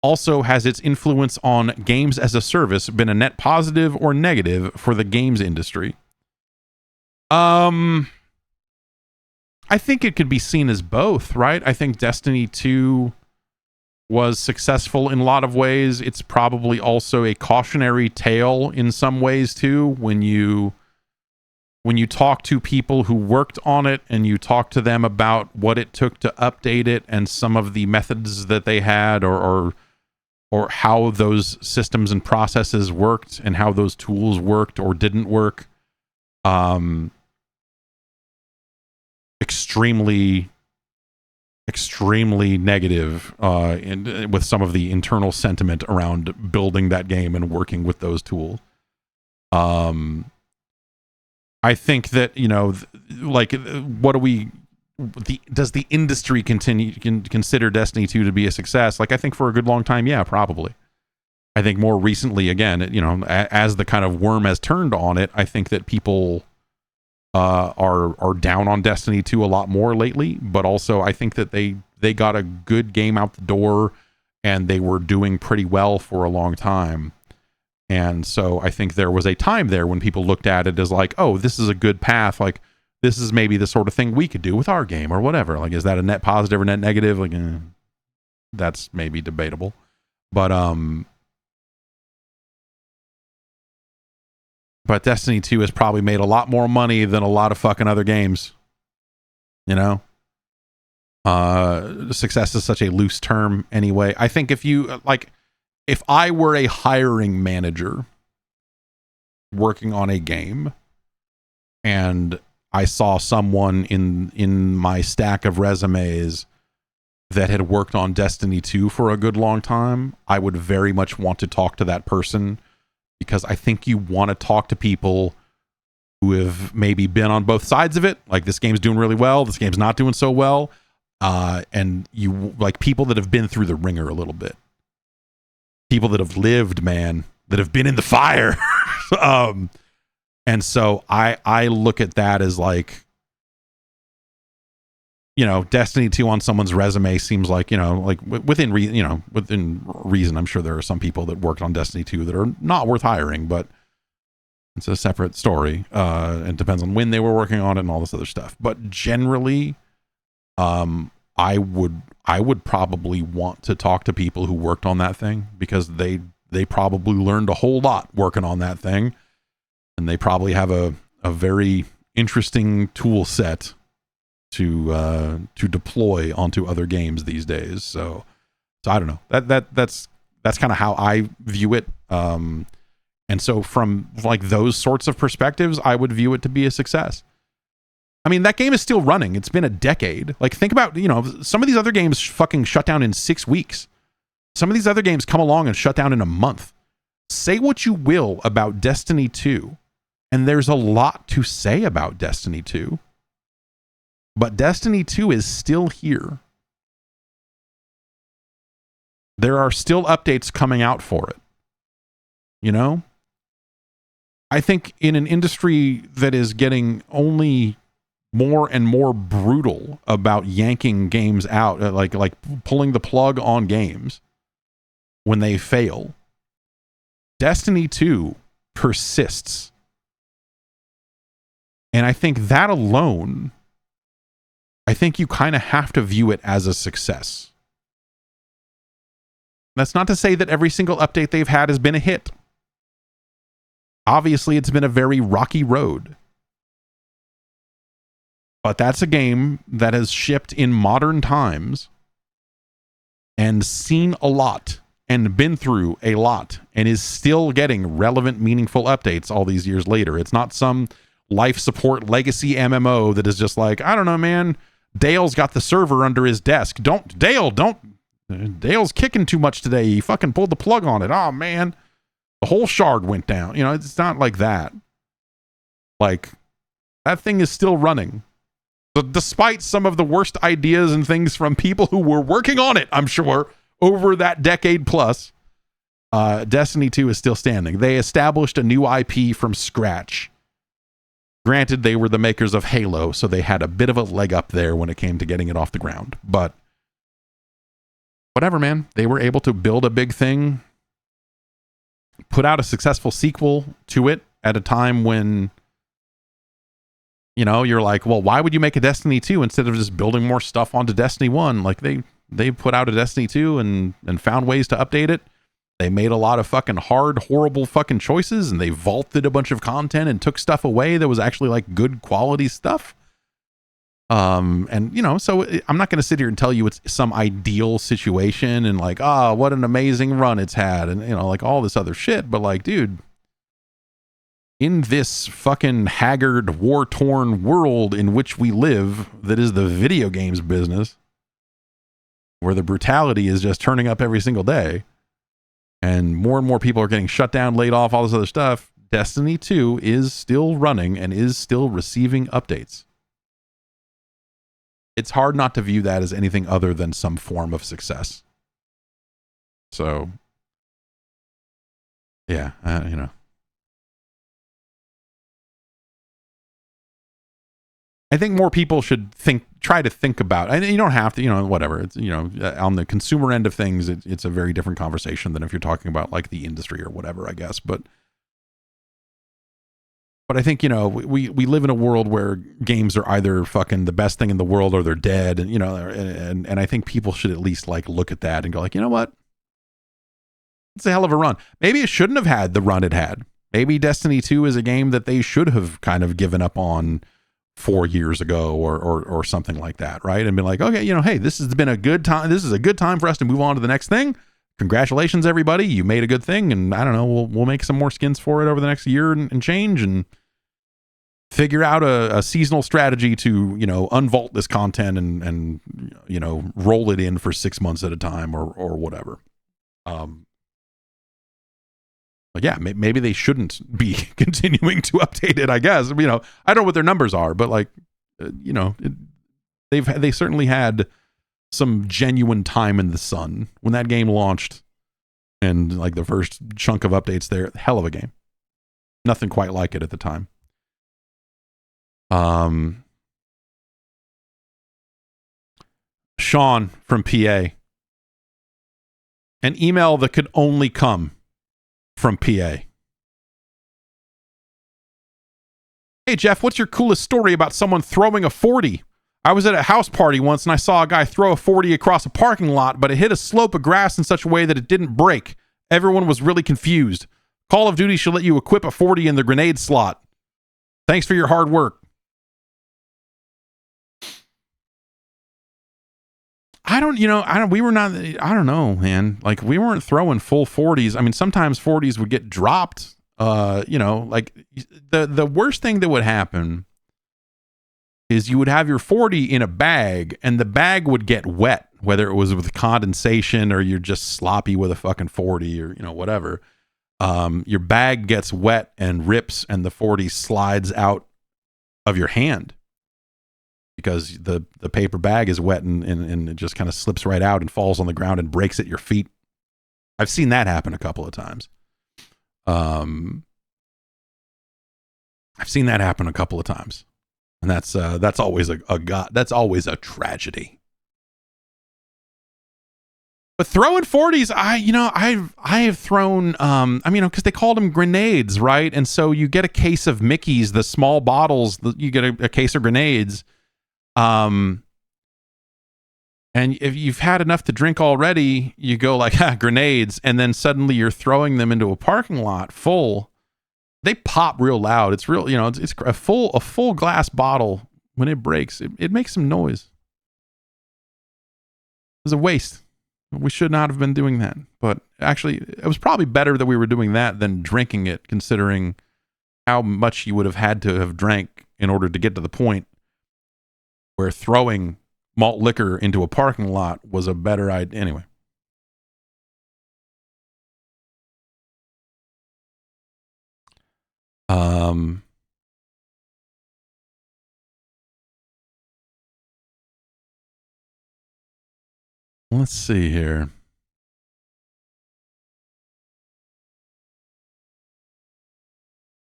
Also, has its influence on games as a service been a net positive or negative for the games industry? I think it could be seen as both, right? I think Destiny 2 was successful in a lot of ways. It's probably also a cautionary tale in some ways too. When you talk to people who worked on it and you talk to them about what it took to update it and some of the methods that they had or how those systems and processes worked and how those tools worked or didn't work, extremely negative with some of the internal sentiment around building that game and working with those tools. I think that, does the industry consider Destiny 2 to be a success? Like, I think for a good long time, yeah, probably. I think more recently, again, as the kind of worm has turned on it, I think that people are down on Destiny 2 a lot more lately, but also I think that they got a good game out the door and they were doing pretty well for a long time. And so I think there was a time there when people looked at it as like, oh, this is a good path. Like, this is maybe the sort of thing we could do with our game or whatever. Like, is that a net positive or net negative? Like, that's maybe debatable. But Destiny 2 has probably made a lot more money than a lot of fucking other games. Success is such a loose term anyway. I think if I were a hiring manager working on a game and I saw someone in my stack of resumes that had worked on Destiny 2 for a good long time, I would very much want to talk to that person, because I think you want to talk to people who have maybe been on both sides of it. Like, this game's doing really well, this game's not doing so well. And you like people that have been through the ringer a little bit. People that have lived, man, that have been in the fire. And so I look at that as like, Destiny 2 on someone's resume seems like, within reason. I'm sure there are some people that worked on Destiny 2 that are not worth hiring, but it's a separate story. It depends on when they were working on it and all this other stuff. But generally, I would probably want to talk to people who worked on that thing, because they probably learned a whole lot working on that thing, and they probably have a very interesting tool set to deploy onto other games these days. So I don't know. That's kind of how I view it. And so from like those sorts of perspectives, I would view it to be a success. I mean, that game is still running. It's been a decade. Like, think about, some of these other games fucking shut down in 6 weeks. Some of these other games come along and shut down in a month. Say what you will about Destiny 2, and there's a lot to say about Destiny 2. But Destiny 2 is still here. There are still updates coming out for it. I think in an industry that is getting only more and more brutal about yanking games out, like pulling the plug on games when they fail, Destiny 2 persists. And I think that alone, I think you kind of have to view it as a success. That's not to say that every single update they've had has been a hit. Obviously, it's been a very rocky road. But that's a game that has shipped in modern times and seen a lot and been through a lot and is still getting relevant, meaningful updates all these years later. It's not some life support legacy MMO that is just like, I don't know, man, Dale's got the server under his desk. Dale's kicking too much today. He fucking pulled the plug on it. Oh, man. The whole shard went down. It's not like that. Like, that thing is still running. So despite some of the worst ideas and things from people who were working on it, I'm sure, over that decade plus, Destiny 2 is still standing. They established a new IP from scratch. Granted, they were the makers of Halo, so they had a bit of a leg up there when it came to getting it off the ground. But whatever, man. They were able to build a big thing, put out a successful sequel to it at a time when, you're like, well, why would you make a Destiny 2 instead of just building more stuff onto Destiny 1? Like, they put out a Destiny 2 and found ways to update it. They made a lot of fucking hard, horrible fucking choices, and they vaulted a bunch of content and took stuff away that was actually like good quality stuff. And so I'm not going to sit here and tell you it's some ideal situation and like, what an amazing run it's had, and like all this other shit. But like, dude, in this fucking haggard, war-torn world in which we live, that is the video games business, where the brutality is just turning up every single day, and more people are getting shut down, laid off, all this other stuff, Destiny 2 is still running and is still receiving updates. It's hard not to view that as anything other than some form of success. So, yeah, I think more people should try to think about, and you don't have to, whatever. It's, on the consumer end of things, it's a very different conversation than if you're talking about like the industry or whatever, I guess. But I think, we live in a world where games are either fucking the best thing in the world or they're dead. And, and I think people should at least like look at that and go like, you know what? It's a hell of a run. Maybe it shouldn't have had the run it had. Maybe Destiny 2 is a game that they should have kind of given up on 4 years ago or something like that. Right. And been like, okay, hey, this has been a good time. This is a good time for us to move on to the next thing. Congratulations, everybody. You made a good thing. And I don't know, we'll make some more skins for it over the next year and change and figure out a seasonal strategy to, unvault this content and roll it in for 6 months at a time or whatever. Like, yeah, maybe they shouldn't be continuing to update it, I guess. I don't know what their numbers are, but like, they certainly had some genuine time in the sun when that game launched, and like the first chunk of updates there, hell of a game. Nothing quite like it at the time. Sean from PA. An email that could only come from PA. Hey, Jeff, what's your coolest story about someone throwing a 40? I was at a house party once and I saw a guy throw a 40 across a parking lot, but it hit a slope of grass in such a way that it didn't break. Everyone was really confused. Call of Duty should let you equip a 40 in the grenade slot. Thanks for your hard work. I don't know, man. Like, we weren't throwing full 40s. I mean, sometimes 40s would get dropped. Like, the worst thing that would happen is you would have your 40 in a bag and the bag would get wet, whether it was with condensation or you're just sloppy with a fucking 40 or, whatever. Your bag gets wet and rips and the 40 slides out of your hand because the paper bag is wet and it just kind of slips right out and falls on the ground and breaks at your feet. I've seen that happen a couple of times. And that's always that's always a tragedy. But throwing 40s, I have thrown, because they called them grenades, right? And so you get a case of Mickey's, the small bottles, you get a case of grenades. And if you've had enough to drink already, you go like, grenades, and then suddenly you're throwing them into a parking lot full. They pop real loud. It's real, it's a full glass bottle. When it breaks, it makes some noise. It's a waste. We should not have been doing that. But actually, it was probably better that we were doing that than drinking it, considering how much you would have had to have drank in order to get to the point where throwing malt liquor into a parking lot was a better idea. Anyway. Let's see here.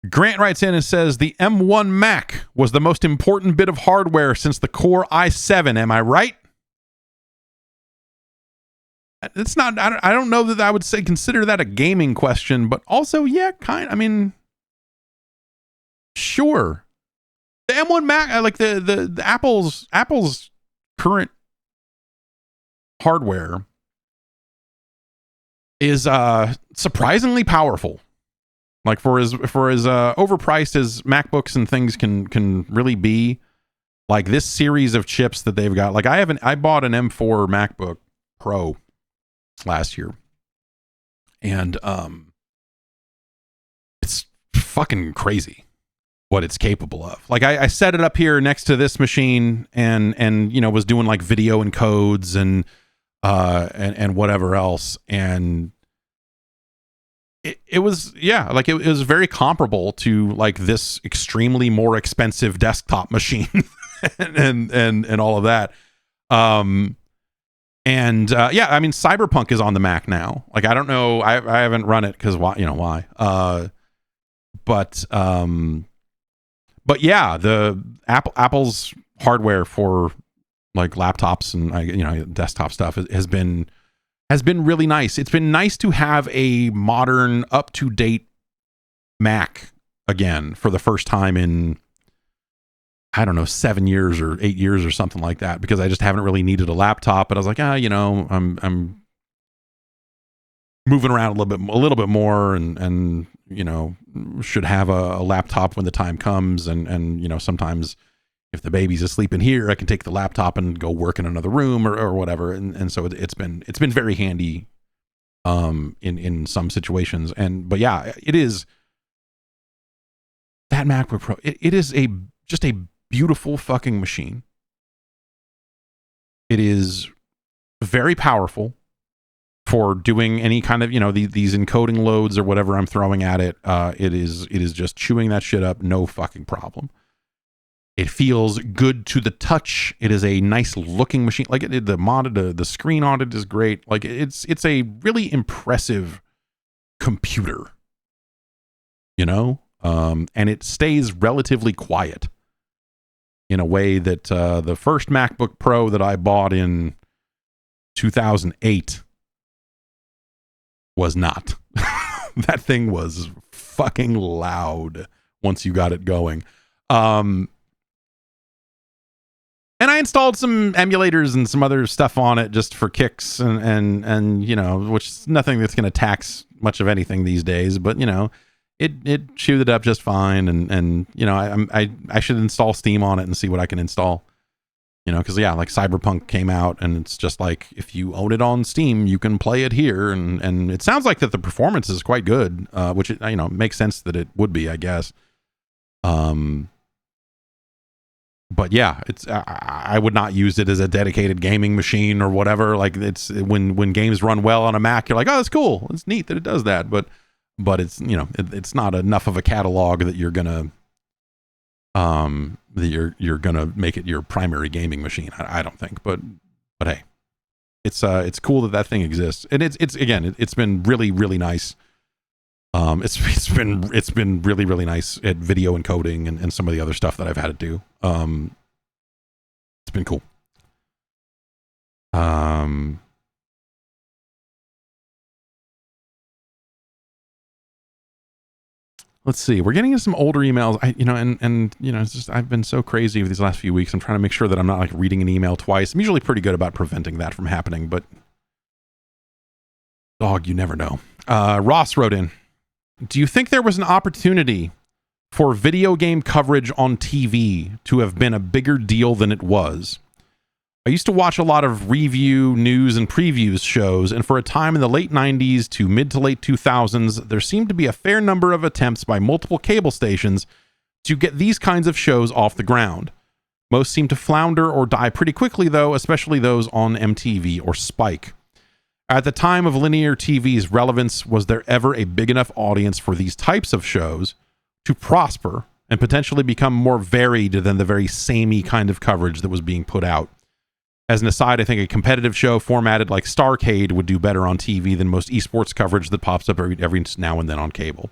Grant writes in and says, the M1 Mac was the most important bit of hardware since the Core i7. Am I right? It's not, I don't know that I would say consider that a gaming question, but also, yeah, sure. The M1 Mac, like the Apple's current hardware is surprisingly powerful. Like for as overpriced as MacBooks and things can really be, like this series of chips that they've got. Like I bought an M4 MacBook Pro last year, and it's fucking crazy what it's capable of. Like I set it up here next to this machine and was doing like video encodes and whatever else, and it was it was very comparable to like this extremely more expensive desktop machine and all of that. Cyberpunk is on the Mac now. Like I don't know, I haven't run it because why. But yeah, the Apple's hardware for like laptops and desktop stuff has been really nice. It's been nice to have a modern, up-to-date Mac again for the first time in, I don't know, 7 years or 8 years or something like that, because I just haven't really needed a laptop. But I was like, I'm moving around a little bit more and should have a laptop when the time comes. And sometimes if the baby's asleep in here, I can take the laptop and go work in another room or whatever. And so it's been very handy in some situations. But yeah, it is that MacBook Pro. It is just a beautiful fucking machine. It is very powerful for doing any kind of, these encoding loads or whatever I'm throwing at it. It is just chewing that shit up. No fucking problem. It feels good to the touch. It is a nice looking machine. Like the screen on it is great. Like it's a really impressive computer, and it stays relatively quiet in a way that the first MacBook Pro that I bought in 2008 was not. That thing was fucking loud once you got it going. And I installed some emulators and some other stuff on it just for kicks and you know, which is nothing that's going to tax much of anything these days, but you know, it chewed it up just fine. And you know, I should install Steam on it and see what I can install, you know, because yeah, like Cyberpunk came out and it's just like, if you own it on Steam, you can play it here. And it sounds like that the performance is quite good, which, you know, makes sense that it would be, I guess. But yeah, I would not use it as a dedicated gaming machine or whatever. Like, it's when games run well on a Mac, you're like, oh, that's cool. It's neat that it does that. But it's, you know, it's not enough of a catalog that you're gonna you're gonna make it your primary gaming machine. I don't think. But hey, it's cool that thing exists, and it's been really, really nice. It's been really, really nice at video encoding and some of the other stuff that I've had to do. It's been cool. Let's see. We're getting into some older emails. And you know, it's just, I've been so crazy these last few weeks. I'm trying to make sure that I'm not like reading an email twice. I'm usually pretty good about preventing that from happening, but dog, you never know. Ross wrote in, do you think there was an opportunity for video game coverage on TV to have been a bigger deal than it was? I used to watch a lot of review, news, and previews shows, and for a time in the late 90s to mid to late 2000s, there seemed to be a fair number of attempts by multiple cable stations to get these kinds of shows off the ground. Most seemed to flounder or die pretty quickly, though, especially those on MTV or Spike. At the time of linear TV's relevance, was there ever a big enough audience for these types of shows to prosper and potentially become more varied than the very samey kind of coverage that was being put out? As an aside, I think a competitive show formatted like Starcade would do better on TV than most esports coverage that pops up every now and then on cable.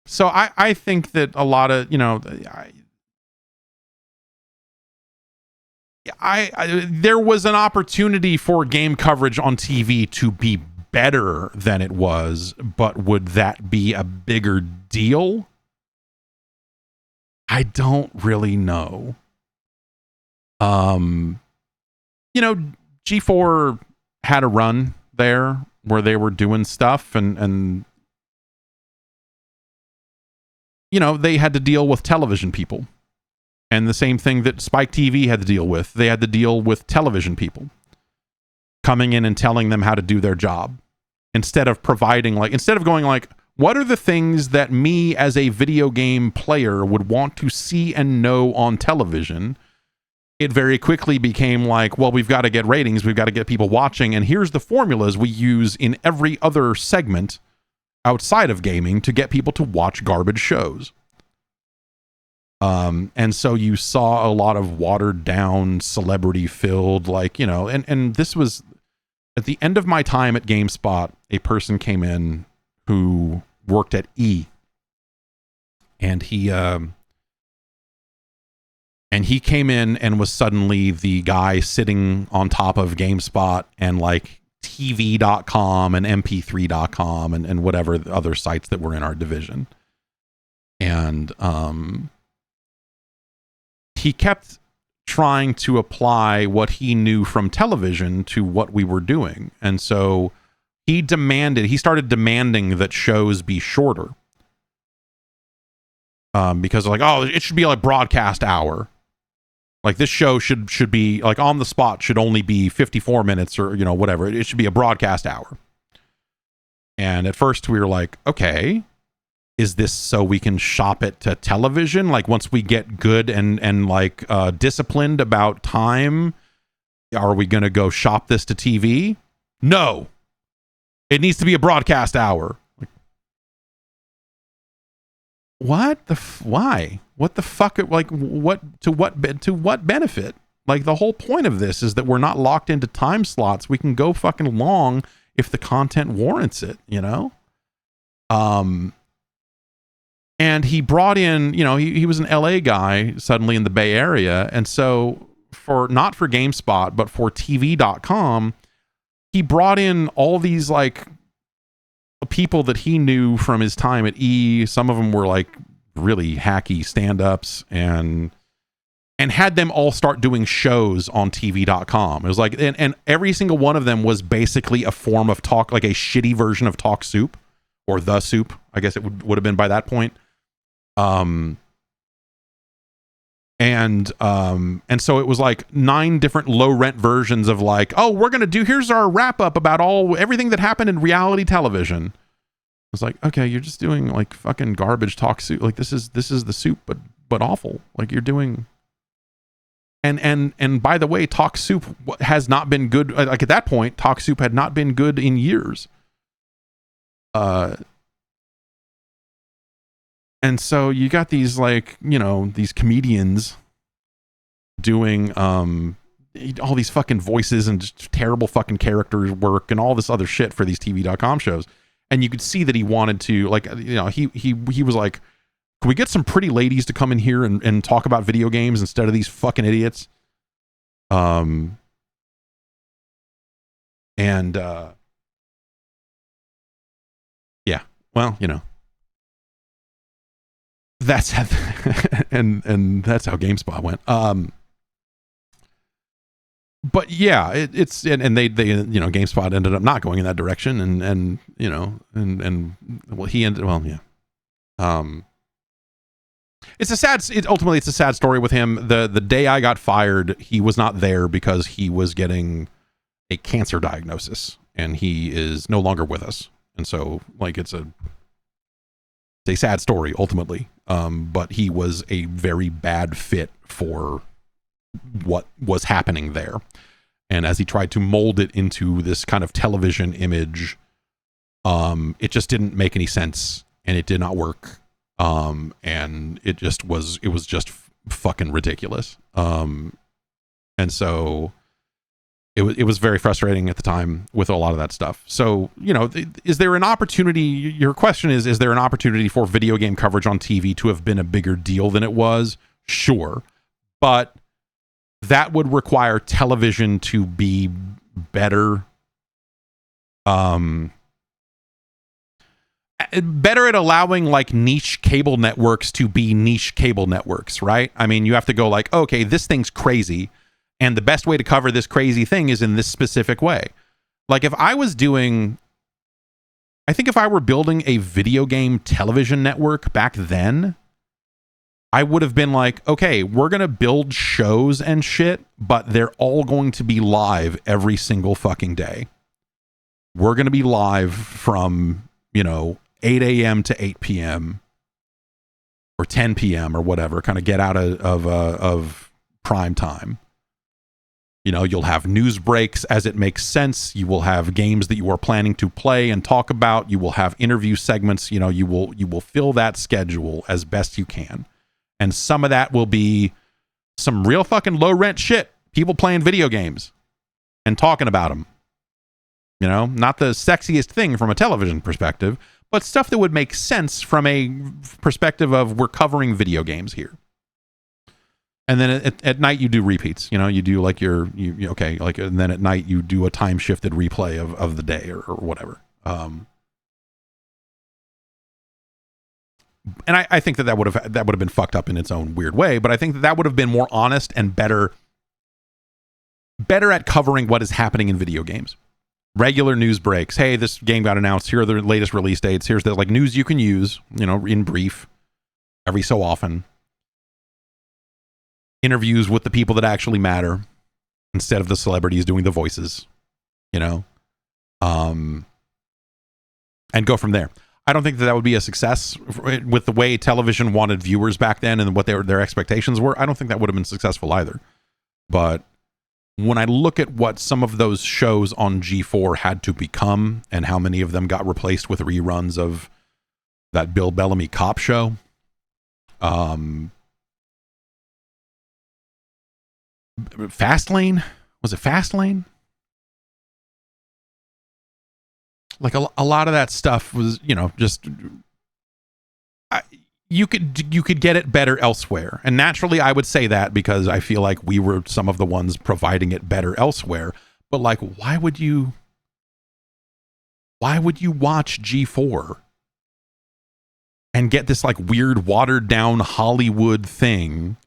So I think that a lot of, you know, there was an opportunity for game coverage on TV to be better than it was, but would that be a bigger deal? I don't really know. You know, G4 had a run there where they were doing stuff and you know, they had to deal with television people. And the same thing that Spike TV had to deal with. They had to deal with television people coming in and telling them how to do their job. Instead of going like, what are the things that me as a video game player would want to see and know on television? It very quickly became like, well, we've got to get ratings. We've got to get people watching. And here's the formulas we use in every other segment outside of gaming to get people to watch garbage shows. And so you saw a lot of watered down, celebrity filled, like, you know, and this was at the end of my time at GameSpot, a person came in who worked at E, and he came in and was suddenly the guy sitting on top of GameSpot and like TV.com and MP3.com and whatever other sites that were in our division. And, he kept trying to apply what he knew from television to what we were doing. And so he started demanding that shows be shorter. Because like, oh, it should be like broadcast hour. Like this show should be like on the spot should only be 54 minutes or, you know, whatever. It should be a broadcast hour. And at first we were like, okay, is this so we can shop it to television? Like once we get good and like disciplined about time, are we going to go shop this to TV? No, it needs to be a broadcast hour. Like, what the why? What the fuck? Like what to what benefit? Like the whole point of this is that we're not locked into time slots. We can go fucking long if the content warrants it, you know? And he brought in, you know, he was an LA guy suddenly in the Bay Area. And so not for GameSpot, but for TV.com, he brought in all these like people that he knew from his time at E. Some of them were like really hacky stand-ups and had them all start doing shows on TV.com. It was like, and every single one of them was basically a form of talk, like a shitty version of Talk Soup or The Soup, I guess it would have been by that point. And so it was like 9 different low rent versions of like, oh, we're going to do, here's our wrap up about everything that happened in reality television. It's like, okay, you're just doing like fucking garbage Talk Soup. Like this is The Soup, but awful. Like you're doing, and by the way, Talk Soup has not been good. Like at that point, Talk Soup had not been good in years. And so you got these like, you know, these comedians doing all these fucking voices and just terrible fucking character work and all this other shit for these TV.com shows. And you could see that he wanted to, like, you know, he was like, can we get some pretty ladies to come in here and talk about video games instead of these fucking idiots? Yeah, well, you know, that's how, and that's how GameSpot went. But yeah, it's and they you know, GameSpot ended up not going in that direction, and you know, and well, he ended, well, yeah. Ultimately it's a sad story with him. The day I got fired, he was not there because he was getting a cancer diagnosis, and he is no longer with us. And so, like, it's a sad story ultimately. But he was a very bad fit for what was happening there. And as he tried to mold it into this kind of television image, it just didn't make any sense, and it did not work. And it was just fucking ridiculous. And so it was very frustrating at the time with a lot of that stuff. So, you know, is there an opportunity? Your question is there an opportunity for video game coverage on TV to have been a bigger deal than it was? Sure. But that would require television to be better. Better at allowing like niche cable networks to be niche cable networks, right? I mean, you have to go like, okay, this thing's crazy, and the best way to cover this crazy thing is in this specific way. Like if I was doing, I think if I were building a video game television network back then, I would have been like, okay, we're going to build shows and shit, but they're all going to be live every single fucking day. We're going to be live from, you know, 8 a.m. to 8 p.m. or 10 p.m. or whatever, kind of get out of prime time. You know, you'll have news breaks as it makes sense. You will have games that you are planning to play and talk about. You will have interview segments. You know, you will fill that schedule as best you can. And some of that will be some real fucking low rent shit. People playing video games and talking about them. You know, not the sexiest thing from a television perspective, but stuff that would make sense from a perspective of we're covering video games here. And then at night you do repeats. You know, you do like okay, like, and then at night you do a time shifted replay of the day or whatever. And I think that would have been fucked up in its own weird way, but I think that would have been more honest and better at covering what is happening in video games. Regular news breaks. Hey, this game got announced. Here are the latest release dates. Here's the like news you can use, you know, in brief, every so often. Interviews with the people that actually matter instead of the celebrities doing the voices, you know, and go from there. I don't think that would be a success with the way television wanted viewers back then and what their expectations were. I don't think that would have been successful either. But when I look at what some of those shows on G4 had to become and how many of them got replaced with reruns of that Bill Bellamy cop show, Fastlane? Was it Fastlane? Like a lot of that stuff was, you know, just you could get it better elsewhere. And naturally I would say that because I feel like we were some of the ones providing it better elsewhere. But like, why would you watch G4 and get this like weird watered down Hollywood thing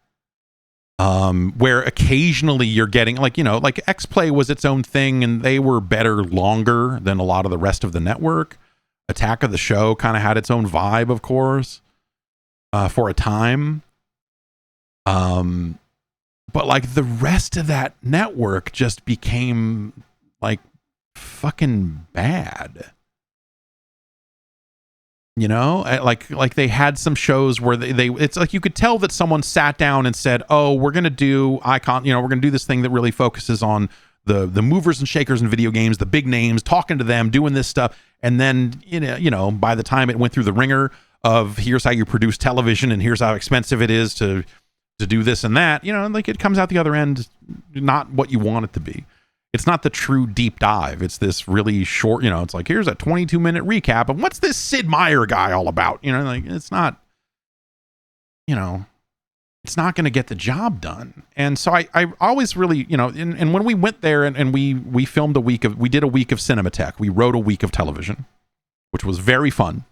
where occasionally you're getting like, you know, like X-Play was its own thing and they were better longer than a lot of the rest of the network. Attack of the Show kind of had its own vibe, of course, for a time. But like the rest of that network just became like fucking bad. You know, like they had some shows where they it's like you could tell that someone sat down and said, "Oh, we're gonna do Icon. You know, we're gonna do this thing that really focuses on the movers and shakers in video games, the big names, talking to them, doing this stuff." And then you know, by the time it went through the ringer of here's how you produce television and here's how expensive it is to do this and that, you know, like it comes out the other end not what you want it to be. It's not the true deep dive. It's this really short, you know, it's like, here's a 22-minute recap of what's this Sid Meier guy all about? You know, like it's not, you know, it's not going to get the job done. And so I always really, you know, and when we went there and we filmed we did a week of Cinematech. We wrote a week of television, which was very fun.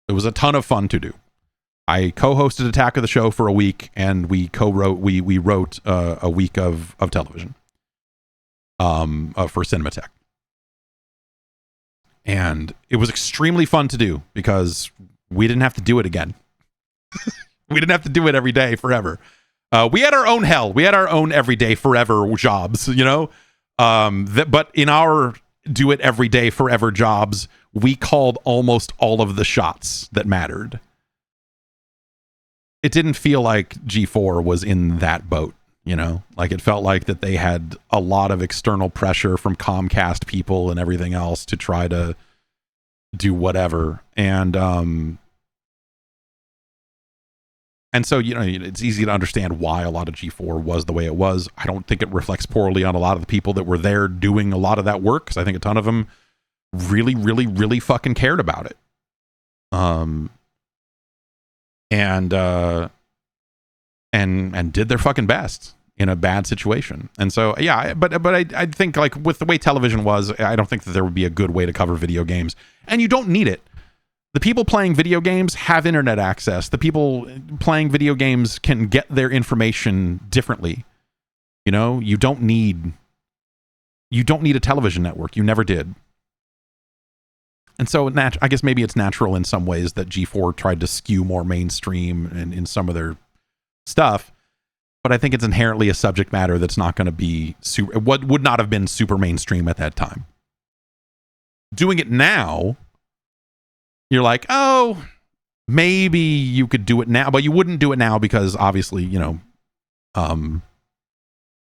It was a ton of fun to do. I co-hosted Attack of the Show for a week and we wrote a week of television. For Cinematech. And it was extremely fun to do because we didn't have to do it again. We didn't have to do it every day forever. We had our own hell. We had our own everyday forever jobs, you know? But in our do it every day forever jobs, we called almost all of the shots that mattered. It didn't feel like G4 was in that boat. You know, like it felt like that they had a lot of external pressure from Comcast people and everything else to try to do whatever. And so, you know, it's easy to understand why a lot of G4 was the way it was. I don't think it reflects poorly on a lot of the people that were there doing a lot of that work, because I think a ton of them really, really, really fucking cared about it. And did their fucking best in a bad situation. And so, yeah, but I think like with the way television was, I don't think that there would be a good way to cover video games. And you don't need it. The people playing video games have internet access. The people playing video games can get their information differently. You know, you don't need a television network. You never did. And so I guess maybe it's natural in some ways that G4 tried to skew more mainstream in some of their stuff, but I think it's inherently a subject matter that's not going to be what would not have been super mainstream at that time. Doing it now, you're like, oh, maybe you could do it now, but you wouldn't do it now because obviously, you know,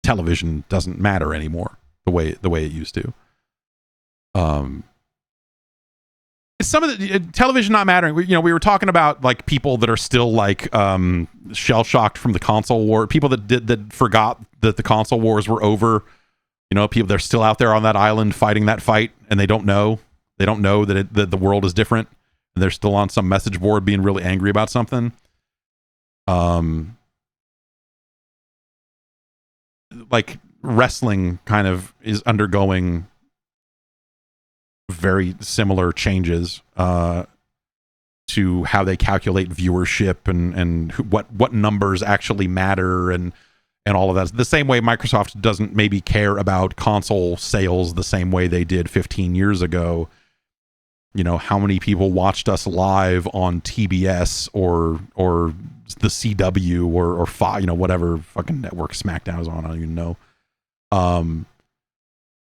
television doesn't matter anymore the way it used to. Some of the television not mattering. You know, we were talking about like people that are still like shell shocked from the console war. People that forgot that the console wars were over. You know, people they're still out there on that island fighting that fight, and they don't know. They don't know that the world is different, and they're still on some message board being really angry about something. Like wrestling kind of is undergoing very similar changes to how they calculate viewership and what numbers actually matter and all of that. The same way Microsoft doesn't maybe care about console sales the same way they did 15 years ago. You know, how many people watched us live on TBS or the CW or you know, whatever fucking network SmackDown is on, I don't even know.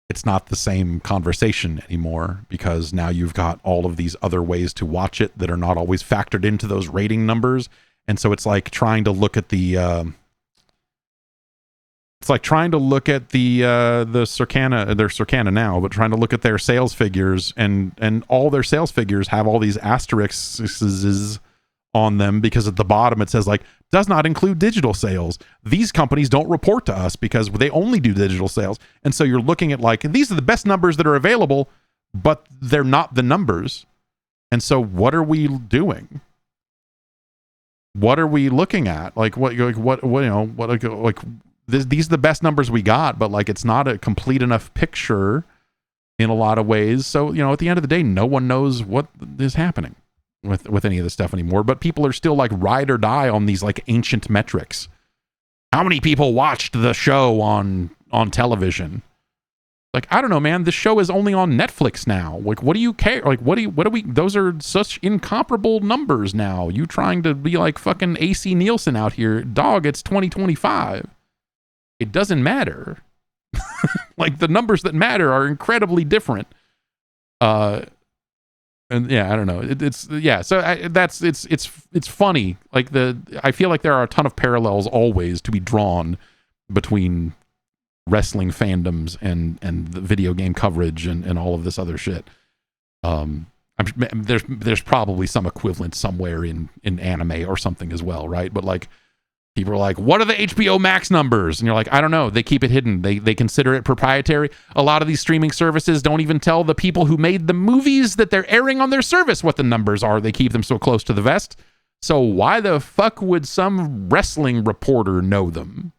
It's not the same conversation anymore because now you've got all of these other ways to watch it that are not always factored into those rating numbers. And so it's like trying to look at the Circana now, but trying to look at their sales figures and all their sales figures have all these asterisks on them because at the bottom it says like does not include digital sales. These companies don't report to us because they only do digital sales. And so you're looking at like these are the best numbers that are available, but they're not the numbers. And so what are we doing? What are we looking at? Like what you know, like these are the best numbers we got, but like it's not a complete enough picture in a lot of ways. So, you know, at the end of the day, no one knows what is happening. with any of this stuff anymore, but people are still like ride or die on these like ancient metrics. How many people watched the show on television? Like, I don't know, man. The show is only on Netflix now. Like, what do you care? Like, what do we, those are such incomparable numbers now. You trying to be like fucking AC Nielsen out here. Dog, it's 2025. It doesn't matter. Like, the numbers that matter are incredibly different. And yeah, I don't know. So it's funny. Like, I feel like there are a ton of parallels always to be drawn between wrestling fandoms and the video game coverage and all of this other shit. There's probably some equivalent somewhere in anime or something as well, right? But like, people are like, what are the HBO Max numbers? And you're like, I don't know. They keep it hidden. They consider it proprietary. A lot of these streaming services don't even tell the people who made the movies that they're airing on their service what the numbers are. They keep them so close to the vest. So why the fuck would some wrestling reporter know them?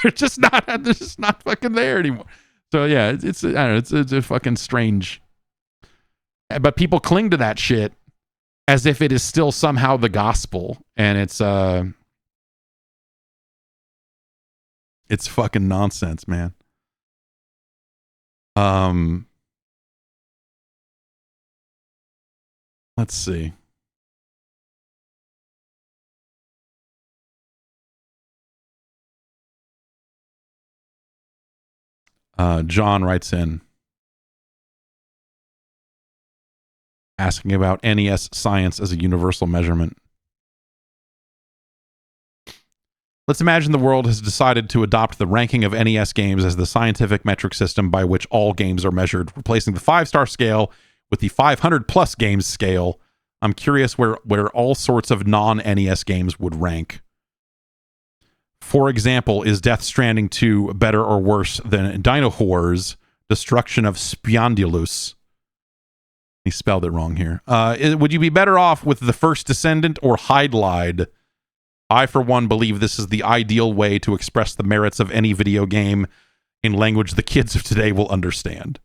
they're just not fucking there anymore. So yeah, it's I don't know, it's a fucking strange. But people cling to that shit as if it is still somehow the gospel, and it's fucking nonsense, man. Let's see. John writes in asking about NES science as a universal measurement. Let's imagine the world has decided to adopt the ranking of NES games as the scientific metric system by which all games are measured, replacing the 5-star scale with the 500 plus games scale. I'm curious where all sorts of non-NES games would rank. For example, is Death Stranding 2 better or worse than Dino Wars, Destruction of Spondylus? He spelled it wrong here. Would you be better off with The First Descendant or Hydlide? I, for one, believe this is the ideal way to express the merits of any video game in language the kids of today will understand.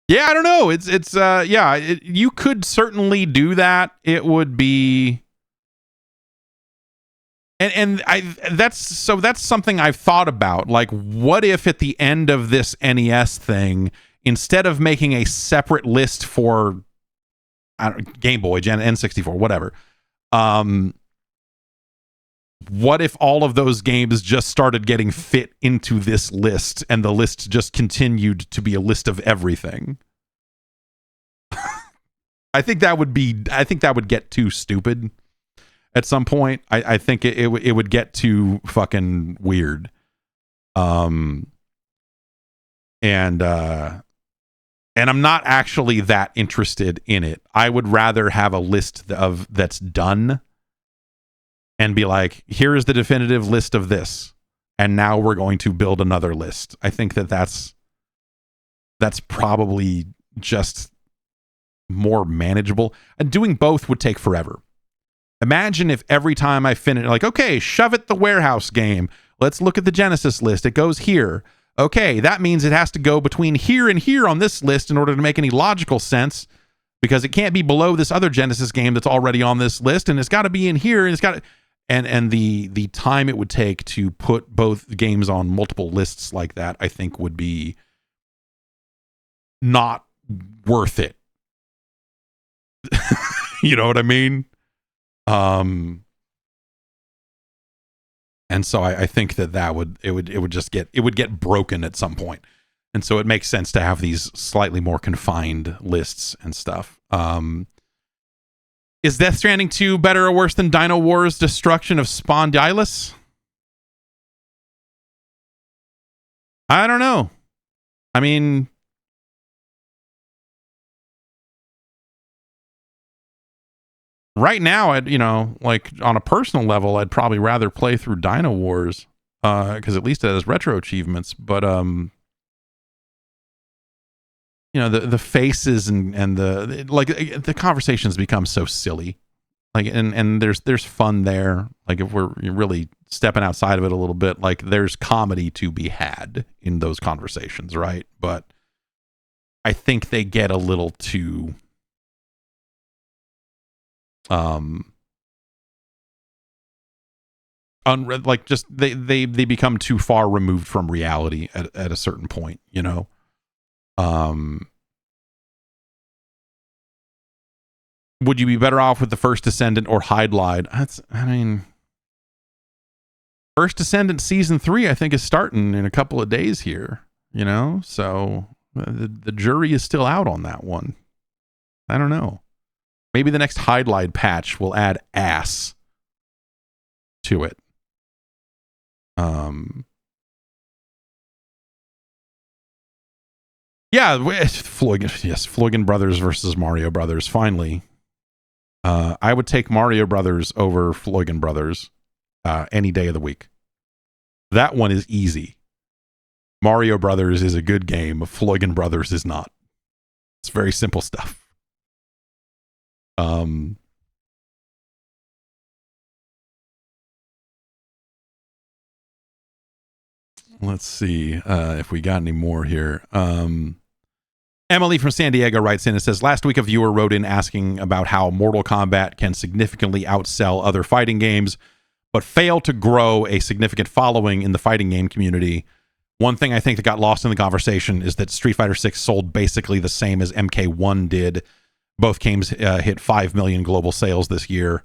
Yeah, I don't know. You could certainly do that. It would be, that's something I've thought about. Like, what if at the end of this NES thing, instead of making a separate list for Game Boy, N64, whatever, what if all of those games just started getting fit into this list and the list just continued to be a list of everything? I think that would get too stupid at some point. I think it would get too fucking weird. And I'm not actually that interested in it. I would rather have a list that's done and be like, here is the definitive list of this, and now we're going to build another list. I think that's probably just more manageable. And doing both would take forever. Imagine if every time I finish, like, okay, Shove It the Warehouse game, let's look at the Genesis list. It goes here. Okay, that means it has to go between here and here on this list in order to make any logical sense, because it can't be below this other Genesis game that's already on this list, and it's got to be in here, and it's got to... And the time it would take to put both games on multiple lists like that, I think, would be not worth it. You know what I mean? And so I think that would just get broken at some point. And so it makes sense to have these slightly more confined lists and stuff. Is Death Stranding 2 better or worse than Dino Wars Destruction of Spondylus? I don't know. I mean, right now, like on a personal level, I'd probably rather play through Dino Wars because at least it has retro achievements. But the faces and the conversations become so silly Like, and there's fun there. Like, if we're really stepping outside of it a little bit, like there's comedy to be had in those conversations, right? But I think they get a little too like just they become too far removed from reality at a certain point, you know. Would you be better off with the First Descendant or Hide Lied? First Descendant season 3 I think is starting in a couple of days here, you know, so the jury is still out on that one. I don't know. Maybe the next Hide Lied patch will add ass to it. Yeah, Floygan Brothers versus Mario Brothers. Finally, I would take Mario Brothers over Floygan Brothers any day of the week. That one is easy. Mario Brothers is a good game. Floygan Brothers is not. It's very simple stuff. Let's see if we got any more here. Emily from San Diego writes in and says, last week a viewer wrote in asking about how Mortal Kombat can significantly outsell other fighting games, but fail to grow a significant following in the fighting game community. One thing I think that got lost in the conversation is that Street Fighter 6 sold basically the same as MK1 did. Both games hit 5 million global sales this year.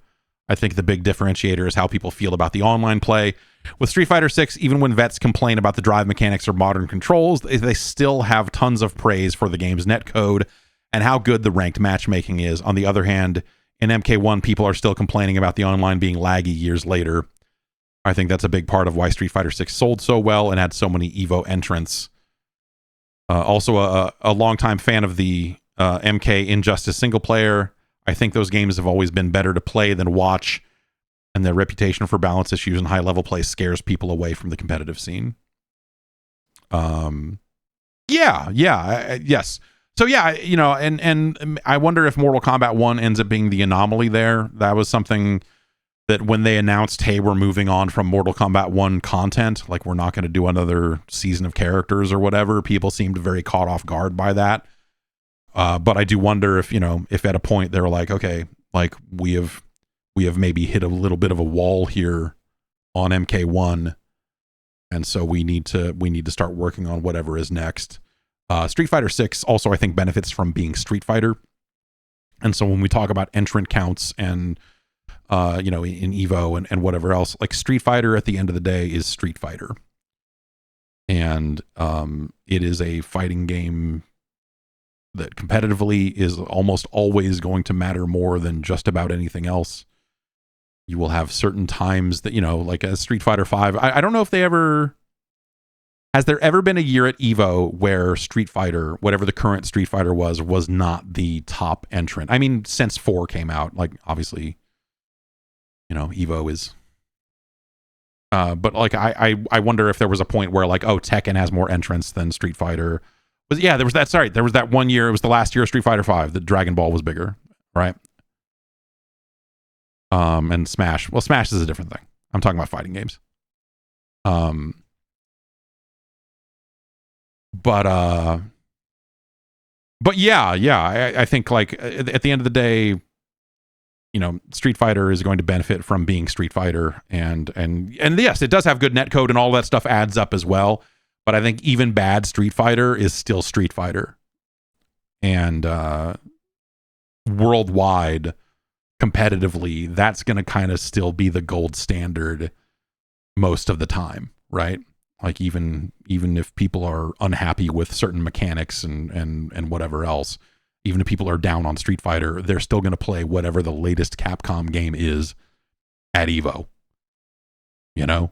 I think the big differentiator is how people feel about the online play. With Street Fighter 6, even when vets complain about the drive mechanics or modern controls, they still have tons of praise for the game's netcode and how good the ranked matchmaking is. On the other hand, in MK1, people are still complaining about the online being laggy years later. I think that's a big part of why Street Fighter 6 sold so well and had so many EVO entrants. Also, a longtime fan of the MK Injustice single player. I think those games have always been better to play than watch, and their reputation for balance issues and high-level play scares people away from the competitive scene. Yes. So yeah, you know, and I wonder if Mortal Kombat 1 ends up being the anomaly there. That was something that when they announced, hey, we're moving on from Mortal Kombat 1 content, like we're not going to do another season of characters or whatever, people seemed very caught off guard by that. But I do wonder if, you know, if at a point they were like, okay, like we have maybe hit a little bit of a wall here on MK1, and so we need to start working on whatever is next. Street Fighter 6 also, I think, benefits from being Street Fighter, and so when we talk about entrant counts and you know, in EVO and whatever else, like Street Fighter at the end of the day is Street Fighter, and it is a fighting game that competitively is almost always going to matter more than just about anything else. You will have certain times that, you know, like a Street Fighter 5. I don't know if has there ever been a year at EVO where Street Fighter, whatever the current Street Fighter was not the top entrant? I mean, since 4 came out, like obviously, you know, EVO is, but like I wonder if there was a point where like, oh, Tekken has more entrants than Street Fighter. There was that 1 year, it was the last year of Street Fighter 5, the Dragon Ball was bigger, right? And Smash. Well, Smash is a different thing. I'm talking about fighting games. But yeah, I think like at the end of the day, you know, Street Fighter is going to benefit from being Street Fighter, and yes, it does have good netcode and all that stuff adds up as well. But I think even bad Street Fighter is still Street Fighter. And worldwide, competitively, that's going to kind of still be the gold standard most of the time, right? Like even if people are unhappy with certain mechanics and whatever else, even if people are down on Street Fighter, they're still going to play whatever the latest Capcom game is at EVO. You know?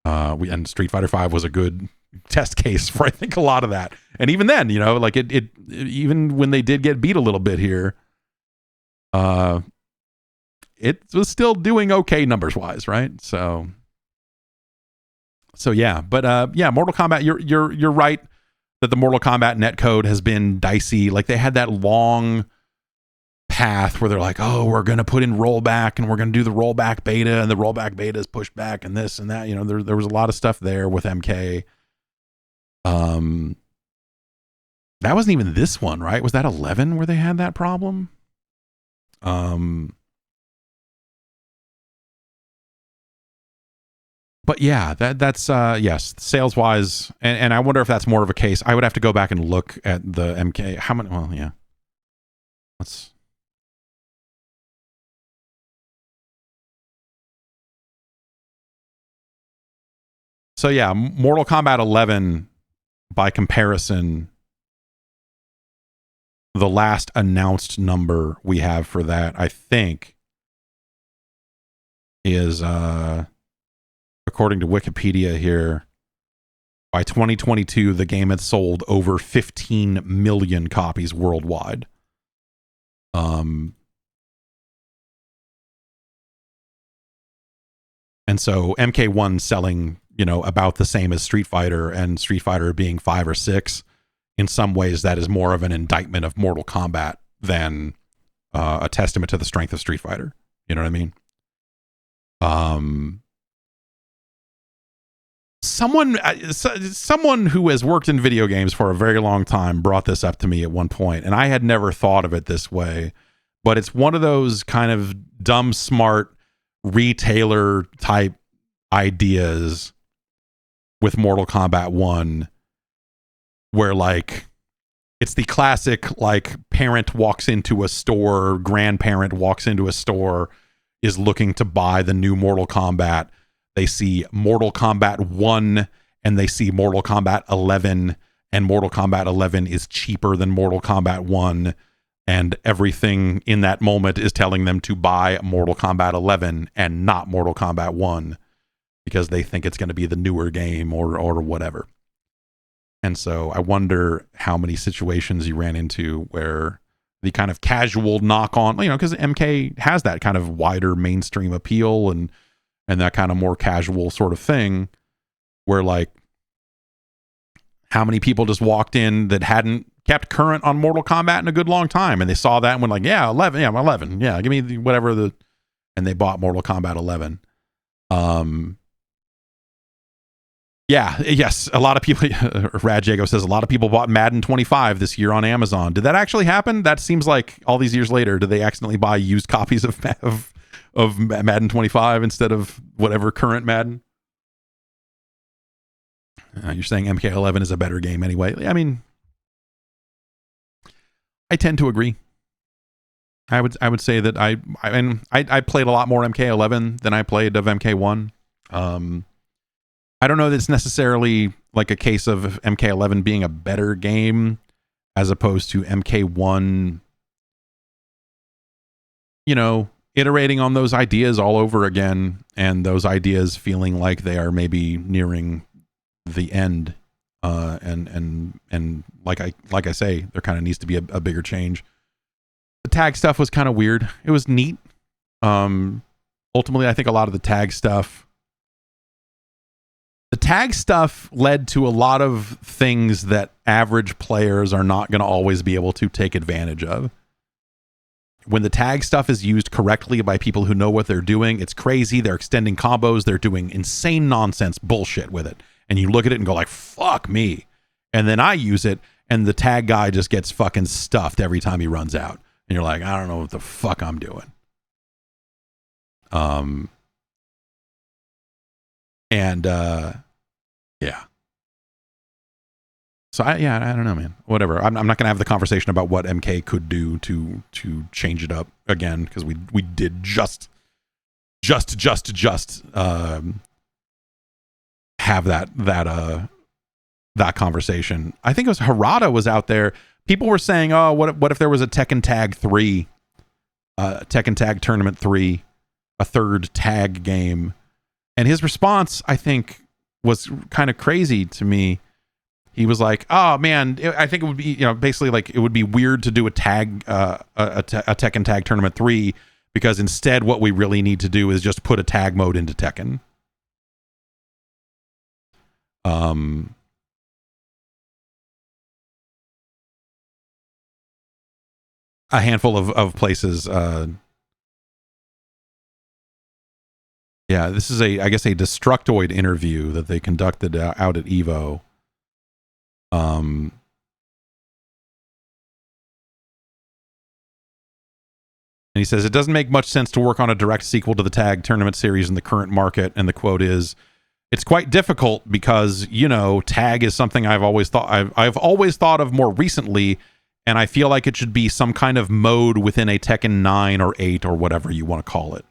And Street Fighter 5 was a good test case for I think a lot of that. And even then, you know, like it even when they did get beat a little bit here, it was still doing okay numbers wise, right? So yeah, but yeah, Mortal Kombat, you're right that the Mortal Kombat netcode has been dicey. Like they had that long path where they're like, oh, we're going to put in rollback and we're going to do the rollback beta, and the rollback beta is pushed back and this and that. You know, there was a lot of stuff there with MK. That wasn't even this one, right? Was that 11 where they had that problem? But yeah, that's yes, sales wise, and I wonder if that's more of a case. I would have to go back and look at the MK. How many? Well, yeah. Let's. So yeah, Mortal Kombat 11, by comparison, the last announced number we have for that, I think, is according to Wikipedia here, by 2022, the game had sold over 15 million copies worldwide. And so MK1 selling, you know, about the same as Street Fighter, and Street Fighter being 5 or 6. In some ways, that is more of an indictment of Mortal Kombat than a testament to the strength of Street Fighter. You know what I mean? Someone who has worked in video games for a very long time brought this up to me at one point, and I had never thought of it this way, but it's one of those kind of dumb, smart retailer type ideas with Mortal Kombat 1, where like it's the classic like parent walks into a store, grandparent walks into a store, is looking to buy the new Mortal Kombat. They see Mortal Kombat 1 and they see Mortal Kombat 11, and Mortal Kombat 11 is cheaper than Mortal Kombat 1, and everything in that moment is telling them to buy Mortal Kombat 11 and not Mortal Kombat 1 because they think it's going to be the newer game or whatever. And so I wonder how many situations you ran into where the kind of casual knock on, you know, because MK has that kind of wider mainstream appeal and that kind of more casual sort of thing, where like how many people just walked in that hadn't kept current on Mortal Kombat in a good long time, and they saw that and went like, yeah, 11, yeah, 11, yeah, give me whatever and they bought Mortal Kombat 11. Yeah, yes, a lot of people, Rad Jago says, a lot of people bought Madden 25 this year on Amazon. Did that actually happen? That seems like all these years later, did they accidentally buy used copies of Madden 25 instead of whatever current Madden? You're saying MK11 is a better game anyway. I mean, I tend to agree. I would say that I played a lot more MK11 than I played of MK1. I don't know that it's necessarily like a case of MK11 being a better game as opposed to MK1, you know, iterating on those ideas all over again, and those ideas feeling like they are maybe nearing the end. And like I say, there kind of needs to be a bigger change. The tag stuff was kind of weird. It was neat. Ultimately, I think a lot of the tag stuff led to a lot of things that average players are not going to always be able to take advantage of. When the tag stuff is used correctly by people who know what they're doing, it's crazy. They're extending combos. They're doing insane nonsense bullshit with it. And you look at it and go like, fuck me. And then I use it, and the tag guy just gets fucking stuffed every time he runs out. And you're like, I don't know what the fuck I'm doing. Yeah. So I don't know, man. Whatever. I'm not gonna have the conversation about what MK could do to change it up again, because we did just have that conversation. I think it was Harada was out there. People were saying, oh, what if there was a Tekken Tag 3, Tekken Tag Tournament 3, a third tag game? And his response, I think, was kind of crazy to me. He was like, oh man, I think it would be, you know, basically like it would be weird to do a tag, a Tekken Tag Tournament 3, because instead what we really need to do is just put a tag mode into Tekken. a handful of places. Yeah, this is I guess a Destructoid interview that they conducted out at Evo. And he says, it doesn't make much sense to work on a direct sequel to the tag tournament series in the current market. And the quote is, it's quite difficult because, you know, tag is something I've always thought of more recently. And I feel like it should be some kind of mode within a Tekken 9 or 8 or whatever you want to call it.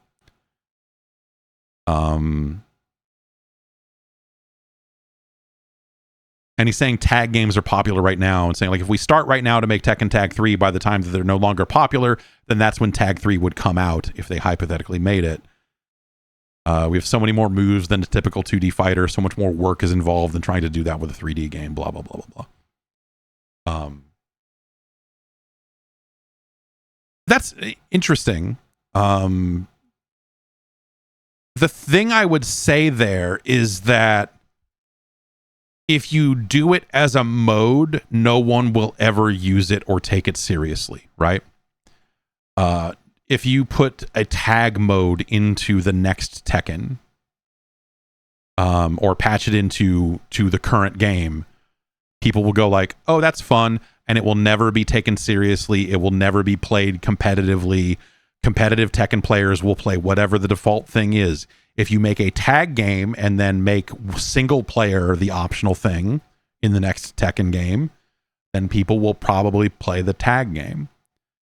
And he's saying tag games are popular right now and saying, like, if we start right now to make Tekken Tag 3, by the time that they're no longer popular, then that's when Tag 3 would come out if they hypothetically made it. We have so many more moves than a typical 2D fighter. So much more work is involved in trying to do that with a 3D game, blah, blah, blah, blah, blah. That's interesting. The thing I would say there is that if you do it as a mode, no one will ever use it or take it seriously, right? If you put a tag mode into the next Tekken, or patch it into the current game, people will go like, oh, that's fun, and it will never be taken seriously. It will never be played competitively. Competitive Tekken players will play whatever the default thing is. If you make a tag game and then make single player the optional thing in the next Tekken game, then people will probably play the tag game.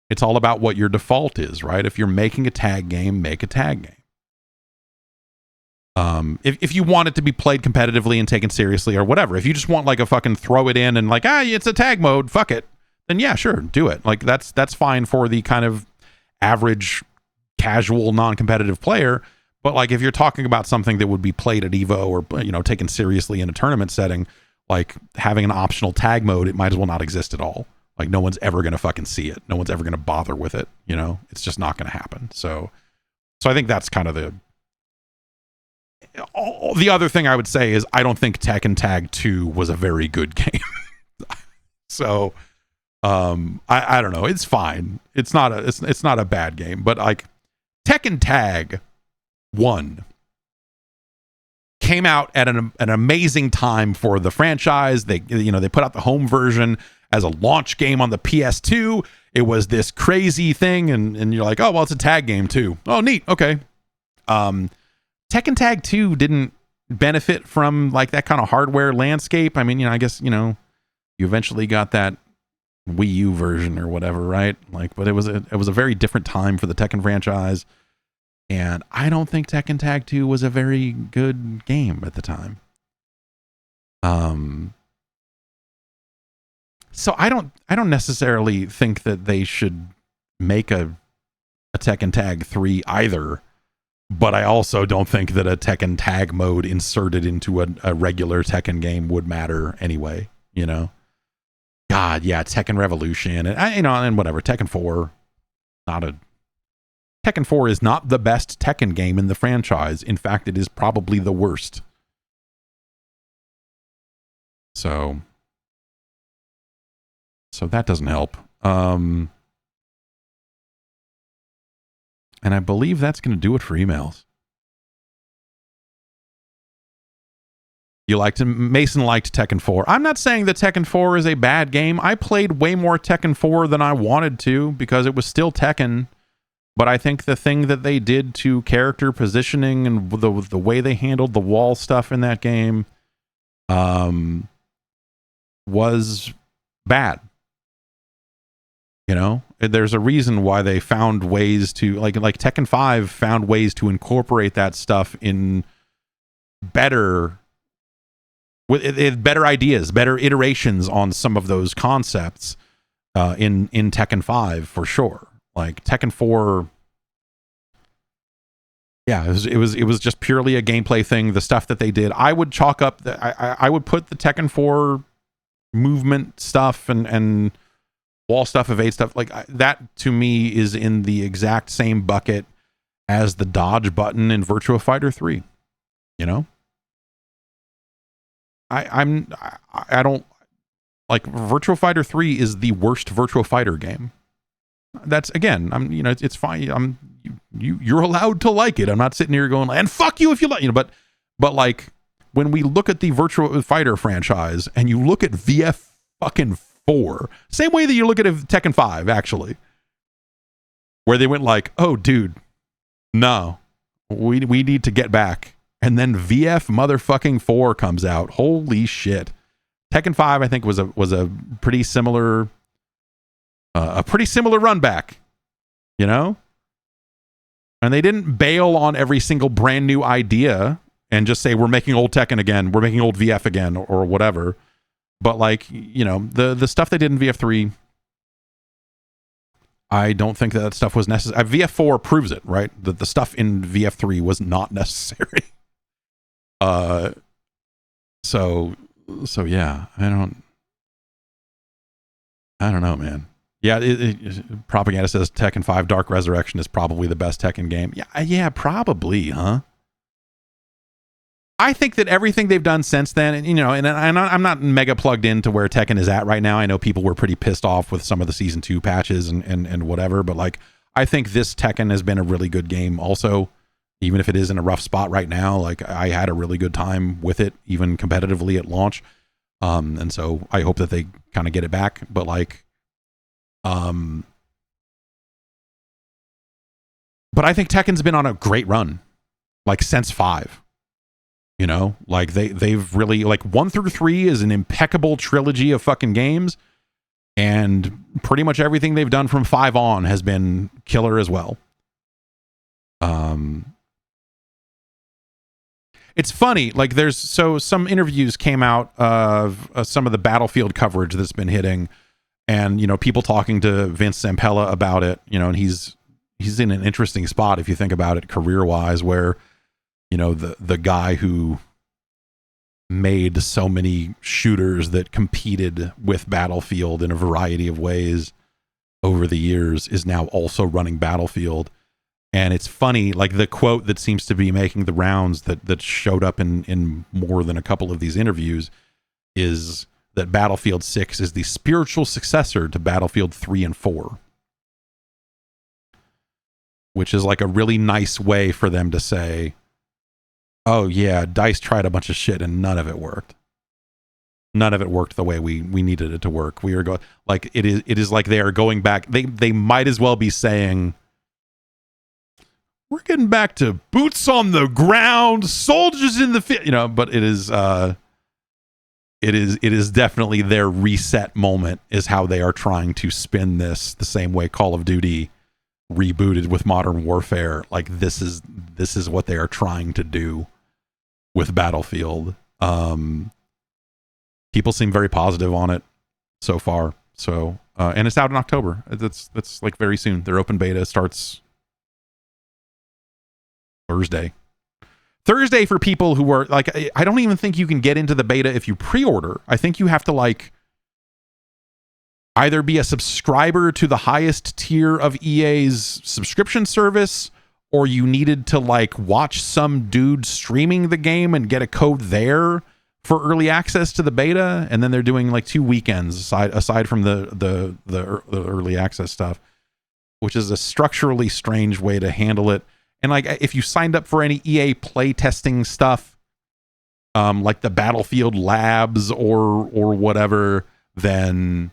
It's all about what your default is, right? If you're making a tag game, make a tag game. If you want it to be played competitively and taken seriously or whatever, if you just want like a fucking throw it in and like, it's a tag mode, fuck it, then yeah, sure, do it. Like that's fine for the kind of average, casual, non-competitive player. But like if you're talking about something that would be played at Evo or, you know, taken seriously in a tournament setting, like having an optional tag mode, it might as well not exist at all. Like no one's ever going to fucking see it. No one's ever going to bother with it. You know, it's just not going to happen. So I think that's kind of the other thing I would say is I don't think Tekken Tag 2 was a very good game. So I don't know. It's fine. It's not a bad game, but like Tekken Tag 1 came out at an amazing time for the franchise. They put out the home version as a launch game on the PS2. It was this crazy thing, and you're like, oh well, it's a tag game too. Oh, neat. Okay. Tekken Tag 2 didn't benefit from like that kind of hardware landscape. I mean, I guess, you eventually got that Wii U version or whatever, right? Like, but it was a very different time for the Tekken franchise. And I don't think Tekken Tag 2 was a very good game at the time. So I don't necessarily think that they should make a Tekken Tag 3 either. But I also don't think that a Tekken Tag mode inserted into a regular Tekken game would matter anyway, God, yeah, Tekken Revolution and whatever. Tekken 4, Tekken 4 is not the best Tekken game in the franchise. In fact, it is probably the worst. So that doesn't help. And I believe that's going to do it for emails. Mason liked Tekken 4. I'm not saying that Tekken 4 is a bad game. I played way more Tekken 4 than I wanted to because it was still Tekken. But I think the thing that they did to character positioning and the way they handled the wall stuff in that game was bad. There's a reason why they found ways to like Tekken 5 found ways to incorporate that stuff in better ideas, better iterations on some of those concepts in Tekken 5 for sure. Like Tekken 4, yeah, it was just purely a gameplay thing. The stuff that they did, I would chalk up I would put the Tekken 4 movement stuff and wall stuff, evade stuff like that to me is in the exact same bucket as the dodge button in Virtua Fighter 3. I don't like Virtua Fighter 3 is the worst Virtua Fighter game. That's, again, it's fine. You're allowed to like it. I'm not sitting here going, and fuck you if you like, but like, when we look at the Virtua Fighter franchise and you look at VF fucking 4, same way that you look at Tekken 5, actually, where they went like, oh, dude, no, we need to get back. And then VF motherfucking 4 comes out. Holy shit. Tekken 5, I think, was a pretty similar run back, and they didn't bail on every single brand new idea and just say, we're making old Tekken again, we're making old VF again, or whatever. But like, the stuff they did in VF3, I don't think that stuff was necessary. VF4 proves it, right? That the stuff in VF3 was not necessary. So yeah, I don't know, man. Yeah, Propaganda says Tekken 5 Dark Resurrection is probably the best Tekken game. Yeah, probably, huh? I think that everything they've done since then, and I'm not mega plugged into where Tekken is at right now. I know people were pretty pissed off with some of the season 2 patches and whatever, but like, I think this Tekken has been a really good game also, even if it is in a rough spot right now. Like, I had a really good time with it, even competitively at launch. And so I hope that they kind of get it back, but like, but I think Tekken's been on a great run, like since 5. Like they've really, like, 1 through 3 is an impeccable trilogy of fucking games, and pretty much everything they've done from 5 on has been killer as well. It's funny, like, some interviews came out of some of the Battlefield coverage that's been hitting, and people talking to Vince Zampella about it, and he's in an interesting spot if you think about it career wise, where the guy who made so many shooters that competed with Battlefield in a variety of ways over the years is now also running Battlefield. And it's funny, like, the quote that seems to be making the rounds that showed up in more than a couple of these interviews is that Battlefield 6 is the spiritual successor to Battlefield 3 and 4. Which is like a really nice way for them to say, oh yeah, DICE tried a bunch of shit and none of it worked. None of it worked the way we needed it to work. We are going, like, it is like they are going back. They might as well be saying, we're getting back to boots on the ground, soldiers in the field, but it is definitely their reset moment, is how they are trying to spin this, the same way Call of Duty rebooted with Modern Warfare. Like, this is what they are trying to do with Battlefield. People seem very positive on it so far. So and it's out in October. That's like very soon. Their open beta starts Thursday for people who are like, I don't even think you can get into the beta if you pre-order. I think you have to like either be a subscriber to the highest tier of EA's subscription service, or you needed to like watch some dude streaming the game and get a code there for early access to the beta. And then they're doing like 2 weekends aside from the early access stuff, which is a structurally strange way to handle it. And like, if you signed up for any EA play testing stuff, like the Battlefield Labs or whatever, then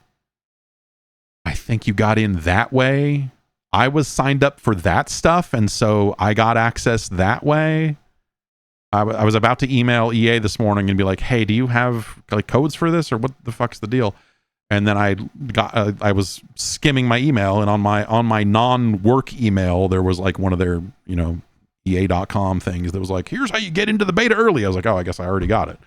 I think you got in that way. I was signed up for that stuff, and so I got access that way. I was about to email EA this morning and be like, hey, do you have like codes for this, or what the fuck's the deal? And then I was skimming my email, and on my non-work email, there was like one of their, EA.com things that was like, here's how you get into the beta early. I was like, oh, I guess I already got it,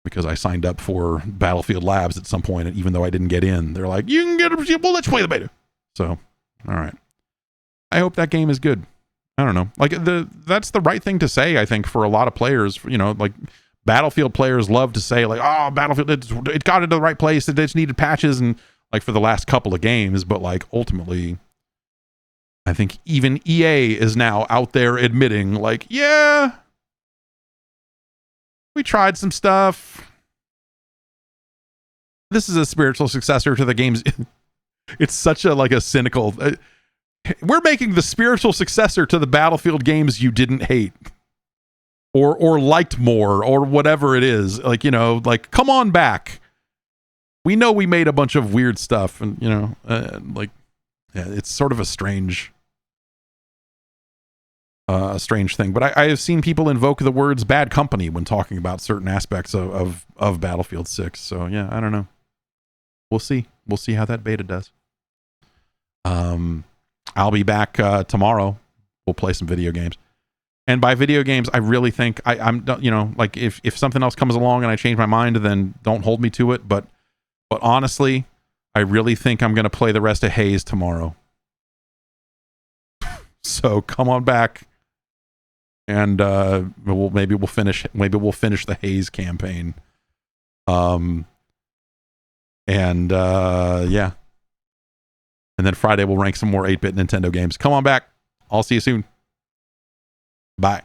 because I signed up for Battlefield Labs at some point, and even though I didn't get in, they're like, you can get it, well, let's play the beta. So, all right. I hope that game is good. I don't know. Like, that's the right thing to say, I think, for a lot of players. Like, Battlefield players love to say, like, oh, Battlefield, it got into the right place, it just needed patches, and like for the last couple of games, but like ultimately, I think even EA is now out there admitting, like, yeah, we tried some stuff. This is a spiritual successor to the games It's such a like a cynical. We're making the spiritual successor to the Battlefield games you didn't hate, or liked more, or whatever it is. Like, you know, like, come on back. We know we made a bunch of weird stuff, and you know, like, yeah, it's sort of a strange thing. But I have seen people invoke the words "bad company" when talking about certain aspects of Battlefield 6. So yeah, I don't know. We'll see. We'll see how that beta does. I'll be back tomorrow. We'll play some video games. And by video games, I really think I'm, you know, like if something else comes along and I change my mind, then don't hold me to it. But honestly, I really think I'm going to play the rest of Haze tomorrow. So come on back, and maybe we'll finish the Haze campaign. Yeah. And then Friday we'll rank some more 8-bit Nintendo games. Come on back. I'll see you soon. Bye.